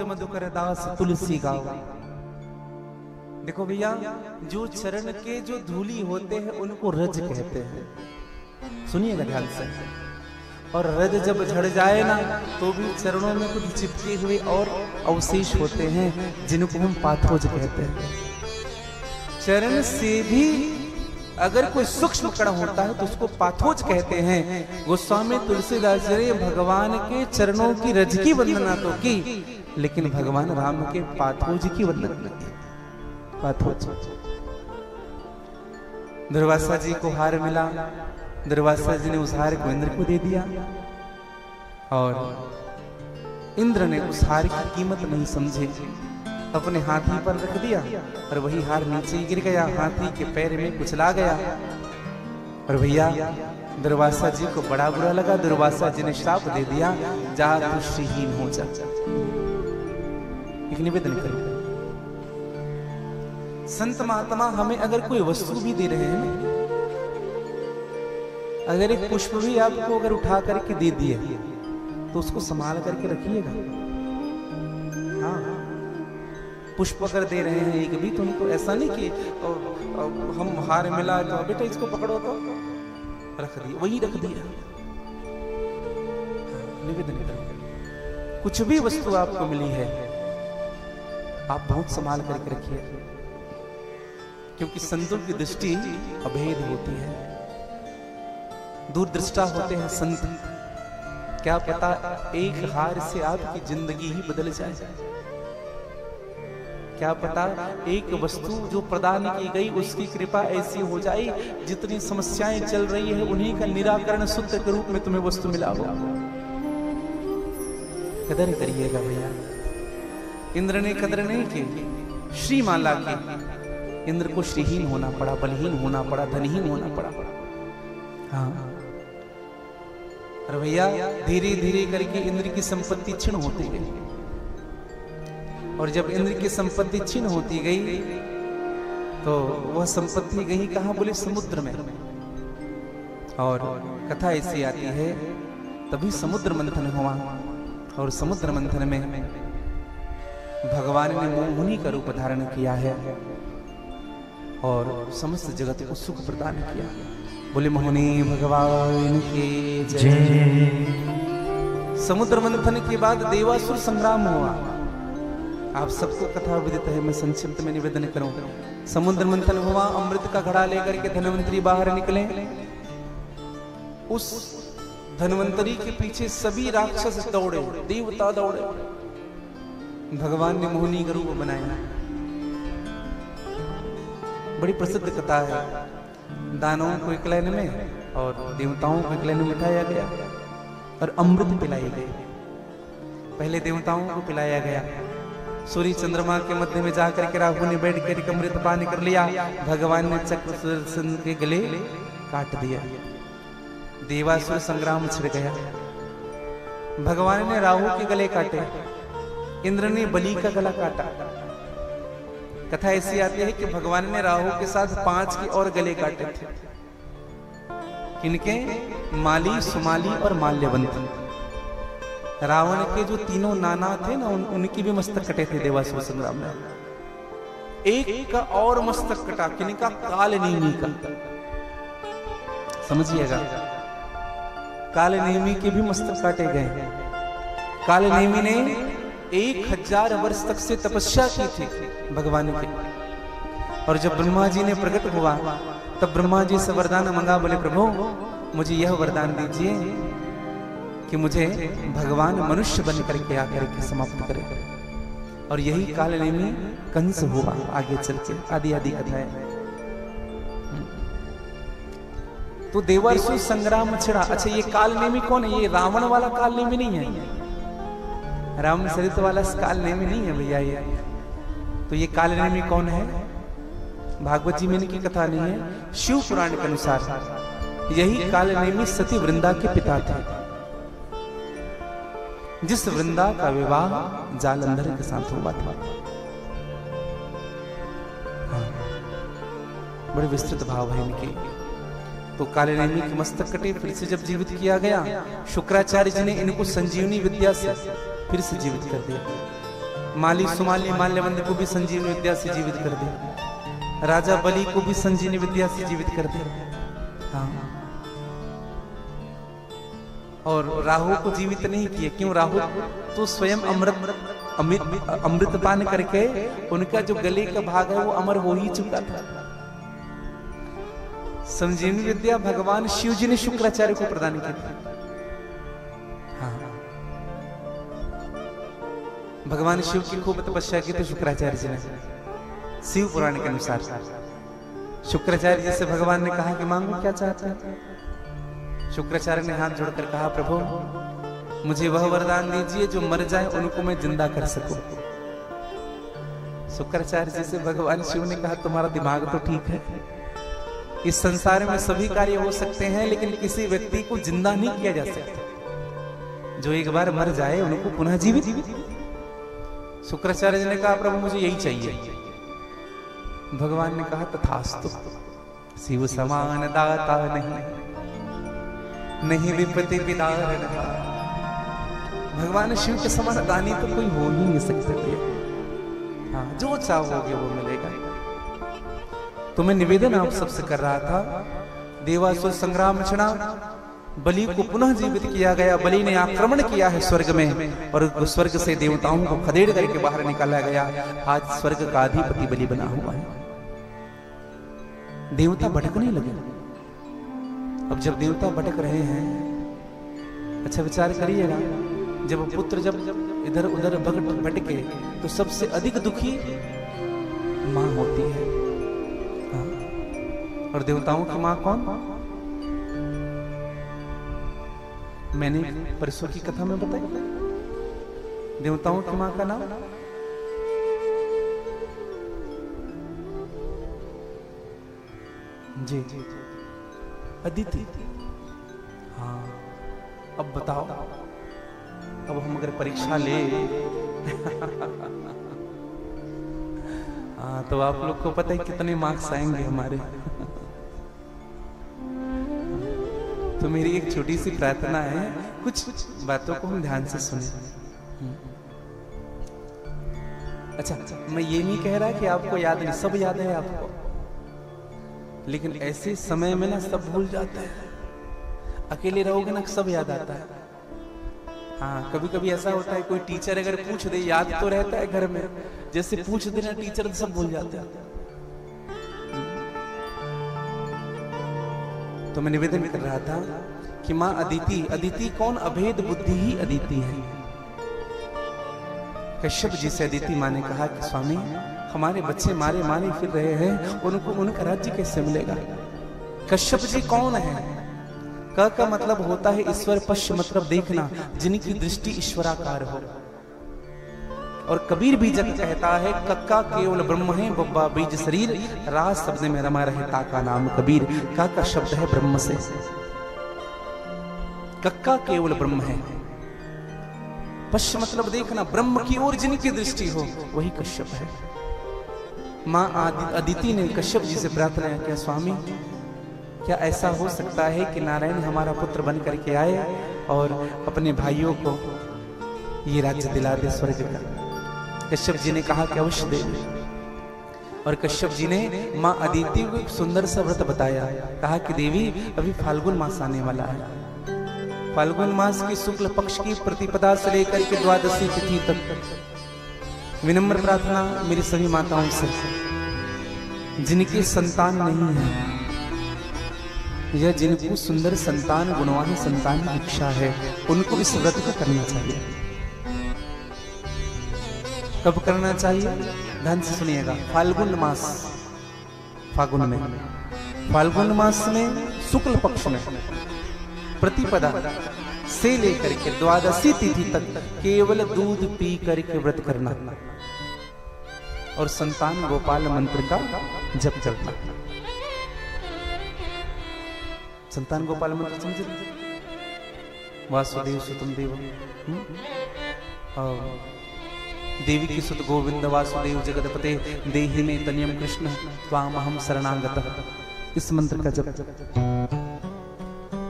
मधुकर दास तुलसी गाओ। देखो भैया, जो चरण के जो धूली होते हैं उनको रज कहते हैं। सुनिएगा ध्यान से। और रज जब झड़ जाए ना, तो भी चरणों में कुछ चिपके हुए और अवशेष होते हैं, जिनको हम पाथोज कहते हैं। चरण से भी अगर कोई सूक्ष्म कण होता है तो उसको पाथोज कहते हैं। गोस्वामी तुलसीदास जी ने भगवान के चरणों की रज की वंदना तो की, लेकिन भगवान राम के पाथोज की वंदना की। पाथोज। दुर्वासा जी को हार मिला, दुर्वासा जी ने उस हार को इंद्र को दे दिया, और इंद्र ने उस हार की कीमत नहीं समझे, अपने हाथी पर रख दिया, और वही हार नीचे गिर गया, हाथी के पैर में कुचला गया। और भैया दुर्वासा जी को बड़ा बुरा लगा। दुर्वासा जी ने श्राप दे दिया, जा तू श्रीहीन हो जा। एक निवेदन करें, संत महात्मा हमें अगर कोई वस्तु भी दे रहे हैं, अगर एक पुष्प भी आपको अगर उठा करके दे दिए तो उसको संभाल करके रखिएगा। हाँ, पुष्प अगर दे रहे हैं एक भी, तो उनको ऐसा नहीं कि हम हार मिला तो बेटा इसको पकड़ो, तो रख दिया, वही रख दिया। निवेदन करो, कुछ भी वस्तु आपको मिली है आप बहुत संभाल करके रखिए, क्योंकि संतों की दृष्टि अभेद होती है, दूरदृष्टा होते हैं संत। क्या पता एक हार से आपकी जिंदगी ही बदल जाए, क्या पता एक वस्तु जो प्रदान की गई उसकी कृपा ऐसी हो जाए जितनी समस्याएं चल रही है उन्हीं का निराकरण सूत्र के रूप में तुम्हें वस्तु मिला हो। कदर करिएगा भैया। इंद्र ने कदर नहीं की, श्री माला की। इंद्र को श्रीहीन होना पड़ा, बलहीन होना पड़ा, धनहीन होना पड़ा। हाँ, अरे भैया धीरे धीरे करके इंद्र की संपत्ति क्षीण होती गई, और जब इंद्र की संपत्ति क्षीण होती गई तो वह संपत्ति गई कहां? बोले समुद्र में। और कथा ऐसी आती है, तभी समुद्र मंथन हुआ, और समुद्र मंथन में भगवान ने मुनि का रूप धारण किया है और समस्त जगत को सुख प्रदान किया। बोले मोहनी भगवान की जय। समुद्र मंथन के बाद देवासुर संग्राम हुआ। आप सबको कथा विदित है, मैं संक्षिप्त में निवेदन करूं। समुद्र मंथन हुआ, अमृत का घड़ा लेकर के धनवंतरी बाहर निकले। उस धनवंतरी के पीछे सभी राक्षस दौड़े, देवता दौड़े। भगवान ने मोहिनी का रूप बनाया। बड़ी प्रसिद्ध कथा है, दानवों को एक लाइन में और देवताओं को एक लाइन में बिठाया गया और अमृत पिलाई गई। पहले देवताओं को पिलाया गया, सूर्य चंद्रमा के मध्य में जाकर के राहु ने बैठ कर अमृत पान कर लिया। भगवान ने चक्र सुदर्शन के गले काट दिया, देवासुर संग्राम छिड़ गया। भगवान ने राहु के गले काटे, इंद्र ने बलि का गला काटा। कथा ऐसी आती है कि भगवान ने राहु के साथ 5 के और गले काटे थे। किनके? माली, सुमाली और माल्यवंत। रावण के जो तीनों नाना थे ना, उनकी भी मस्तक कटे थे देवासुर संग्राम में। एक का और मस्तक कटा, किनका? कालनेमी का। समझिएगा, कालनेमी के भी मस्तक काटे गए। कालनेमी ने 1000 वर्ष तक से तपस्या की थी भगवान की, और जब ब्रह्मा जी ने प्रकट हुआ तब ब्रह्मा जी से वरदान मांगा। बोले प्रभु मुझे यह वरदान दीजिए कि मुझे भगवान मनुष्य बन करके आकर के समाप्त करे। और यही कालनेमी कंस हुआ आगे चल के, आदि आदि कथाएं। तो देवासुर संग्राम छिड़ा। अच्छा, ये कालनेमी कौन है? ये रावण वाला कालनेमी नहीं है, रामचरित वाला कालनेमी नहीं है भैया ये। तो ये कालनेमी कौन है? भागवत जी में इनकी कथा नहीं है। शिव पुराण के अनुसार यही कालनेमी सती वृंदा के पिता थे, जिस वृंदा का विवाह जालंधर के साथ हुआ था। हाँ, बड़े विस्तृत भाव है इनके। तो कालनेमी के मस्तक कटे, फिर से जब जीवित किया गया, शुक्राचार्य जी ने इनको संजीवनी विद्या से फिर से जीवित कर दिया। माली, सुमाली, माल्यवंत को भी संजीवनी विद्या से जीवित कर दिया। राजा बलि को भी संजीवनी विद्या से जीवित कर दिया। हाँ, और राहु को जीवित नहीं किए। क्यों? राहु तो स्वयं अमृत पान करके उनका जो गले का भाग है वो अमर हो ही चुका था। संजीवनी विद्या भगवान शिव जी ने शुक्राचार्य को प्रदान की थी। हाँ, भगवान शिव की खूब तपस्या की तो शुक्राचार्य जी ने, शिव पुराण के अनुसार। शुक्राचार्य जी से भगवान ने कहा कि मांगो क्या चाहते हैं। शुक्राचार्य ने हाथ जोड़कर कहा, प्रभु मुझे वह वरदान दीजिए जो मर जाए उनको मैं जिंदा कर सकूं। शुक्राचार्य जी से भगवान शिव ने कहा, तुम्हारा दिमाग तो ठीक है, इस संसार में सभी कार्य हो सकते हैं लेकिन किसी व्यक्ति को जिंदा नहीं किया जा सकता। जो एक बार मर जाए उनको पुनः जीवित। शुक्राचार्य जी ने कहा, प्रभु मुझे यही चाहिए। भगवान ने कहा, तथास्तु। शिव समान दाता नहीं विपत्ति विदार। भगवान शिव के समान दानी तो कोई हो ही नहीं सकते। हाँ, जो चाहोगे वो मिलेगा। तो मैं निवेदन आप सबसे कर रहा था, देवासुर संग्राम छिड़ा, बलि को पुनः जीवित किया गया। बलि ने आक्रमण किया है स्वर्ग में और स्वर्ग से देवताओं को खदेड़ करके बाहर निकाला गया। आज स्वर्ग का अधिपति बलि बना हुआ है। देवता भटकने लगे। अब जब देवता भटक रहे हैं, अच्छा विचार करिएगा, जब पुत्र जब इधर उधर भटके तो सबसे अधिक दुखी मां होती है। और देवताओं की मां कौन? मैंने परसों की कथा में बताई, देवताओं की मां का नाम जी अदिति। हाँ, अब बताओ, अब हम अगर परीक्षा ले हाँ, तो आप लोग को पता है कितने मार्क्स आएंगे हमारे। तो मेरी एक छोटी सी प्रार्थना है, कुछ बातों को हम ध्यान से सुने। अच्छा, मैं ये नहीं कह रहा कि आपको याद नहीं, सब याद है आपको, लेकिन ऐसे समय में ना सब भूल जाता है। अकेले रहोगे ना सब याद आता है। हाँ, कभी कभी ऐसा होता है, कोई टीचर अगर पूछ दे, याद तो रहता है घर में, जैसे पूछ देना टीचर तो सब भूल जाते हैं। तो मैं निवेदन कर रहा था कि मां अदिति, अदिति कौन? अभेद बुद्धि ही अदिति है। कश्यप जी से अदिति मां ने कहा कि स्वामी, हमारे बच्चे मारे मारे फिर रहे हैं, उनको उनका राज्य कैसे मिलेगा? कश्यप जी कौन है? क का मतलब होता है ईश्वर, पश्य मतलब देखना, जिनकी दृष्टि ईश्वराकार हो। और कबीर भी जग कहता है, कक्का केवल ब्रह्म है, बब्बा बीज शरीर, राज शब्द में रमा रहता का नाम कबीर। का शब्द है ब्रह्म से, कक्का केवल ब्रह्म है, पश्य मतलब देखना, ब्रह्म की ओर जिनकी दृष्टि हो वही कश्यप है। मां अदिति ने कश्यप जी से प्रार्थना किया, स्वामी क्या ऐसा हो सकता है कि नारायण हमारा पुत्र बन करके आए और अपने भाइयों को ये राज्य दिला दे स्वर्ग का? कश्यप जी ने कहा कि अवश्य दे। और कश्यप जी ने मां अदिति को एक सुंदर सा व्रत बताया, कहा कि देवी अभी फाल्गुन मास आने वाला है, फाल्गुन मास की शुक्ल पक्ष की प्रतिपदा से लेकर के द्वादशी तिथि तक विनम्र प्रार्थना मेरी सभी माताओं से, जिनकी संतान नहीं है या जिनको सुंदर संतान, गुणवान संतान की इच्छा है, उनको इस व्रत को करना चाहिए। कब करना चाहिए? ध्यान से सुनिएगा। फाल्गुन मास, फागुन में, फाल्गुन मास में शुक्ल पक्ष में प्रतिपदा से लेकर के द्वादशी तिथि तक केवल दूध पी करके व्रत करना और संतान गोपाल मंत्र का जप करना। संतान गोपाल मंत्र समझे? वासुदेव सुतम देव, देवी की सुत गोविंद वासुदेव जगतपते, देहि में तनियम कृष्ण त्वाम अहम शरणागतः। इस मंत्र का जप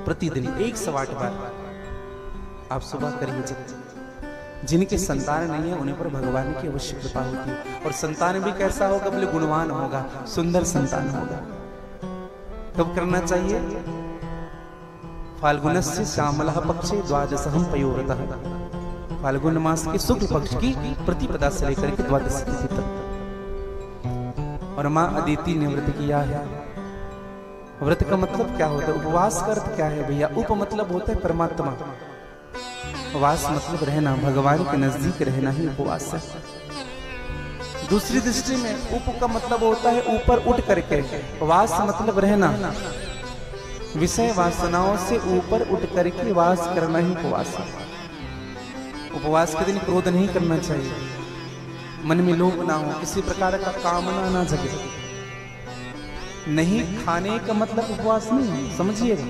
प्रतिदिन 108 बार आप सुबह करिए जप। जिनके संतान नहीं है उन्हीं पर भगवान की अवश्य कृपा होती है। और संतान भी कैसा होगा? बोले गुणवान होगा, सुंदर संतान होगा। कब करना चाहिए? फाल्गुनस्य श्यामलः पक्षे द्वादशहं पयोव्रतः, फाल्गुन मास के शुक्ल पक्ष की प्रतिपदा से लेकर के द्वादशी तिथि तक। और मां अदिति ने व्रत किया है। व्रत का मतलब क्या होता है? उपवास का अर्थ क्या है भैया? उप मतलब होता है परमात्मा, वास मतलब रहना, भगवान के नजदीक रहना ही उपवास है। दूसरी दृष्टि में उप का मतलब होता है ऊपर उठ करके, वास मतलब रहना, विषय वासनाओं से ऊपर उठ करके वास करना ही उपवास है। उपवास के दिन क्रोध नहीं करना चाहिए, मन में लोभ ना हो, किसी प्रकार का कामना ना जगे। नहीं खाने का मतलब उपवास नहीं है, समझिएगा।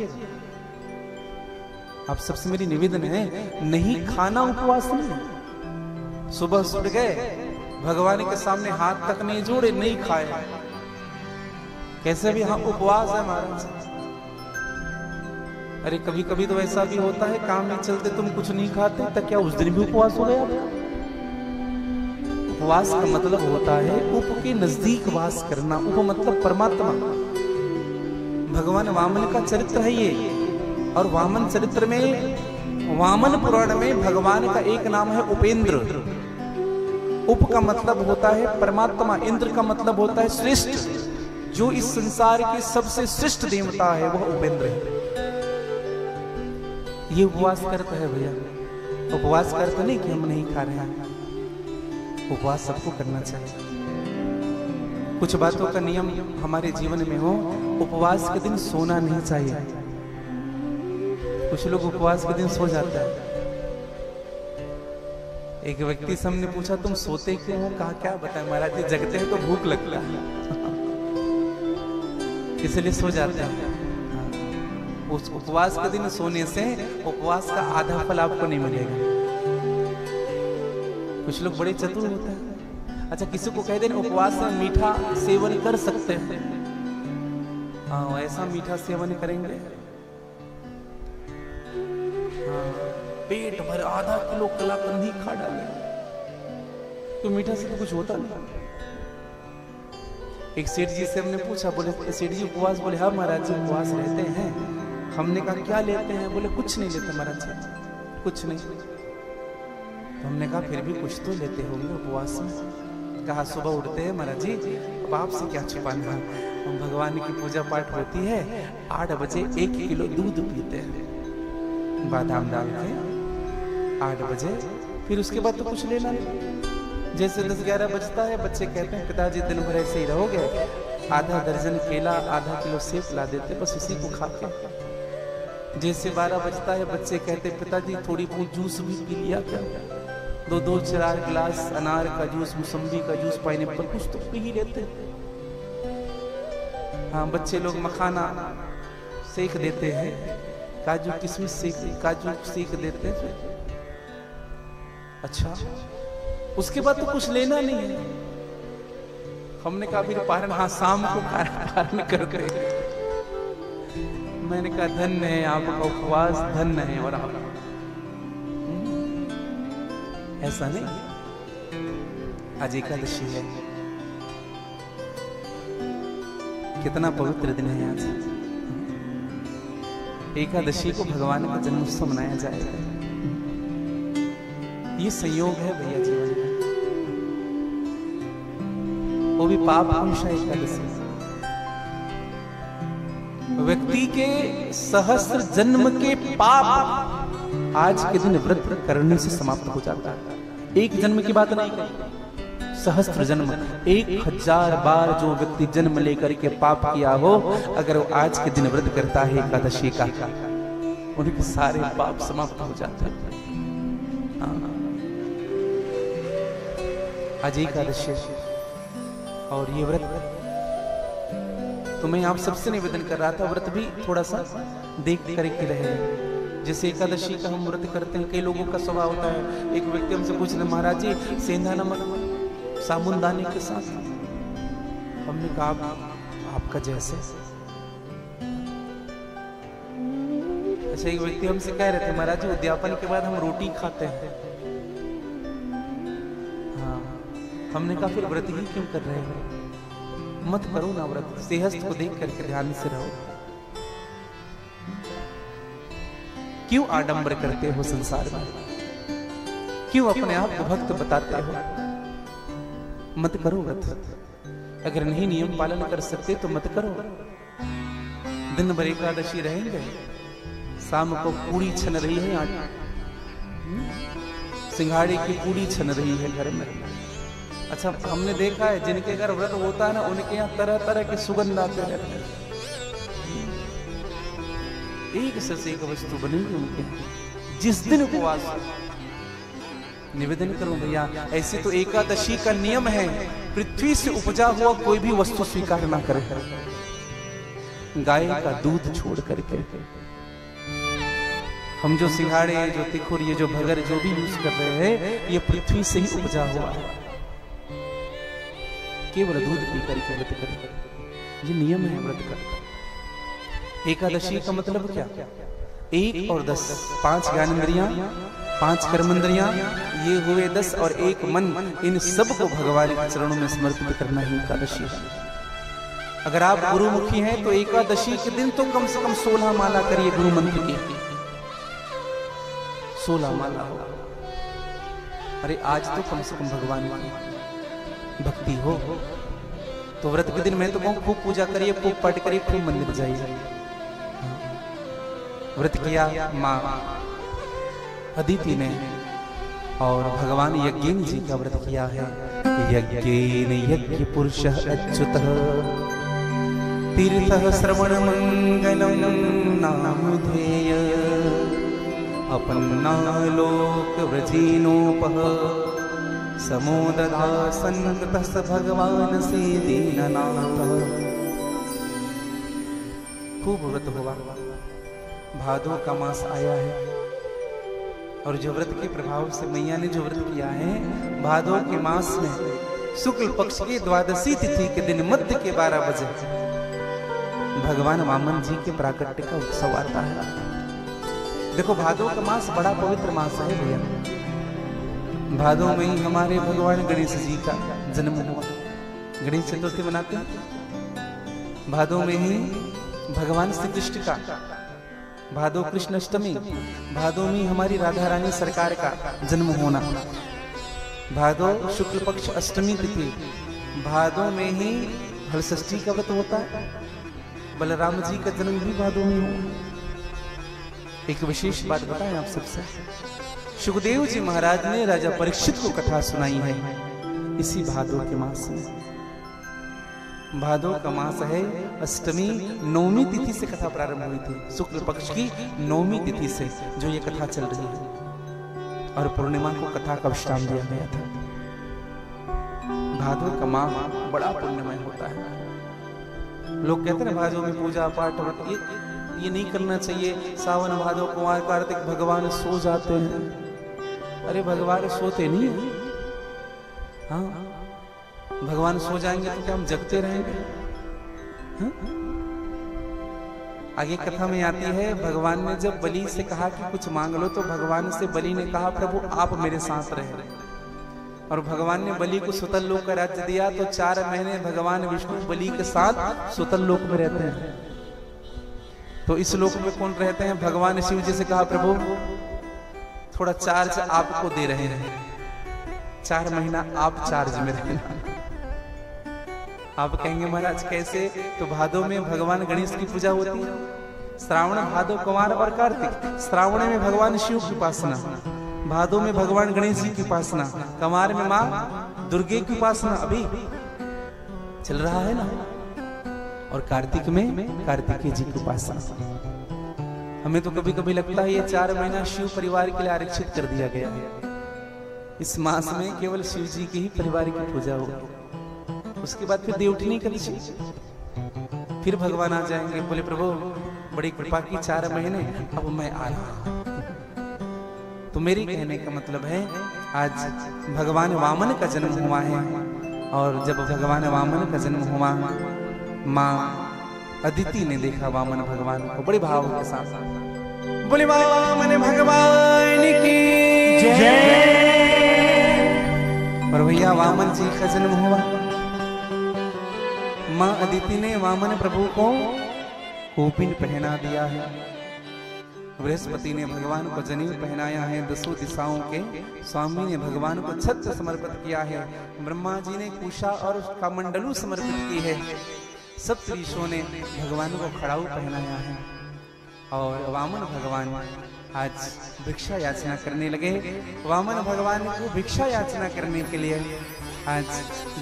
आप सबसे मेरी निवेदन है, नहीं खाना उपवास नहीं है। सुबह सुट गए, भगवान के सामने हाथ तक नहीं जोड़े, नहीं खाए, कैसे भी हाँ उपवास है महाराज। अरे कभी कभी तो ऐसा भी होता है, काम में चलते तुम कुछ नहीं खाते, तब क्या उस दिन भी उपवास हो गया? उपवास का मतलब होता है उप के नजदीक वास करना। उप मतलब परमात्मा, भगवान वामन का चरित्र है ये। और वामन चरित्र में, वामन पुराण में भगवान का एक नाम है उपेंद्र। उप का मतलब होता है परमात्मा, इंद्र का मतलब होता है श्रेष्ठ। जो इस संसार के सबसे श्रेष्ठ देवता है वह उपेंद्र है। ये उपवास करता है भैया। उपवास करता नहीं कि हम नहीं खा रहे हैं, उपवास सबको करना चाहिए। कुछ बातों का नियम हमारे जीवन में हो। उपवास के दिन सोना नहीं चाहिए। कुछ लोग उपवास के दिन सो जाता है। एक व्यक्ति से हमने पूछा तुम सोते क्यों हो? कहा क्या बताएं महाराज जी, जगते हैं तो भूख लगता है इसलिए सो जाते हैं। उस उपवास के दिन सोने से उपवास का आधा फल आपको नहीं मिलेगा। कुछ लोग बड़े चतुर होते हैं। अच्छा, किसी को कह देना उपवास में मीठा सेवन कर सकते हैं, हाँ ऐसा मीठा सेवन करेंगे, पेट भर आधा किलो कलाकंदी खा डाले तो मीठा से तो कुछ होता नहीं। एक सेठ जी से हमने पूछा, बोले सेठ जी उपवास? बोले हाँ महाराज जी उपवास रहते हैं। हमने कहा क्या लेते हैं? बोले कुछ नहीं लेते महाराज जी, कुछ नहीं। तो हमने कहा फिर भी कुछ तो लेते होंगे उपवास में। कहा सुबह उठते हैं महाराज जी, अब आपसे क्या छुपाना, हम भगवान की पूजा पाठ होती है, 8 बजे 1 किलो दूध पीते हैं बादाम डाल के 8 बजे। फिर उसके बाद तो कुछ लेना नहीं। जैसे 10-11 बजता है, बच्चे कहते हैं पिताजी दिन भर ऐसे ही रहोगे, आधा दर्जन केला, आधा किलो सेब ला देते, बस उसी को खा के। जैसे 12 बजता है, बच्चे कहते पिताजी थोड़ी बहुत जूस भी पी लिया क्या, 2-4 गिलास अनार का जूस, मौसम्बी का जूस, पाइनएप्पल कुछ तो पी ही लेते। हाँ, बच्चे लोग मखाना सेक देते हैं, काजू किशमिश सेक देते हैं। अच्छा, उसके बाद तो कुछ लेना नहीं है। हमने कहा फिर पारण, हाँ शाम को पारण करते हैं। मैंने कहा धन्य है आपका उपवास, धन्य है। और आप ऐसा नहीं। आज एकादशी है, कितना पवित्र दिन है आज। एकादशी को भगवान का जन्मोत्सव मनाया जाएगा। ये संयोग है भैया जीवन का, वो भी पाप अंशा एकादशी। व्यक्ति के सहस्र जन्म के पाप आज के दिन व्रत करने से समाप्त हो जाता है। एक जन्म की बात नहीं कही, सहस्त्र जन्म, 1000 बार जो व्यक्ति जन्म लेकर के पाप किया हो, अगर वो आज के दिन व्रत करता है एकादशी का, उनके सारे पाप समाप्त हो जाते हैं। आज एकादशी और ये व्रत तो मैं आप सबसे निवेदन कर रहा था, व्रत भी थोड़ा सा देख करके रहे। जैसे एकादशी का हम व्रत करते हैं, कई लोगों का स्वभाव होता है, एक व्यक्ति हमसे पूछ रहे महाराज जी सेंधा नमक साबुनदानी के साथ। हमने कहा आपका जैसे। अच्छा, एक व्यक्ति हमसे कह रहे थे महाराज जी उद्यापन के बाद हम रोटी खाते हैं। हाँ, हमने कहा फिर व्रत ही क्यों कर रहे हैं? मत करो ना व्रत, सेहत को देख करके ध्यान से रहो। क्यों आडंबर करते हो संसार में? क्यों अपने आप को भक्त बताते हो? मत करो व्रत। अगर नहीं नियम पालन कर सकते तो मत करो। दिन भर एकादशी रहेंगे, शाम को पूड़ी छन रही है, आटा सिंघाड़े की पूड़ी छन रही है घर में। अच्छा, हमने देखा है जिनके घर व्रत होता है ना, उनके यहाँ तरह तरह के सुगंध आते रहते हैं। एक से एक वस्तु बनेगी उनके यहाँ जिस दिन उपवास। निवेदन करूं भैया, ऐसे तो एकादशी का नियम है, पृथ्वी से उपजा हुआ कोई भी वस्तु स्वीकार ना करे, गाय का दूध छोड़ करके। हम जो सिंघाड़े, जो तिखुर, ये जो भगर जो भी यूज कर रहे हैं, ये पृथ्वी से ही उपजा हुआ है। केवल दूध पी करके व्रत करें, ये नियम है व्रत का। एकादशी का मतलब क्या? 1 और 10, 5 ज्ञानेंद्रियां, 5 कर्मेंद्रियां, ये हुए 10 और 1 मन। इन सब को भगवान के चरणों में समर्पित करना ही एकादशी है। अगर आप गुरुमुखी हैं तो एकादशी के दिन तो कम से कम 16 माला करिए गुरु मंत्र की, 16 माला हो। अरे आज तो कम से कम भगवान की भक्ति हो तो व्रत के दिन मैं तो कहूँ खूब पूजा करिए, खूब पाठ करिए, खूब मंदिर जाइए। व्रत किया माँ अदिति ने और भगवान यज्ञेन जी का व्रत किया है। यज्ञेन यज्ञ पुरुषः अच्युतः तीर्थः श्रवण मंगलम नामधेय अपन्नालोक व्रजीनोपः समोदधा संगतः भगवान से दीननाथः। खूब व्रत हुआ, भादो का मास आया है और जो व्रत के प्रभाव से मैया ने जो व्रत किया है, भादो के मास में शुक्ल पक्ष की द्वादशी तिथि के दिन मध्य के 12 बजे भगवान वामन जी के प्राकट्य का उत्सव आता है। देखो भादो का मास बड़ा पवित्र मास है भैया। भादो में ही हमारे भगवान गणेश जी का जन्म हुआ, गणेश चतुर्थी मनाते हैं। भादो में ही भगवान श्री कृष्ण का भादो कृष्ण अष्टमी, भादो में हमारी राधा रानी सरकार का जन्म होना, भादो शुक्ल पक्ष अष्टमी तिथि, भादो में ही हलषष्ठी का व्रत होता है। बलराम जी का जन्म भी भादो में हुआ। एक विशेष बात बताएं आप सबसे, सुखदेव जी महाराज ने राजा परीक्षित को कथा सुनाई है इसी भादो के मास में। भादो का मास है अष्टमी नौमी तिथि से कथा प्रारंभ हुई थी, शुक्ल पक्ष की नौमी तिथि से जो ये कथा चल रही है और पूर्णिमा को कथा का विश्राम दिया गया था। भादो का माह बड़ा पुण्यमय होता है। लोग कहते हैं भादो में पूजा पाठ ये नहीं करना चाहिए। सावन भादो कुमार कार्तिक भगवान सो जाते हैं। अरे भगवान सोते नहीं है। हाँ भगवान सो जाएंगे तो क्या हम जगते रहेंगे? हाँ? आगे कथा में आती है, भगवान ने जब बलि से कहा कि कुछ मांग लो तो भगवान से बलि ने कहा प्रभु आप मेरे साथ रहे, और भगवान ने बलि को सुतल लोक का राज्य दिया। तो 4 महीने भगवान विष्णु बलि के साथ सुतल लोक में रहते हैं। तो इस लोक में कौन रहते हैं? भगवान शिव जी से कहा प्रभु थोड़ा चार्ज आपको दे रहे हैं, 4 महीना आप चार्ज में रहना। आप कहेंगे महाराज कैसे? तो भादो में भगवान गणेश की पूजा होती है, श्रावण भादो कुमार और कार्तिक। श्रावण में भगवान शिव की उपासना, भादो में भगवान गणेश जी की उपासना, कुमार में माँ दुर्गे की उपासना अभी चल रहा है ना, और कार्तिक में कार्तिकेय जी की उपासना। हमें तो कभी कभी लगता है ये 4 महीना शिव परिवार के लिए आरक्षित कर दिया गया है। इस मास में केवल शिव जी की ही परिवार की पूजा होगी, उसके बाद फिर देवउठनी एकादशी, फिर भगवान आ जाएंगे। बोले प्रभु बड़ी कृपा की 4 महीने, अब मैं आ रहा हूं। तो मेरी कहने का मतलब है आज भगवान वामन का जन्म हुआ है, और जब भगवान वामन का जन्म हुआ माँ अदिति ने देखा वामन भगवान को बड़े भाव के साथ। बोले वामन भगवान की जय। और भैया वामन जी का जन्म हुआ। माँ अदिति ने वामन प्रभु को कौपीन पहना दिया है। बृहस्पति ने भगवान को जनेऊ पहनाया है। 10 दिशाओं के स्वामी ने भगवान को छत्र समर्पित किया है। ब्रह्मा जी ने कुशा और कमंडलू समर्पित की है। सप्त ऋषियों ने भगवान को खड़ाऊ पहनाया है। और वामन भगवान आज भिक्षा याचना करने लगे। वामन भगवान को भिक्षा याचना करने के लिए आज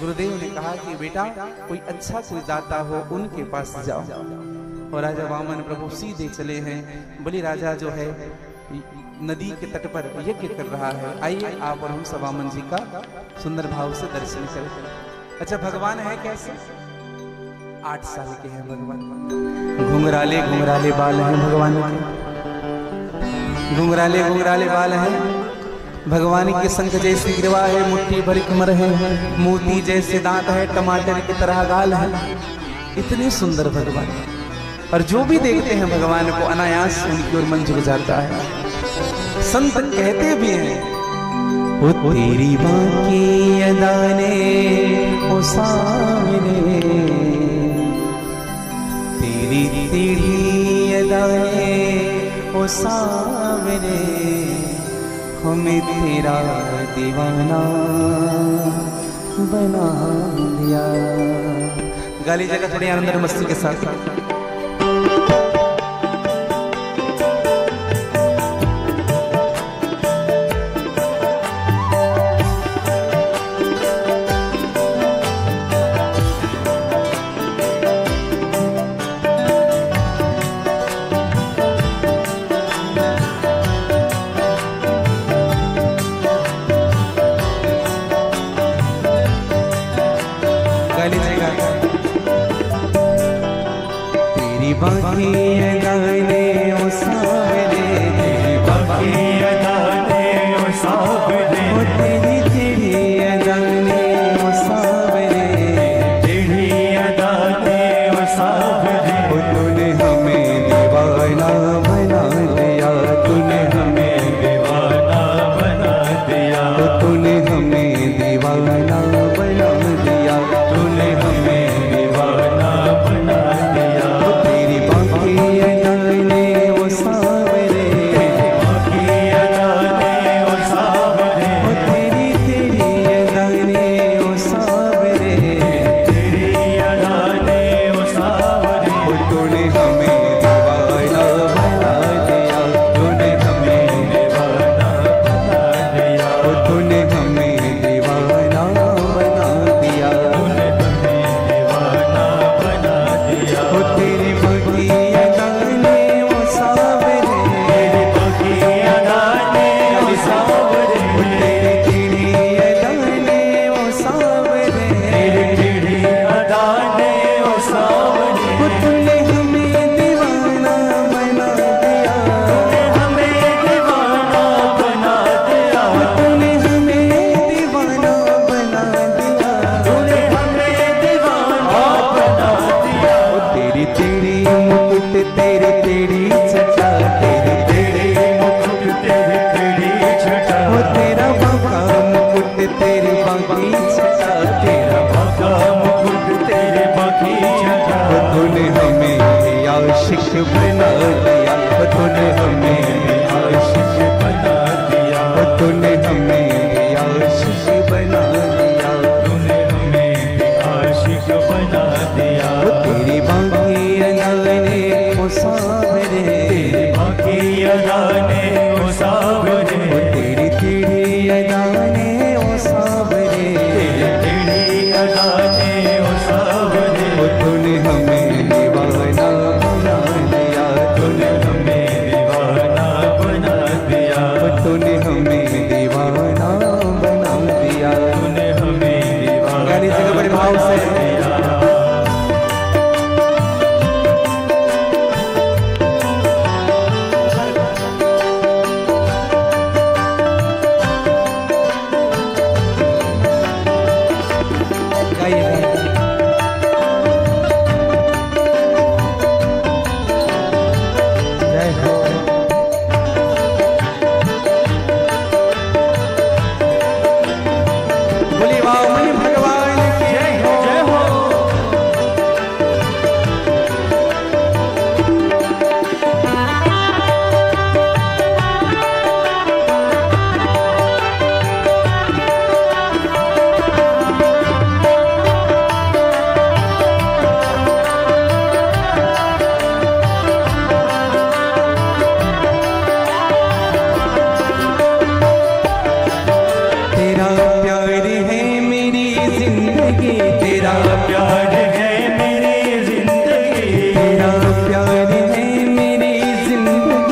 गुरुदेव ने कहा कि बेटा कोई अच्छा कोई दाता हो उनके पास जाओ। और राजा वामन प्रभु सीधे चले हैं। बलि राजा जो है नदी के तट पर यज्ञ कर रहा है। आइए आप और हम सब वामन जी का सुंदर भाव से दर्शन करें। अच्छा भगवान है कैसे? 8 साल के हैं भगवान। घुंघराले घुंघराले बाल हैं भगवान के, घुंघराले घुंघराले बाल हैं भगवान के। शंख जैसी ग्रीवा है, मुट्ठी भर कमर है, मोती जैसे दांत है, टमाटर की तरह गाल है। इतने सुंदर भगवान, और जो भी देखते हैं भगवान को अनायास उनकी ओर मन झुक जाता है। संत कहते भी हैं वो तेरी बाकी अदाने ओ सामने टेढ़ी अदाए ओ सावरे हमें तेरा दीवाना बना दिया। गाली जगह थोड़ी आनंद और मस्ती के साथ। तेरी बाकी अदाने ओ सावरे, तेरी बाकी अदाने ओ सावरे, तेरी तेरी अदाने ओ सावरे, तेरी अदाने ओ सावरे, तूने हमें दीवाना बना दिया, तूने हमें दीवाना बना दिया, तूने हमें दीवाना बना दिया, तूने हमें दीवाना बना दिया। तेरी बाकी अदाने ओ सावरे, बाकी अदाने ओ सावरे, तेरी तेरी अदाने ओ सावरे, तेरी अदाने ओ सावरे, तूने हमें दीवाना बना दिया, तूने हमें दीवाना बना दिया, तूने हमें दीवाना बना दिया, तूने हमें दीवाना बना दिया। तेरी बाकी अदाने ओ सावरे, तेरी बाकी अदाने ओ सावरे, तेरी तेरी अदाने ओ सावरे, तेरी तेरी अदाने ओ सावरे, तूने हमें दीवाना बना दिया, तूने हमें दीवाना बना दिया, तूने हमें दीवाना बना दिया, तूने हमें दीवाना बना दिया। तेरी तेरी मुकुट तेरी तेरी छटा, तेरी तेरी मुकुट तेरी तेरी छटा, तेरा बाका मुकुट तेरी बाकी छटा, तेरा बाका मुकुट तेरी बाकी छटा, तूने हमें आशिक बना दिया, तूने हमें आशिक बना दिया, तूने हमें आशिक बना दिया, तूने हमें आशिक बना दिया। तेरी बाकी अदाने ओ सावरे, तेरी बाकी अदाने ओ सावरे, तेरी तेरी अदाने ओ सावरे, तेरी तेरी अदाने ओ सावरे, तूने हमें दीवाना बना दिया, तूने हमें दीवाना बना दिया, तूने हमें दीवाना बना दिया, तूने हमें दीवाना। गाली जगह बड़े भाव से तेरा प्यार है मेरी जिंदगी, तेरा प्यार है मेरी जिंदगी, तेरा प्यार है मेरी जिंदगी,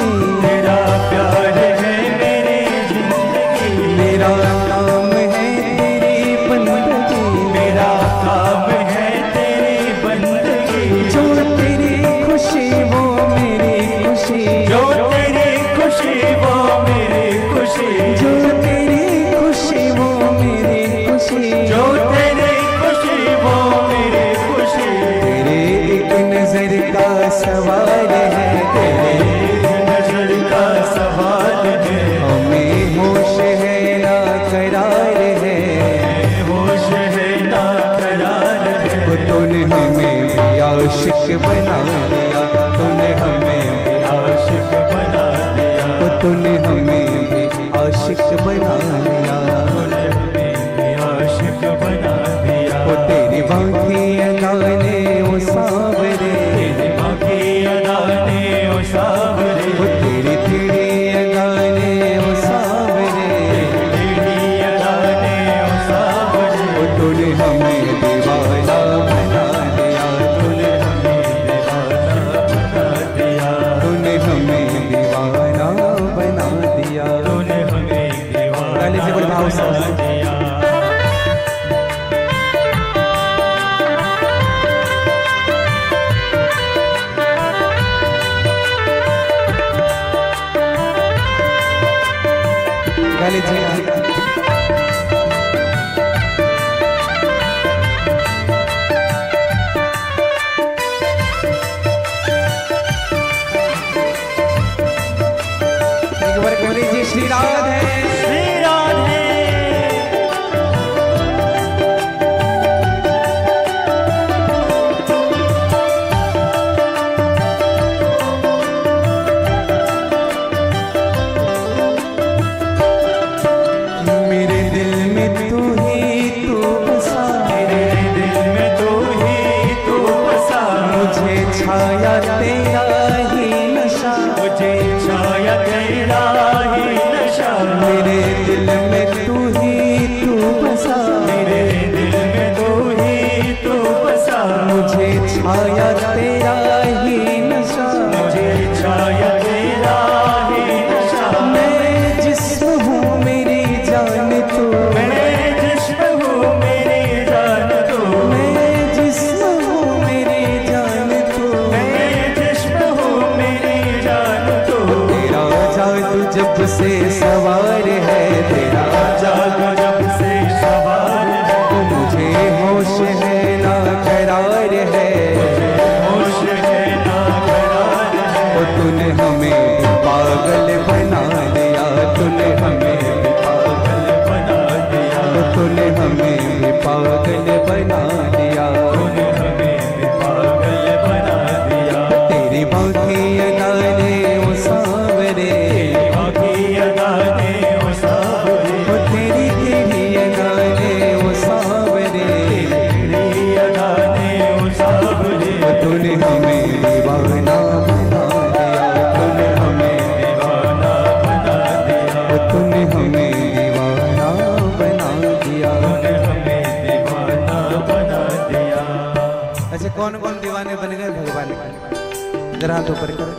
मेरा काम है तेरी बंदगी, मेरा काम है तेरी बंदगी, जो तेरी खुशी वो मेरी खुशी, जो तेरी खुशी वो मेरी खुशी, जो तेरी खुशी वो मेरी खुशी, जो तेरी खुशी वो मेरी खुशी। तेरे एक नजर का सवाल है, तेरे एक नजर का सवाल है, हमें होश है ना करार है, होश है ना करार है, तूने हमें आशिक बना दिया, तूने हमें भी आशिक बना लिया, तूने हमें भी आशिक बना दिया। वो तेरी बाकी अदा ने वो सावरे, तेरी बाकी अदा ने वो सावरे, वो तेरी तेरी अदा ने वो सावरे, तेरी अदा ने वो सावरे। वो तूने हमें दीवाना बना दिया, तूने हमें दीवाना बना दिया, तूने हमें दीवाना बना दिया। तूने हमें दीवाना ताली से बोल भाव से। बना दिया। गाली जी एक बार बोली जी श्री राधे। श्री राधे। मेरे दिल में तू ही तू बसा, मेरे दिल में तू ही तू बसा, मुझे छाया तेरा ही नशा, मुझे छाया तेरा ही नशा। मेरे दिल में तू ही तू बसा, मेरे दिल में तू ही तू बसा, मुझे छाया तेरा ही नशा, मुझे छाया तेरा ही नशा। मैं जिस्म हूँ मेरी जान तू, मैं जिस्म हूँ मेरी जान तू, मैं जिस्म हूँ मेरी जान तू, मैं जिस्म हूँ मेरी जान तू। तेरा जादू जब से सवार है, तेरा जादू जब से सवार है, तो मुझे होश है ना करार है, होश है ना करार है। वो तूने हमें भी पागल बना दिया, तूने हमें भी पागल, बना दिया, वो तूने हमें भी पागल बना दिया। तूने हमें भी पागल बना दिया। तेरी बाकी अदा ने वो सावरे, बाकी अदा ने वो सावरे, वो तेरी तेरी अदा ने वो सावरे, तेरी अदा ने वो सावरे। वो तूने हमें दीवाना बना दिया, तूने हमें, दीवाना बना दिया, वो तूने हमें दीवाना बना दिया। तूने हमें दीवाना बना दिया। अच्छा कौन कौन दीवाने बन गए भगवान के? जरा हाथ ऊपर करो।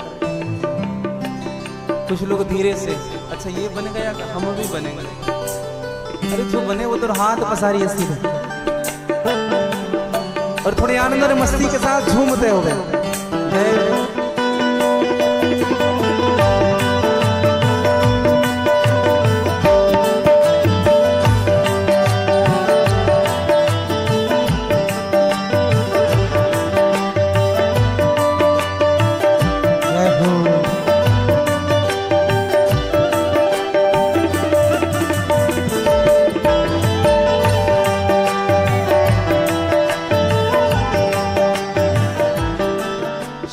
कुछ लोग धीरे से, अच्छा ये बन गया हम भी बनेंगे। अरे जो बने वो तो हाथ पसारी ऐसी है और थोड़े आनंद और मस्ती के साथ झूमते हो गए।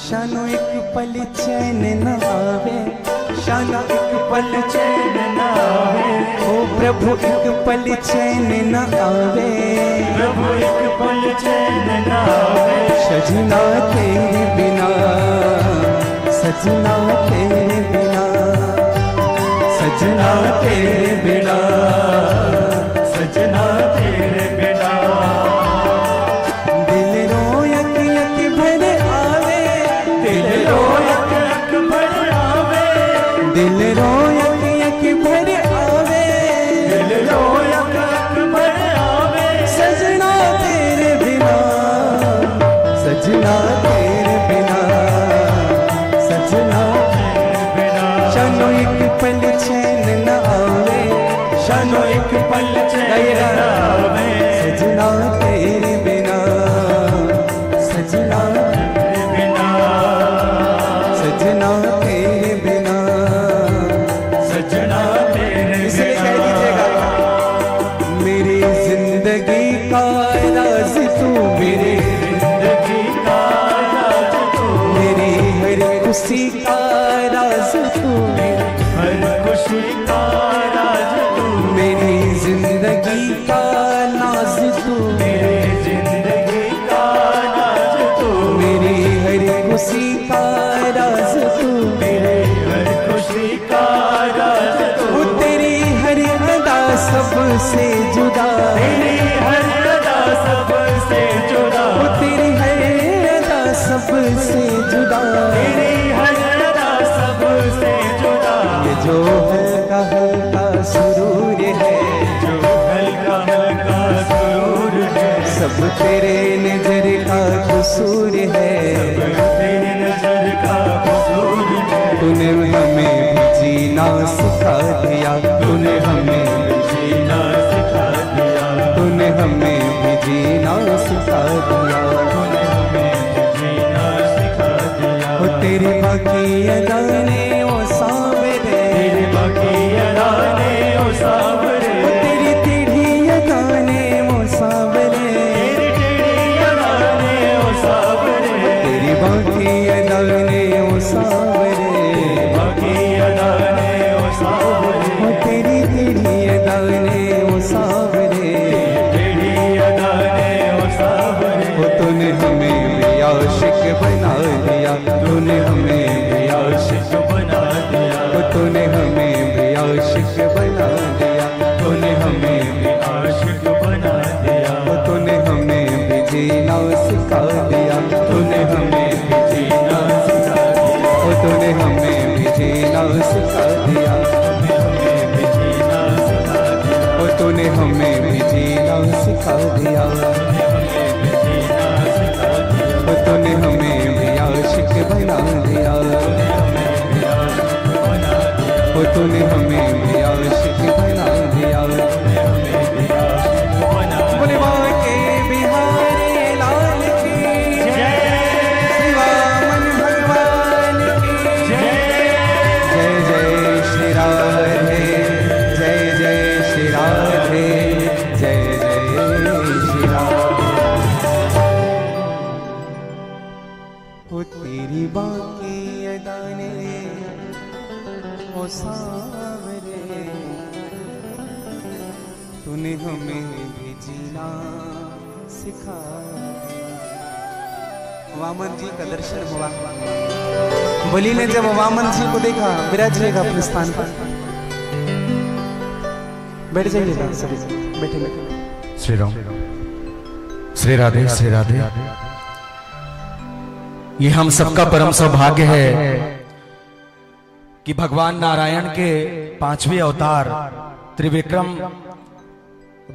शानो एक पल चैन न आवे, शानो एक पल चैन न आवे, ओ प्रभु एक पल चैन न आवे, प्रभु एक पल चैन न आवे। सजना तेरे बिना, सजना तेरे बिना, सजना तेरे बिना, सजना तेरे बिना। दिल रोयक यक भर आवे, दिल रोयक यक भर आवे, दिल रोयक यक भर आवे, दिल रोयक यक भर आवे। सजना तेरे बिना, सजना तेरे बिना, सजना तेरे बिना। शानो एक पल चैन न आवे, शानो एक पल चैन न आवे, सजना तेरे बिना, सजना तेरे बिना, सजना तेरे बिना। सजना तेरे इसलिए कह बिना। दीजिएगा मेरी जिंदगी का राज तू, मेरी जिंदगी का राज तू, मेरी हर खुशी का राज तू, हर सब तेरे नजर का कसूर है, तेरे नजर का कसूर है। तूने हमें भी जीना सिखा दिया, तूने हमें भी जीना सिखा दिया, तूने हमें भी जीना सिखा दिया, तूने हमें जीना सिखा दिया। वो तेरी बाकी अदाने वो सावरे, तेरे बाकी अदाने ओ सावरे, वो तेरी टेढ़ी अदाने वो सावरे, तेरी टेढ़ी अदाने ओ सावरे, तेरी बाकी अदाने वो सावरे, बाकी अदाने ओ सावरे, वो तेरी टेढ़ी अदाने वो सावरे, टेढ़ी अदाने ओ सावरे। वो तूने हमें भी आशिक बना दिया, तूने हमें भी आशिक, आशिक बना दिया, वो तूने हमें भी आशिक बना दिया, तूने हमें भी, आशिक बना दिया, वो तूने हमें भी जीना सिखा दिया, तूने हमें भी जीना सिखा दिया, वो तूने हमें भी जीना सिखा दिया, हमें भी जीना सिखा दिया, वो तूने हमें भी जीना सिखा दिया, वो तूने हमें भी आशिक बना दिया, वो तूने हमें भी आशिक बना दिया। बोले बांके बिहारी लाल की जय, श्री वामन भगवान की जय। जय जय श्री राधे, जय जय श्री राधे, जय जय श्री राधे। वो तेरी बाकी अदाने ओ सावरे, तूने हमें भी जीना सिखा दिया। वामन जी का दर्शन हुआ, बलि ने जब वामन जी को देखा, विराजिएगा अपने स्थान पर, बैठ जाइएगा सभी, बैठे बैठे। श्री राम, श्री राधे, श्री राधे। ये हम सबका परम सौभाग्य है कि भगवान नारायण के 5वें अवतार त्रिविक्रम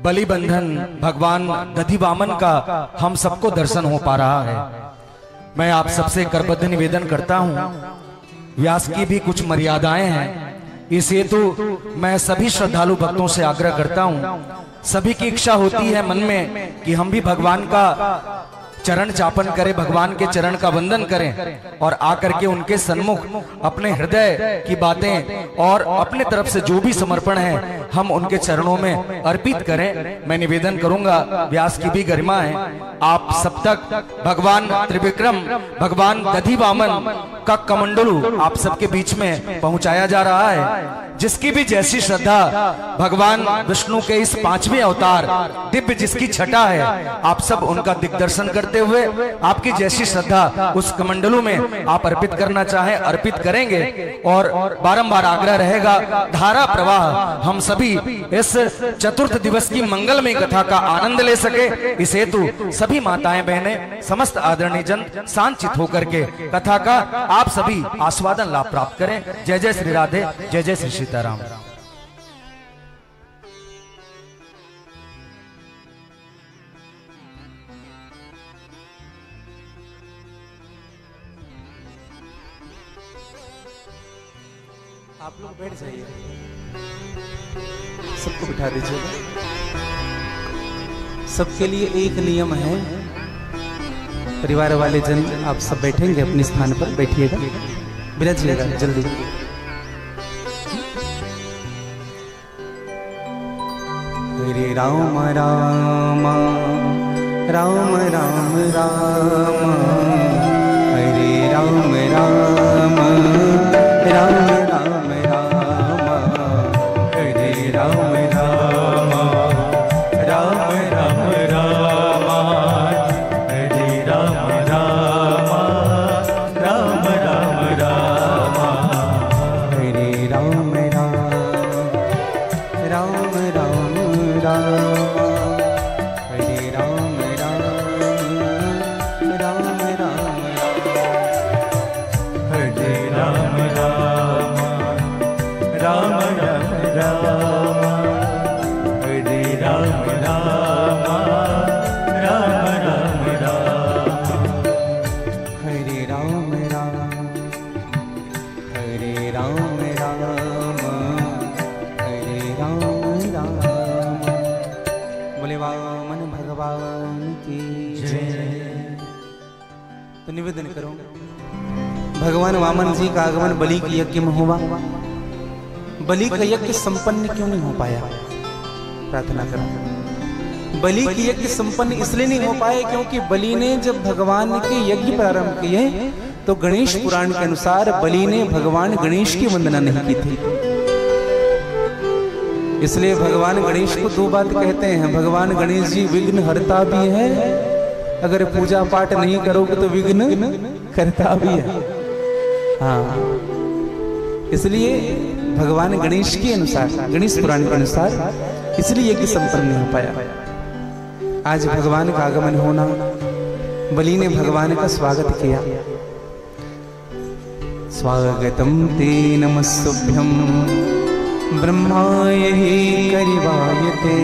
बलिबंधन भगवान दधि वामन का हम सबको दर्शन हो पा रहा है। मैं आप सबसे करबद्ध निवेदन करता हूं, व्यास की भी कुछ मर्यादाएं हैं, इस हेतु मैं सभी श्रद्धालु भक्तों से आग्रह करता हूं, सभी की इच्छा होती है मन में कि हम भी भगवान का चरण चापन करें, भगवान के चरण का वंदन करें और आकर के उनके सन्मुख अपने हृदय की बातें और अपने तरफ से जो भी समर्पण है हम उनके चरणों में अर्पित करें। मैं निवेदन करूंगा, व्यास की भी गरिमा है, आप सब तक भगवान त्रिविक्रम भगवान दधि वामन का कमंडलू आप सबके बीच में पहुंचाया जा रहा है। जिसकी भी जैसी श्रद्धा भगवान विष्णु के इस 5वें अवतार दिव्य जिसकी छटा है, आप सब उनका दिग्दर्शन करते हुए आपकी जैसी श्रद्धा उस कमंडलू में आप अर्पित करना चाहे अर्पित करेंगे। और बारंबार आग्रह रहेगा, धारा प्रवाह हम सभी इस चतुर्थ दिवस की मंगलमय कथा का आनंद ले सके, इस हेतु सभी माताएं बहनें समस्त आदरणीय जन शांतचित होकर के कथा का आप सभी आस्वादन लाभ प्राप्त करें। जय जय श्री राधे, जय जय श्री सीताराम। आप लोग बैठ जाइए, सबको बिठा दीजिएगा। सबके लिए एक नियम है, परिवार वाले जन आप सब बैठेंगे अपने स्थान पर, बैठिएगा, बिराजिएगा जल्दी। हरे राम राम राम राम राम, हरे राम राम राम राम राम, हरे राम राम राम राम राम, हरे राम राम, राम राम राम, हरे राम राम राम राम राम, हरे राम राम राम की जय। तो निवेदन करो, भगवान वामन जी का आगमन बलि के यज्ञ में हुआ, बलि का यज्ञ संपन्न क्यों नहीं हो पाया? प्रार्थना करो। बलि के यज्ञ संपन्न इसलिए नहीं हो पाए क्योंकि बलि ने जब भगवान के यज्ञ प्रारंभ किए तो गणेश पुराण के अनुसार बलि ने भगवान गणेश की वंदना नहीं की थी। इसलिए भगवान गणेश को दो बात कहते हैं, भगवान गणेश जी विघ्न हरता भी है, अगर पूजा पाठ नहीं करोगे तो विघ्न करता भी है। हाँ, इसलिए भगवान गणेश के अनुसार, गणेश पुराण के अनुसार इसलिए यज्ञ संपन्न नहीं हो पाया। आज भगवान का आगमन होना, बलि ने भगवान का स्वागत किया। स्वागतम ते नमस्तुभ्यं ब्रह्माय करिवायते,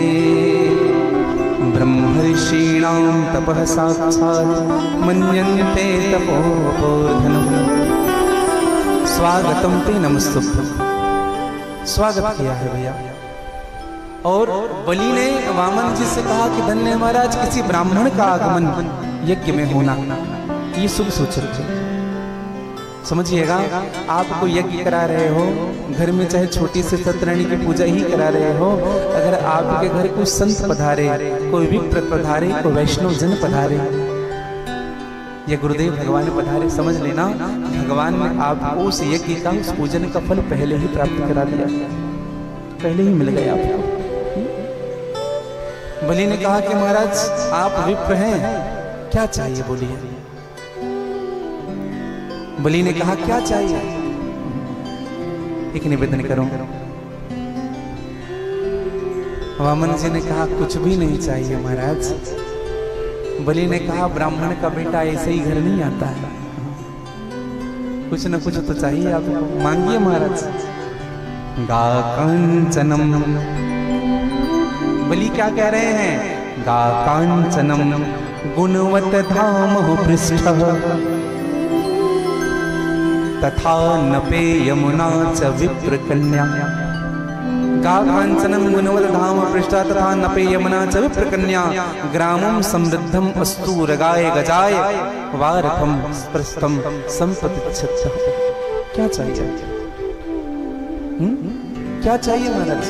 ब्रह्मर्षीणां तपः साक्षात् मन्यन्ते तपोबोधनम्। स्वागतम ते नमस्तुभ्यं, स्वागत किया है भैया। और बलि ने वामन जी से कहा कि धन्य महाराज, किसी ब्राह्मण का आगमन यज्ञ में होना ये शुभ सूचक है। समझिएगा, आप कोई यज्ञ करा रहे हो घर में, चाहे छोटी से सत्यनारायण की पूजा ही करा रहे हो, अगर आपके घर कोई संत पधारे, कोई विप्र पधारे, कोई वैष्णव जन पधारे या गुरुदेव भगवान पधारे, समझ लेना भगवान ने आपको उस यज्ञ का, उस पूजन का फल पहले ही प्राप्त करा दिया, पहले ही मिल गया आपको। बलि ने कहा कि महाराज आप विप्र हैं, क्या चाहिए बोलिए। बलि ने कहा क्या चाहिए? एक निवेदन करो। वामन जी ने कहा कुछ भी नहीं चाहिए महाराज। बलि ने कहा ब्राह्मण का बेटा ऐसे ही घर नहीं आता है, कुछ न कुछ तो चाहिए आपको, मांगिए महाराज। गा कांचनम, बलि क्या कह रहे हैं? गा कांचनम गुणवत धाम पृष्ठ तथा नपे यमुना च विप्र कन्या। गा कांचनम गुणवत धाम पृष्ठ तथा नपे यमुना च विप्र कन्या, ग्रामम समृद्धम अस्तु रगाय गजाय वारथम स्पृष्टम संपतिच्छत्। क्या चाहिए? क्या चाहिए महाराज?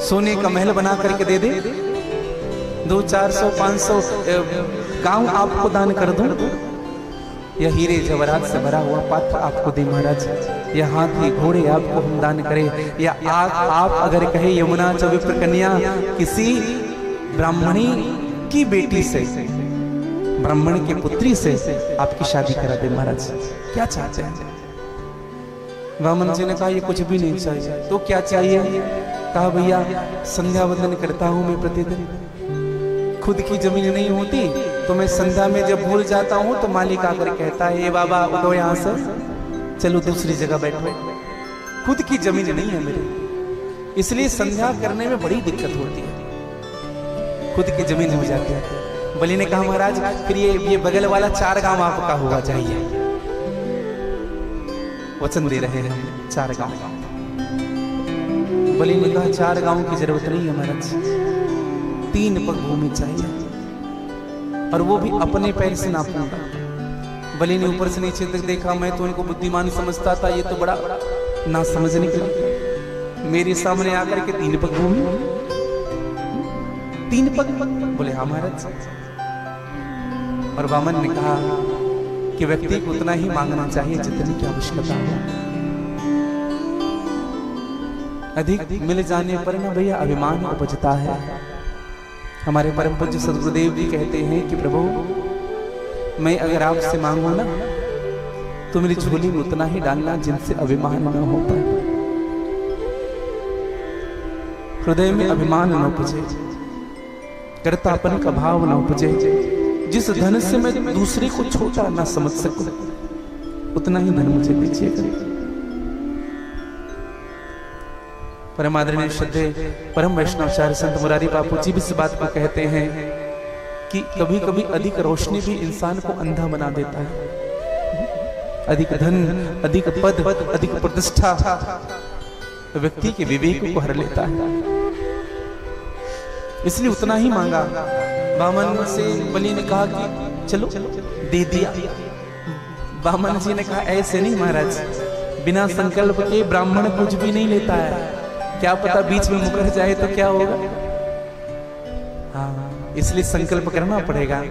सोने का महल बना करके दे दे, 200-400 500 गांव आपको दान कर दूं, या हीरे जवाहरात से भरा हुआ पात्र आपको दे महाराज, या हाथी घोड़े आपको हम दान करें, या आप अगर कहे यमुना च विप्र कन्या, किसी ब्राह्मणी की बेटी से, ब्राह्मण की पुत्री से आपकी शादी करा दे महाराज। क्या चाहते हैं? वामन जी ने कहा ये कुछ भी नहीं चाहिए। तो क्या चाहिए? कहा भैया संध्या वंदन करता हूं मैं प्रतिदिन, खुद की जमीन नहीं होती तो मैं संध्या में जब भूल जाता हूं तो मालिक आकर कहता है, ए बाबा उठो यहां से, चलो दूसरी जगह बैठो। खुद की जमीन नहीं है मेरी, इसलिए संध्या करने में बड़ी दिक्कत होती है, खुद की जमीन हो जाती है। बलि ने कहा महाराज फिर ये बगल वाला 4 गांव आपका होगा चाहिए। वचन दे रहे हैं 4 गांव। बलि ने कहा 4 गांव की जरूरत नहीं है महाराज, 3 पग भूमि चाहिए, और वो भी अपने पैर से नापूंगा। बलि ने ऊपर से नीचे तक देखा, मैं तो उनको बुद्धिमान समझता था, ये तो बड़ा ना समझ निकला। मेरे सामने आकर के 3 पग भूमि, 3 पग? बोले हाँ महाराज। और वामन ने कहा कि व्यक्ति को उतना ही मांगना चाहिए जितनी की आवश्यकता हो, अधिक मिल जाने पर ना भैया अभिमान उपजता है। हमारे परम पूज्य सद्गुरुदेव जी कहते हैं कि प्रभु मैं अगर आपसे मांगू ना तो मेरी झोली में उतना ही डालना जिनसे अभिमान न हो पाए, हृदय में अभिमान न उपजे, कर्तापन का भाव न उपजे। जिस धन से मैं दूसरे को छोटा ना समझ सकूं उतना ही धन मुझे दीजिएगा। परम आदरणीय श्रद्धेय परम वैष्णवाचार्य संत मुरारी बापू जी भी इस बात को कहते हैं कि कभी कभी अधिक रोशनी भी इंसान को अंधा बना देता है। अधिक धन, अधिक पद, अधिक प्रतिष्ठा व्यक्ति के विवेक को हर लेता है। इसलिए उतना ही मांगा बामन से बलि ने कहा कि चलो दे दिया। बामन जी ने कहा ऐसे नहीं महाराज, बिना संकल्प के ब्राह्मण कुछ भी नहीं लेता है, क्या पता बीच में मुकर जाए तो क्या होगा। हाँ, इसलिए संकल्प करना पड़ेगा,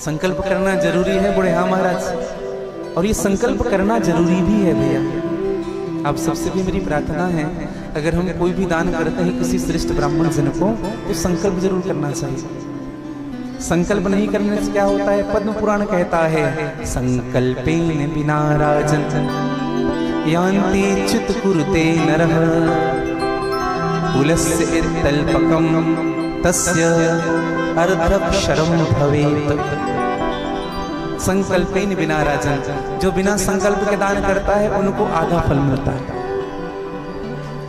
संकल्प करना जरूरी है बूढ़े। हाँ महाराज, और ये संकल्प करना जरूरी भी है भैया। आप सबसे भी मेरी प्रार्थना है, अगर हम कोई भी दान करते हैं किसी श्रेष्ठ ब्राह्मण जन को, तो संकल्प जरूर करना चाहिए। संकल्प नहीं करने से क्या होता है, पद्म पुराण कहता है, संकल्पेन बिना राजन यान्ति च्युत कुरुते नरः कुलस्य इत्तल्पकम तस्य अर्धक्षरम भवेत्। संकल्पेन बिना राजन, जो बिना संकल्प के दान करता है उनको आधा फल मिलता है।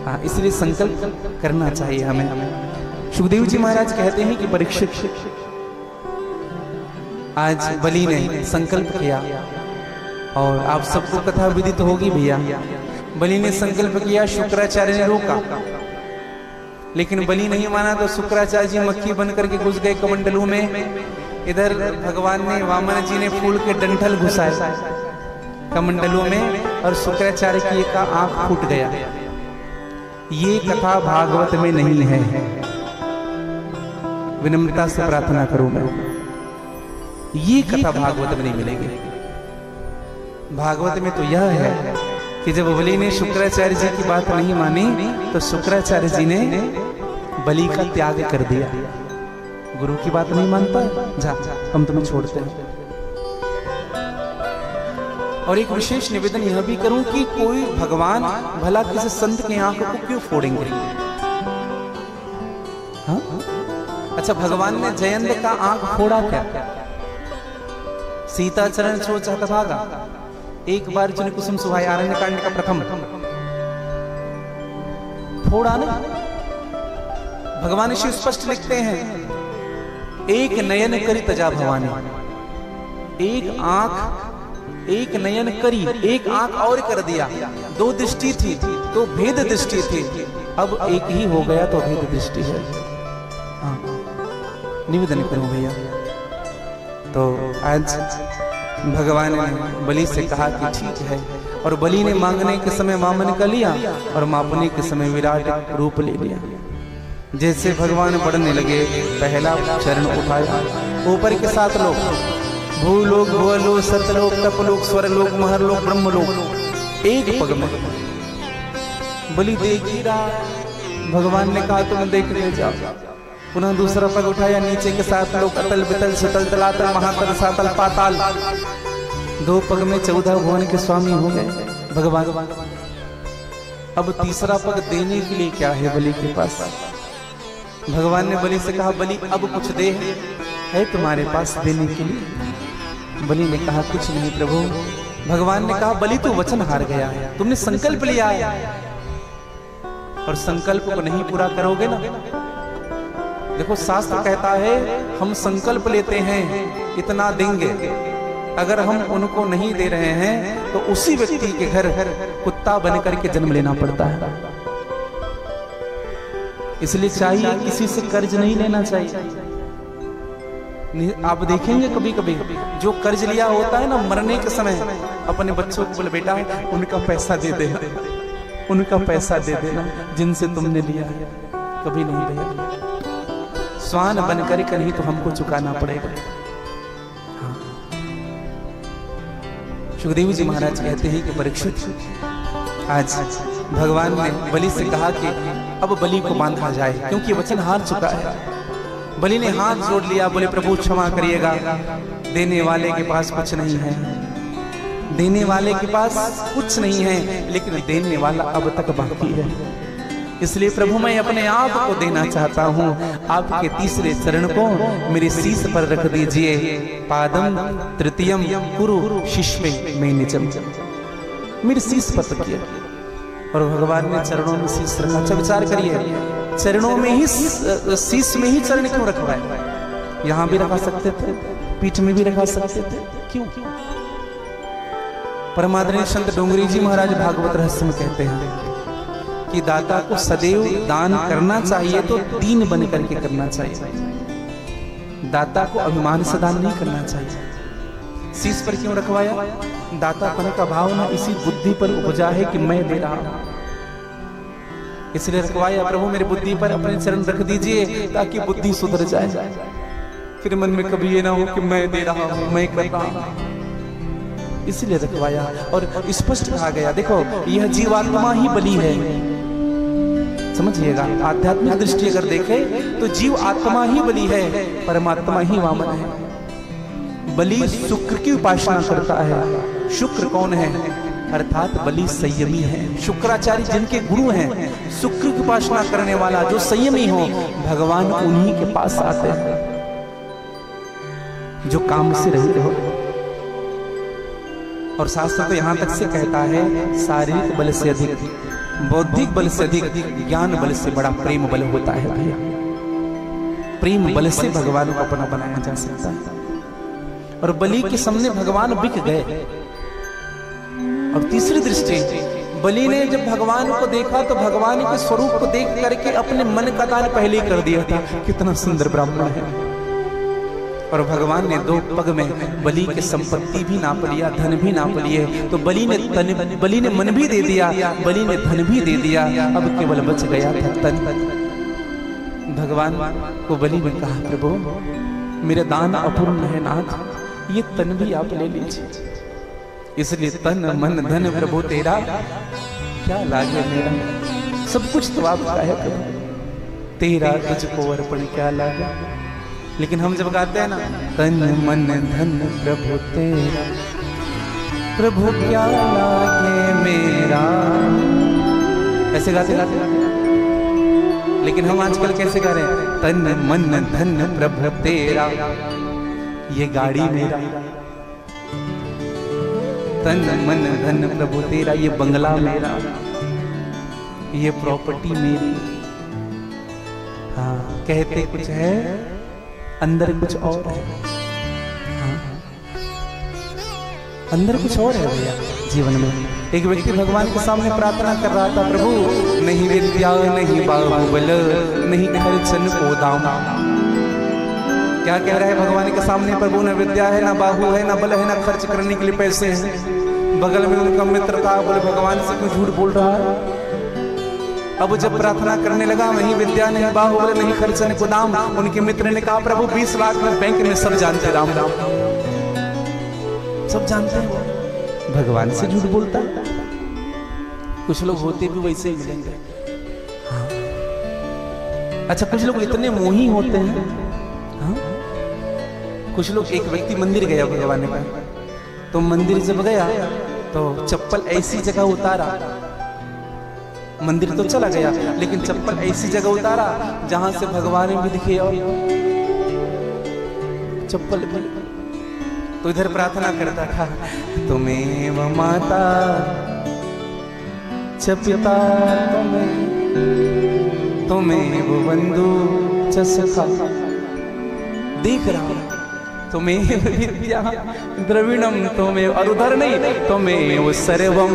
हाँ, इसलिए संकल्प करना चाहिए हमें। सुखदेव जी महाराज कहते हैं कि परीक्षित, आज बलि ने संकल्प किया, और आप सबको कथा विदित होगी भैया। बलि ने संकल्प किया, शुक्राचार्य ने रोका, लेकिन बलि नहीं माना तो शुक्राचार्य जी मक्खी बन करके घुस गए कमंडलू में। इधर भगवान ने, वामन जी ने फूल के डंठल घुसाए कमंडलू में, और शुक्राचार्य की एक आंख फूट गया। ये कथा भागवत में नहीं है, विनम्रता से प्रार्थना करूं मैं, ये कथा भागवत में नहीं मिलेगी। भागवत में तो यह है कि जब बलि ने शुक्राचार्य जी की बात नहीं मानी, तो शुक्राचार्य जी ने बलि का त्याग कर दिया। गुरु की बात नहीं मानता, जा हम तुम्हें छोड़ते हैं। और एक विशेष निवेदन यह भी करूं कि कोई भगवान भला किसी संत की आंख को क्यों फोड़ेंगे? हाँ? अच्छा, भगवान ने जयंत का आंख फोड़ा क्या? सीता चरण छोड़ चाहता भागा। एक बार जिन कुसुम सुहाए, आरण्य कांड का प्रथम, फोड़ा ना। भगवान शिव स्पष्ट लिखते हैं, एक नयन करी तजा भवानी। एक आंख, एक नयन करी, एक आंख और कर दिया। दो दृष्टि थी तो भेद दृष्टि थी, अब एक ही हो गया तो भेद दृष्टि है। हाँ, निवेदन करूं भैया। तो आज भगवान ने बलि से कहा कि ठीक है, और बलि ने मांगने के समय वामन का लिया, और मापने के समय विराट रूप ले लिया। जैसे भगवान बढ़ने लगे, पहला चरण उठाया, ऊपर के 7 लोक, भूलोक, भुवलोक, सतलोक, तपलोक, स्वरलोक, महरलोक, ब्रह्मलोक, एक पग में। बलि देख ही रहा, भगवान ने कहा तुम देखने जाओ। पुनः दूसरा पग उठाया, नीचे के 7 लोक, अतल बितल सुतल तलातल महातल सातल पाताल। 2 पग में 14 भुवन के स्वामी हो गए भगवान। अब तीसरा पग देने के लिए क्या है बलि के पास? भगवान ने बलि से कहा, बलि अब कुछ दे है तुम्हारे पास देने के लिए? बलि ने कहा कुछ नहीं प्रभु। भगवान ने कहा, बलि तू वचन हार गया है, तुमने संकल्प लिया है, और संकल्प को नहीं पूरा करोगे ना। देखो शास्त्र कहता है हम संकल्प लेते हैं इतना देंगे, अगर हम उनको नहीं दे रहे हैं तो उसी व्यक्ति के घर कुत्ता बनकर के जन्म लेना पड़ता है। इसलिए चाहिए किसी से कर्ज नहीं लेना चाहिए। आप देखेंगे कभी कभी जो कर्ज लिया होता है ना, मरने के समय अपने बच्चों को बोले बेटा उनका पैसा दे देना, उनका पैसा दे देना जिनसे तुमने लिया है। कभी नहीं भैया, स्वान बनकर के नहीं तो हमको चुकाना पड़ेगा। हाँ। सुखदेव जी महाराज कहते हैं कि परीक्षित, आज भगवान ने बलि से कहा कि अब बलि को बांधा जाए, क्योंकि वचन हार चुका है। बलि ने हाथ जोड़ लिया, बोले प्रभु क्षमा करिएगा, देने वाले के पास कुछ नहीं है, देने वाले के पास कुछ नहीं है, लेकिन देने वाला अब तक बाकी है। इसलिए प्रभु मैं अपने आप को देना चाहता हूँ, आपके तीसरे चरण को मेरे शीश पर रख दीजिए। पादम तृतीयम कुरु शिष्मे में निजम, मेरे शीश पर रखिए। और भगवान ने चरणों में शीश रखा। अच्छा विचार करिए, चरणों में ही, शीश में ही चरण क्यों रखवाए? यहाँ भी रखा सकते थे, पीठ में भी रखा सकते थे, क्यों? परमादरणीय संत डोंगरी जी महाराज भागवत रहस्य में कहते हैं कि दाता को सदैव दान करना चाहिए तो दीन बन करके करना चाहिए। दाता को अभिमान से दान नहीं करना चाहिए। शीश पर क्यों रखवाया? दातापन का भाव ना इसी बुद्धि पर उपजा है कि मैं दे रहा हूं, इसलिए रखवाया। प्रभु मेरी बुद्धि पर अपने चरण रख दीजिए ताकि बुद्धि सुधर जाए, फिर मन में कभी ये ना हो कि मैं दे रहा हूं, मैं कर रहा हूं, इसलिए रखवाया। और स्पष्ट कहा गया, देखो यह जीवात्मा ही बलि है। समझिएगा, आध्यात्मिक दृष्टि अगर देखे तो जीव आत्मा ही बलि है, परमात्मा ही वामन है। बलि शुक्र की उपासना करता है। शुक्र कौन है? अर्थात बलि संयमी है। शुक्राचार्य जिनके गुरु हैं, शुक्र की उपासना करने वाला जो संयमी हो, भगवान उन्हीं के पास आते हैं जो काम से रहित हो। और शास्त्र तो यहां तक से कहता है, शारीरिक बल से अधिक, बौद्धिक बल से अधिक ज्ञान बल से बड़ा प्रेम बल होता है भैया। प्रेम बल से भगवान को अपना बनाया जा सकता है। और बलि के सामने भगवान बिक गए। और तीसरी दृष्टि, बलि ने जब भगवान को देखा तो भगवान के स्वरूप को देख करके अपने मन का दान पहले ही कर दिया था। कितना सुंदर ब्राह्मण है। और भगवान ने 2 पग में बलि की संपत्ति भी नाप लिया, धन भी नाप लिए। तो बलि ने मन भी दे दिया, बलि ने धन भी दे दिया, अब केवल बच गया था तन। भगवान को बलि ने कहा, प्रभु मेरा दान अपूर्ण है नाथ, ये तन भी आप ले लीजिए। इसलिए तन मन धन प्रभु तेरा, क्या लागे मेरा, सब कुछ तो आपका है प्रभु, तेरा तुझको अर्पण क्या लागे। लेकिन हम जब गाते हैं ना, तन मन धन प्रभु तेरा, प्रभु क्या लागे मेरा, ऐसे गाते गाते। लेकिन हम आजकल कैसे गा रहे हैं? तन मन धन प्रभु तेरा, ये गाड़ी मेरा, तन मन धन प्रभु तेरा, ये बंगला मेरा, ये प्रॉपर्टी मेरी। हाँ, कहते कुछ है, अंदर कुछ और है। हाँ, अंदर कुछ और है भैया जीवन में। एक व्यक्ति भगवान के सामने प्रार्थना कर रहा था, प्रभु नहीं विद्या नहीं बाहुबल नहीं खर्चन को दाम। क्या कह रहा है भगवान के सामने? प्रभु न विद्या है, ना बाहु है, ना बल है, ना खर्च करने के लिए पैसे हैं। बगल में उनका मित्र था, बोले भगवान से क्यों झूठ बोल रहा है? अब जब प्रार्थना करने लगा, नहीं विद्या नहीं बाहु बल नहीं खर्च नहीं गोदाम, उनके मित्र ने कहा, प्रभु 20 लाख में बैंक में सब जानते, राम राम सब जानते हैं। भगवान से झूठ बोलता। कुछ लोग होते भी वैसे ही मिलेंगे। हाँ। अच्छा, कुछ लोग इतने मोही होते हैं। हाँ? कुछ लोग, एक व्यक्ति मंदिर गया भगवान का, तो मंदिर जब गया तो चप्पल ऐसी जगह उतारा, मंदिर तो चला गया लेकिन चप्पल ऐसी जगह उतारा जहां से भगवान भी दिखे और चप्पल भी। तो इधर प्रार्थना करता था, तुम्हें माता च पिता तुम्हें वो बंधु च सखा। देख रहा तुम्हें विद्या द्रविणम तुम्हें, और उधर नहीं, तुम्हें वो सर्वम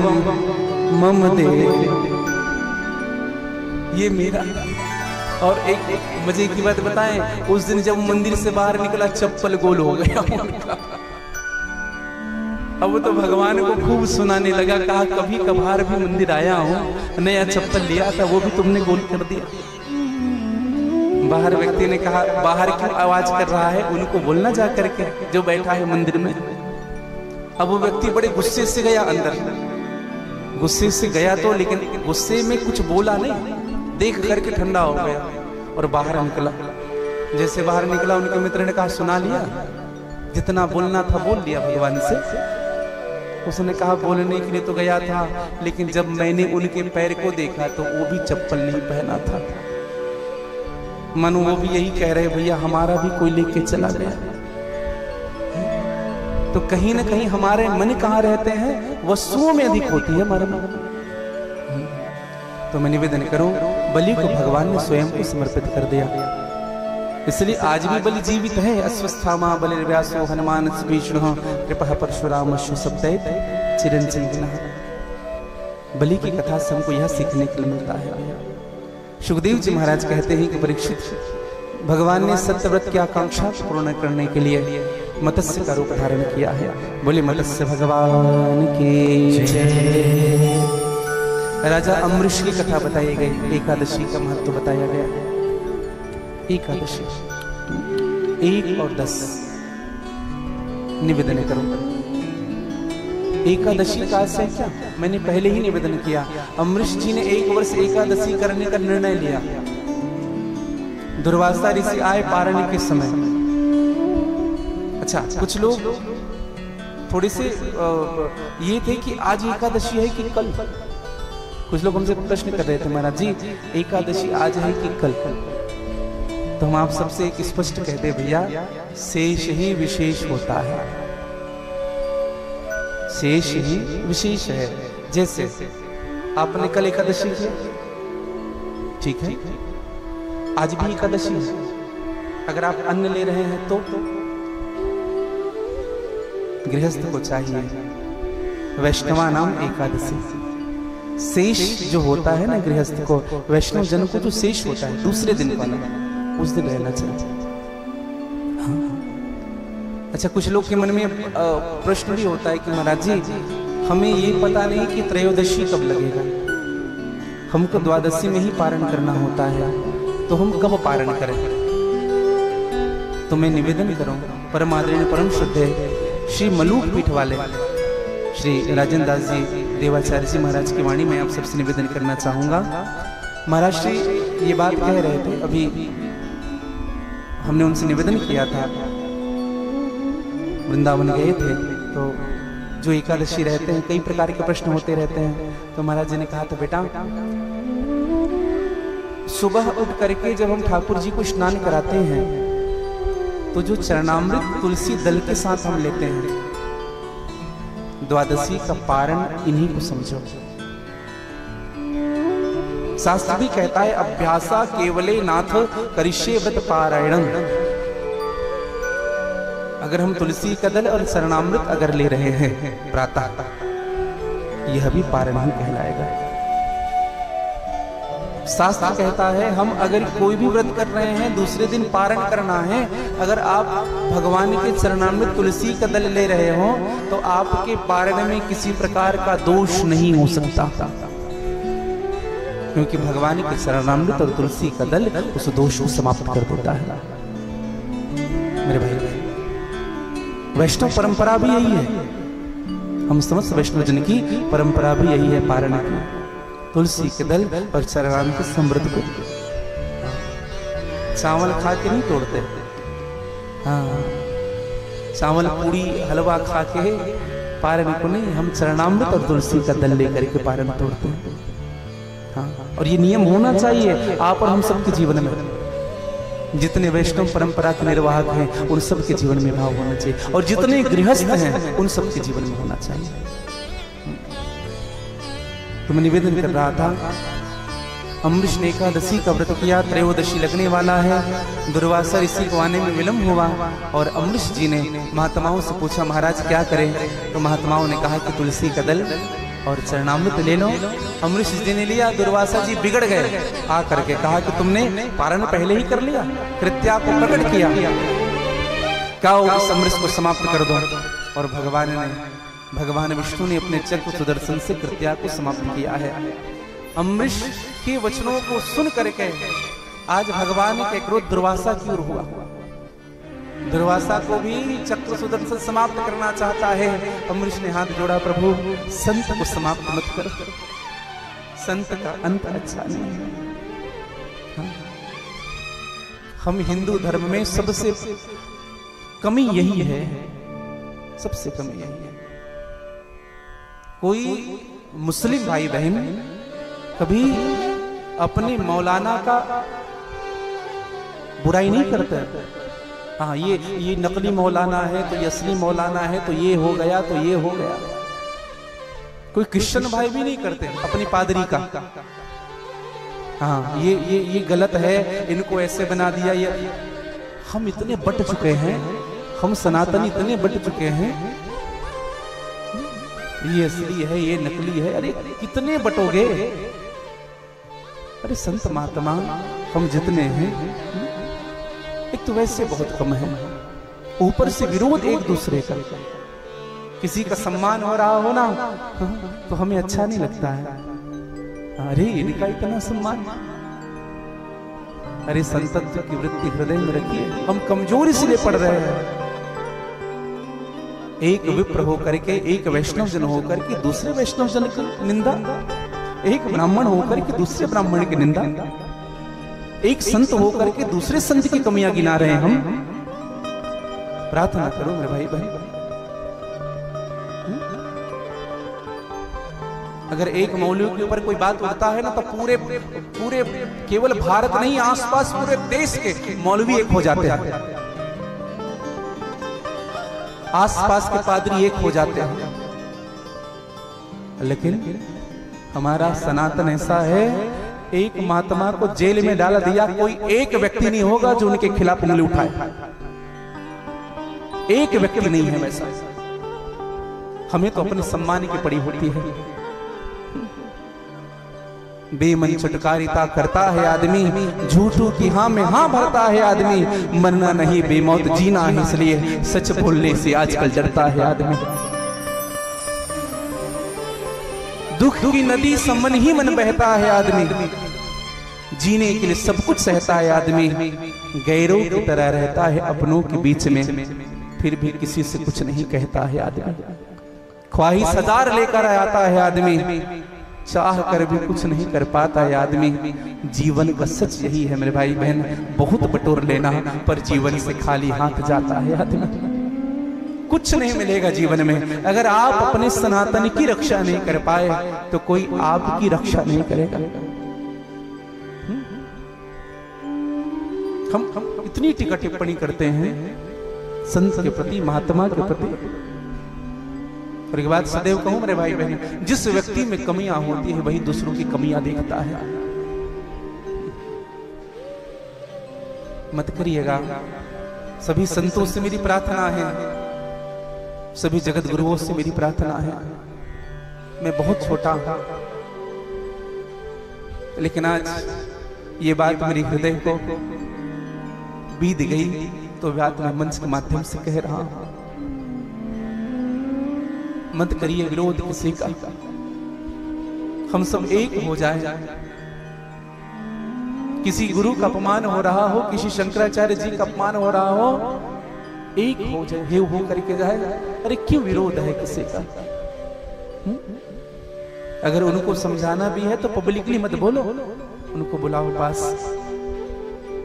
मम दे, ये मेरा। और एक मजे की बात बताएं, उस दिन जब मंदिर से बाहर निकला चप्पल गोल हो गया उनका। अब तो भगवान को खूब सुनाने लगा, कहा कभी कभार भी मंदिर आया हूं, नया चप्पल लिया था वो भी तुमने गोल कर दिया। बाहर व्यक्ति ने कहा, बाहर क्यों आवाज कर रहा है, उनको बोलना जा करके जो बैठा है मंदिर में। अब वो व्यक्ति बड़े गुस्से से गया अंदर, गुस्से से गया तो, लेकिन गुस्से में कुछ बोला नहीं, देख करके ठंडा हो गया और बाहर निकला। जैसे बाहर निकला उनके मित्र ने कहा, सुना लिया, जितना बोलना था बोल लिया भगवान से। उसने कहा, बोलने के लिए तो गया था, लेकिन जब मैंने उनके पैर को देखा तो वो भी चप्पल नहीं पहना था। मनु वो भी यही कह रहे, भैया हमारा भी कोई लेके चला गया। तो कहीं ना कहीं हमारे मन कहाँ रहते हैं, वस्तुओं में अधिक होती है हमारे मन। तो मैं निवेदन करूं, बलि को भगवान ने स्वयं को समर्पित कर दिया। इसलिए आज भी बलि जीवित है। अश्वस्थामा बलिर्व्यासो हनुमान विष्णु कृपा परशुराम सप्तैत चिरंजीविनः। बलि की कथा से हमको यह सीखने के लिए मिलता है। सुखदेव जी महाराज कहते हैं कि परीक्षित, भगवान ने सत्यव्रत की आकांक्षा पूर्ण करने के लिए मत्स्य का रूप धारण किया है। बोले मत्स्य भगवान की जय। राजा अम्बरीश की कथा बताई गई, एकादशी का महत्व बताया गया। एकादशी 1 और 10 निवेदन करो। एकादशी का आशय क्या, मैंने पहले ही निवेदन किया। अम्बरीश जी ने 1 वर्ष एकादशी करने का निर्णय लिया। दुर्वासा ऋषि आए पारणी के समय। अच्छा, कुछ लोग थोड़े से ये थे कि आज एकादशी है कि कल। कुछ लोग हमसे प्रश्न कर रहे थे, महाराज जी एकादशी आज है कि कल। तो हम आप सबसे एक स्पष्ट कहते भैया, शेष ही विशेष होता है। शेष ही विशेष है। जैसे आपने कल एकादशी की, ठीक है, आज भी एकादशी है। अगर आप अन्न ले रहे हैं तो गृहस्थ को चाहिए वैष्णवा नाम एकादशी। शेष जो होता है ना गृहस्थ को, वैष्णव जन को जो शेष होता है दूसरे दिन वाला, उस दिन रहना चाहिए। हाँ। अच्छा, कुछ लोग के मन में प्रश्न भी होता है कि महाराज जी हमें ये पता नहीं कि त्रयोदशी कब लगेगा, हमको द्वादशी में ही पारण करना होता है, तो हम कब पारण करें। तो मैं निवेदन करूं, परम आदरणीय परम शुद्ध श्री मलूक पीठ वाले श्री राजेंद्र दास जी देवाचार्य जी महाराज की वाणी में आप सबसे निवेदन करना चाहूंगा। महाराज श्री ये बात कह रहे थे, अभी हमने उनसे निवेदन किया था, वृंदावन गए थे तो जो एकादशी रहते हैं कई प्रकार के प्रश्न होते रहते हैं। तो महाराज जी ने कहा था, बेटा सुबह उठ करके जब हम ठाकुर जी को स्नान कराते हैं तो जो चरणामृत तुलसी दल के साथ हम लेते हैं, द्वादशी का पारण इन्हीं को समझो। शास्त्र भी कहता है, अभ्यासा केवले नाथ करिष्ये व्रत पारायणं। अगर हम तुलसी का दल और चरणामृत अगर ले रहे हैं प्रातः, यह भी पारण ही कहलाएगा। शास्त्र कहता है हम अगर कोई भी व्रत कर रहे हैं दूसरे दिन पारण करना है, अगर आप भगवान के चरणामृत तुलसी का दल ले रहे हो तो आपके पारण में किसी प्रकार का दोष नहीं हो सकता, क्योंकि भगवान के चरणामृत और तुलसी का दल उस दोष को समाप्त कर देता है। मेरे भाई, वैष्णव परंपरा भी यही है, हम समस्त वैष्णव जन की परंपरा भी यही है, पारण की तुलसी के दल और चरणामृत समृद्ध को। चावल खा के नहीं तोड़ते, हाँ, चावल पूरी हलवा खा के पारण को नहीं, हम चरणामृत और तुलसी का दल लेकर के पारण तोड़ते हैं। हाँ, और ये नियम होना चाहिए आप और हम सबके जीवन में। जितने वैष्णव परंपरा के निर्वाहक हैं उन सबके जीवन में भाव होना चाहिए, और जितने गृहस्थ हैं उन सबके जीवन में होना चाहिए। तो मैं निवेदन कर रहा था, अम्बरीश ने एकादशी का व्रत किया, त्रयोदशी लगने वाला है, दुर्वासा ऋषि को आने में विलंब हुआ और अम्बरीश जी ने महात्माओं से पूछा, महाराज क्या करें। तो महात्माओं ने कहा कि तुलसी का दल और चरणामृत ले लो। अम्बरीश जी ने लिया, दुर्वासा जी बिगड़ गए, आ करके कहा कि तुमने पारण पहले ही कर लिया, कृत्या को प्रकट किया, क्या उस अम्बरीश को समाप्त कर दो। और भगवान विष्णु ने अपने चक्र सुदर्शन से कृत्या को समाप्त किया है। अम्बरीश के वचनों को सुन करके आज भगवान के क्रोध दुर्वासा की ओर हुआ। दुर्वासा को भी चक्र सुदर्शन समाप्त करना चाहता है। अम्बरीश ने हाथ जोड़ा, प्रभु संत को समाप्त मत कर, संत का अंत अच्छा नहीं है। हाँ? हम हिंदू धर्म में सबसे कमी यही है, सबसे कमी यही है। कोई मुस्लिम भाई बहन कभी अपने मौलाना का बुराई नहीं करते। हाँ, ये नकली मौलाना है तो ये असली मौलाना है, तो ये हो गया तो ये हो गया। कोई क्रिश्चियन भाई भी नहीं करते अपनी पादरी का, हाँ ये गलत है, इनको ऐसे बना दिया। ये हम इतने बट चुके हैं, हम सनातनी इतने बट चुके हैं, ये असली है ये नकली है, अरे कितने बटोगे। अरे संत महात्मा हम जितने हैं तो वैसे बहुत कम है। ऊपर से विरोध एक दूसरे का, किसी का सम्मान हो रहा हो ना तो हमें अच्छा नहीं लगता है, अरे इनका इतना सम्मान। अरे संतत्व की वृत्ति हृदय में रखिए। हम कमजोर इसलिए पड़ रहे हैं। एक विप्र होकर के, एक वैष्णव जन होकर के दूसरे वैष्णव जन की निंदा, एक ब्राह्मण होकर के दूसरे ब्राह्मण की निंदा, एक संत होकर के दूसरे संत की कमियां गिना रहे हैं हम। प्रार्थना करो मेरे भाई बहन, अगर एक मौलवी के ऊपर कोई बात उठता है ना तो पूरे पूरे केवल भारत नहीं, आसपास पूरे देश के मौलवी एक हो जाते हैं, आसपास के पादरी एक हो जाते हैं। लेकिन हमारा सनातन ऐसा है, एक महात्मा को जेल में डाल दिया, कोई एक व्यक्ति नहीं होगा जो उनके खिलाफ उंगली उठाए, एक व्यक्ति नहीं है वैसा। हमें तो अपने सम्मान की पड़ी होती है। बेमन चटकारिता करता है आदमी, झूठों की हाँ में हाँ भरता है आदमी, मरना नहीं बेमौत जीना है, इसलिए सच बोलने से आजकल डरता है आदमी। दुख की नदी से मन ही मन बहता है आदमी, जीने के लिए सब कुछ सहता है आदमी, गैरों की तरह रहता है अपनों के बीच में, फिर भी किसी से कुछ नहीं कहता है आदमी। ख्वाहिश हजार लेकर आता है आदमी, चाह कर भी कुछ नहीं कर पाता है आदमी। जीवन का सच यही है मेरे भाई बहन, बहुत बटोर लेना पर जीवन से खाली हाथ जाता है आदमी। कुछ नहीं मिलेगा जीवन में। अगर आप अपने सनातन की रक्षा नहीं कर पाए तो कोई आपकी रक्षा नहीं करेगा। हम इतनी टीका टिप्पणी करते हैं संत के प्रति, महात्मा के प्रति। और एक बात सदैव कहूं मेरे भाई बहन, जिस व्यक्ति में कमियां होती है वही दूसरों की कमियां देखता है। मत करिएगा। सभी संतों से मेरी प्रार्थना है, सभी जगत गुरुओं से मेरी प्रार्थना है। मैं बहुत छोटा हूं, लेकिन आज ये बात मेरे हृदय को बीत गई तो बात मैं मंच के माध्यम से कह रहा हूं। मत करिए विरोध किसी का, हम सब एक हो जाए। किसी गुरु का अपमान हो रहा हो, किसी शंकराचार्य जी का अपमान हो रहा हो, एक हो जाए, हे हो करके जाए। अरे क्यों विरोध है किसी का? अगर उनको समझाना भी है तो पब्लिकली मत बोलो, उनको बुलाओ पास।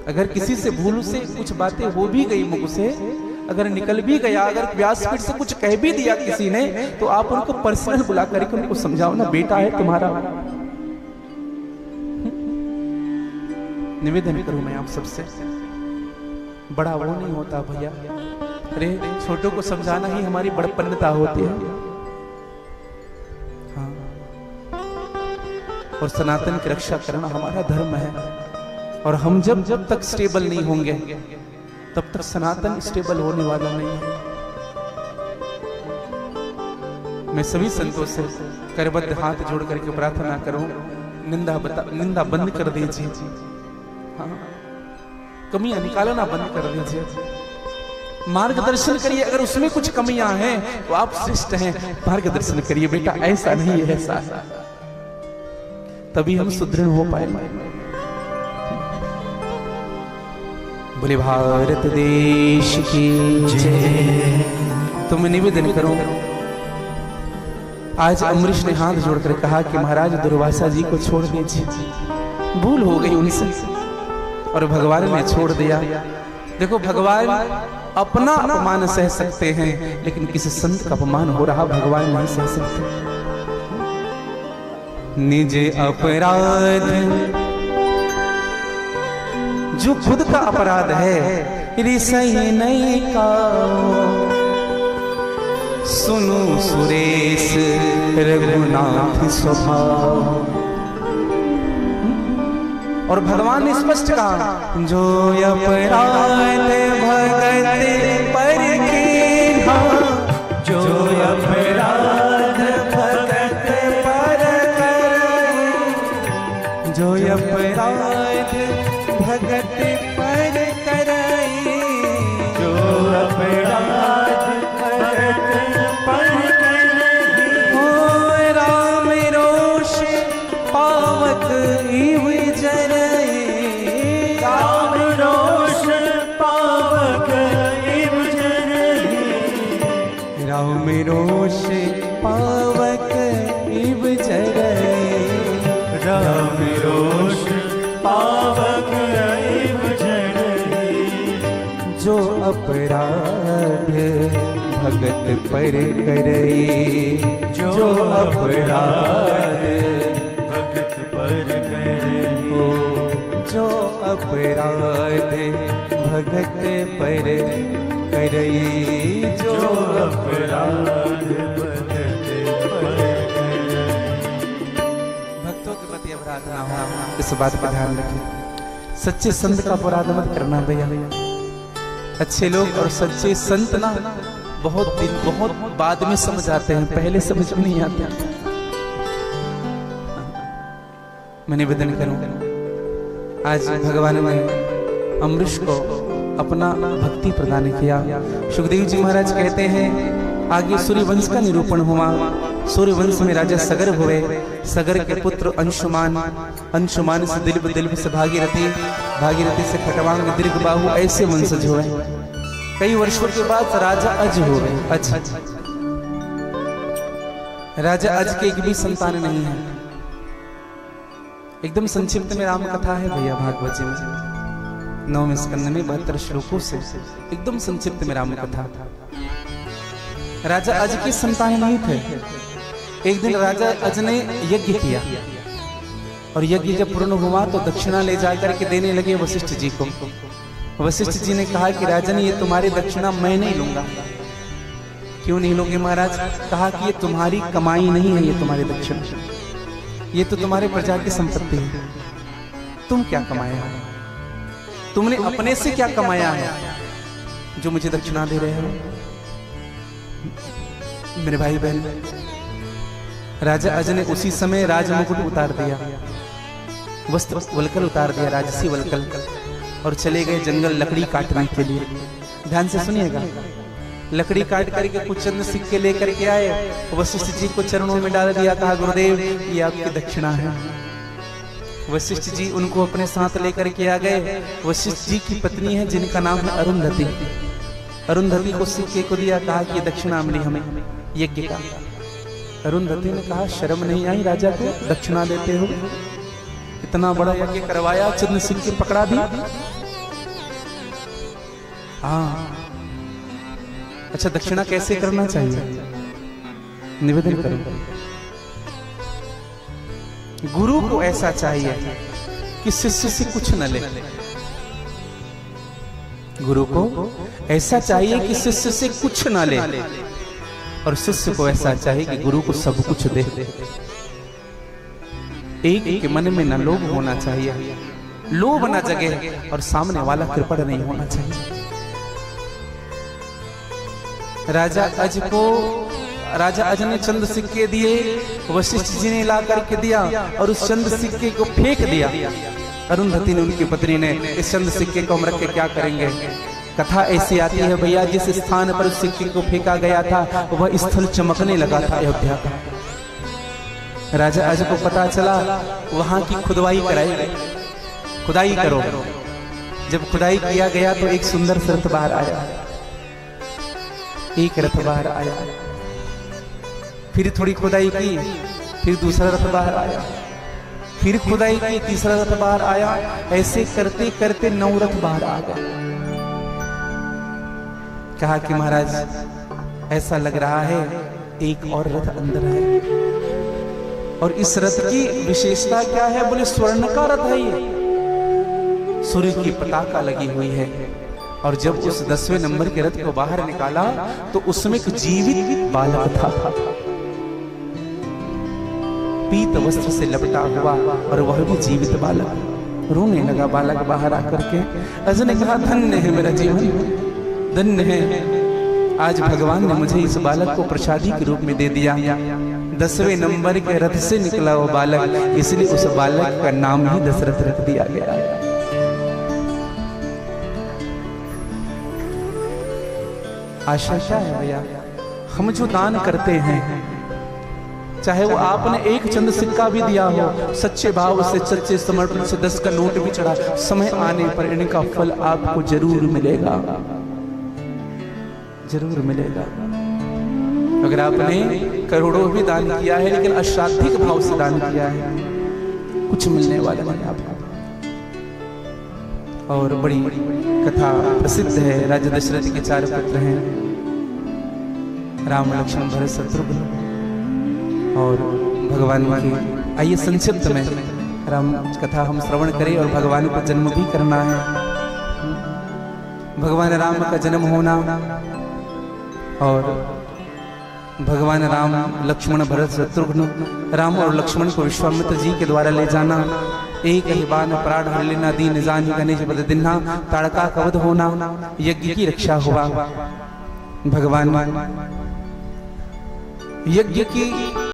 अगर किसी से भूल से कुछ बातें हो भी गई मुख से, अगर निकल भी गया, अगर व्यासपीठ से कुछ कह भी दिया किसी ने, तो आप उनको पर्सनल बुला करके उनको समझाओ ना, बेटा है तुम्हारा। निवेदन करूं मैं आप सबसे, बड़ा वो नहीं होता भैया। अरे छोटों को समझाना ही हमारी बड़पन्नता होती है। हाँ, और सनातन की रक्षा करना हमारा धर्म है। और हम जब तक स्टेबल नहीं होंगे तब तक सनातन स्टेबल होने वाला नहीं है। मैं सभी संतों से करबद्ध हाथ जोड़ करके प्रार्थना करूं, निंदा बंद कर दीजिए। हाँ, कमियां निकालना बंद कर दीजिए। मार्गदर्शन करिए, अगर उसमें कुछ कमियां हैं तो आप श्रेष्ठ हैं, मार्गदर्शन करिए, बेटा ऐसा नहीं है, ऐसा है। तभी हम सुदृढ़ हो पाएंगे। बोले भारत देश की जय। तो मैं निवेदन करूं, आज अमरीश ने हाथ जोड़कर कहा कि महाराज दुर्वासा जी को छोड़ दीजिए, भूल हो गई उनसे, और भगवान ने छोड़ दिया। देखो, भगवान अपना अपमान सह सकते हैं, लेकिन किसी संत का अपमान हो रहा भगवान नहीं सह सकते। निज अपराध जो खुद का अपराध है, सही नहीं का सुनो सुरेश रघुनाथ स्वभाव। और भगवान ने स्पष्ट कहा, जो अपराध भगत पर कीन्हा, जो अपराध भगत पर करे, जो अपराध भगत पर कराई, रोष पावक इव जरई, राम रोष पावक इव जरई, जो अपराध भगत पर करई, जो अपराध भगत पर करई, जो अपराध भगत पर करई, जो अपराध भगत पर करई। भक्तों के प्रति अपराध ना हो, इस बात का ध्यान रखें। सच्चे संत का अपराध मत करना भैया। अच्छे लोग और सच्चे संत ना बहुत बाद में समझ आते हैं, पहले समझ में नहीं आते। मैं निवेदन करूं, आज भगवान ने अमरीश को अपना भक्ति प्रदान किया। सुखदेव जी महाराज कहते हैं आगे सूर्यवंश का निरूपण हुआ। सूर्यवंश में राजा सगर हुए। सगर के पुत्र अंशुमान, अंशुमान से दिल्ब से भागीरथी, भागीरथी से खटवांग दीर्घबाहु, ऐसे वंशज हुए। कई वर्षों के बाद राजा अज हुए। राजा अज के एक भी संतान नहीं है। एकदम संक्षिप्त में राम कथा है भैया, भागवत जी में 9वें स्कंद में 72 श्लोकों से एकदम संक्षिप्त में राम कथा। राजा अज के संतान नहीं थे। एक दिन राजा अज ने यज्ञ किया और यज्ञ जब पूर्ण हुआ तो दक्षिणा ले जाकर के देने लगे वशिष्ठ जी को। वशिष्ठ जी ने कहा कि राजन ये तुम्हारी दक्षिणा मैं नहीं लूंगा। क्यों नहीं लोगे महाराज? कहा कि ये तुम्हारी कमाई नहीं है, ये तुम्हारी दक्षिणा, ये तो तुम्हारे प्रजा की संपत्ति है। तुम क्या कमाया है? तुमने अपने से क्या कमाया है जो मुझे दक्षिणा दे रहे हो? मेरे भाई बहन, राजा अज ने उसी समय राज मुकुट उतार दिया, वस्त्र वलकल उतार दिया, राजसी वलकल, और चले गए जंगल लकड़ी काटने के लिए। ध्यान से सुनिएगा। लकड़ी काट करके कुछ चंद सिक्के लेकर के आए, वशिष्ठ जी को चरणों में डाल दिया, कहा गुरुदेव ये आपकी दक्षिणा है। वशिष्ठ जी उनको अपने साथ लेकर के आ गए। वशिष्ठ जी की पत्नी है जिनका नाम है अरुंधति। अरुंधति को सिक्के को दिया, कहा कि ये दक्षिणा मिली हमें यज्ञ का। अरुंधति ने कहा शर्म नहीं आई राजा को दक्षिणा देते हो? इतना बड़ा यज्ञ करवाया, चंद सिक्के पकड़ा दी। हाँ, अच्छा दक्षिणा कैसे करना चाहिए? निवेदन करो। गुरु को ऐसा चाहिए कि शिष्य से कुछ न ले। गुरु को ऐसा चाहिए कि शिष्य से कुछ न ले, और शिष्य को ऐसा चाहिए कि गुरु को सब कुछ दे। एक के मन में न लोभ होना चाहिए, लोभ न जगे, और सामने वाला कृपण नहीं होना चाहिए। राजा अज ने चंद सिक्के दिए, वशिष्ठ जी ने ला करके दिया और उस चंद सिक्के को फेंक दिया। अरुंधति ने, उनकी पत्नी ने, इस चंद सिक्के को हम रख के क्या करेंगे? कथा ऐसी आती है भैया, जिस स्थान पर उस सिक्के को फेंका गया था वह स्थल चमकने लगा था, अयोध्या का। राजा अज को पता चला, वहां की खुदवाई कराई गई। खुदाई करो। जब खुदाई किया गया तो एक सुंदर रथ बाहर आया। एक रथ बाहर आया, फिर थोड़ी खुदाई की, फिर दूसरा रथ बाहर आया, फिर खुदाई की, तीसरा रथ बाहर आया। ऐसे करते करते 9 रथ बाहर आ गए। कहा कि महाराज ऐसा लग रहा है एक और रथ अंदर है। और इस रथ की विशेषता क्या है? बोले स्वर्ण का रथ है ये, सूर्य की पताका लगी हुई है। और जब उस 10वें नंबर के रथ को बाहर निकाला तो उसमें एक जीवित बालक था, पीत वस्त्र से लपटा हुआ, और वह भी जीवित बालक। रोने लगा बालक बाहर आकर के। अज ने कहा धन्य है मेरा जीवन, धन्य है, आज भगवान ने मुझे इस बालक को प्रसादी के रूप में दे दिया। 10वें नंबर के रथ से निकला वो बालक, इसलिए उस बालक का नाम ही दशरथ रख दिया गया। आशा क्या है भैया? हम जो दान करते हैं, चाहे वो आपने एक चंद सिक्का भी दिया हो, सच्चे भाव से, सच्चे समर्पण से 10 का नोट भी चढ़ा, समय आने पर इनका फल आपको जरूर मिलेगा, जरूर मिलेगा। अगर आपने करोड़ों भी दान किया है लेकिन अश्राद्धिक भाव से दान किया है, कुछ मिलने वाला नहीं आपको। और बड़ी कथा प्रसिद्ध है, राजा दशरथ के 4 पुत्र हैं, राम लक्ष्मण भरत शत्रुघ्न। और भगवान की आइए संक्षिप्त में राम कथा हम श्रवण करें। और भगवान को जन्म भी करना है। भगवान राम का जन्म होना और भगवान राम लक्ष्मण भरत शत्रुघ्न, राम और लक्ष्मण को विश्वामित्र जी के द्वारा ले जाना, एक ही बाण प्राण हर लेना, दीन जान गणेश बद दिन्हा, ताड़का कवध होना, यज्ञ की रक्षा हुआ। भगवान यज्ञ की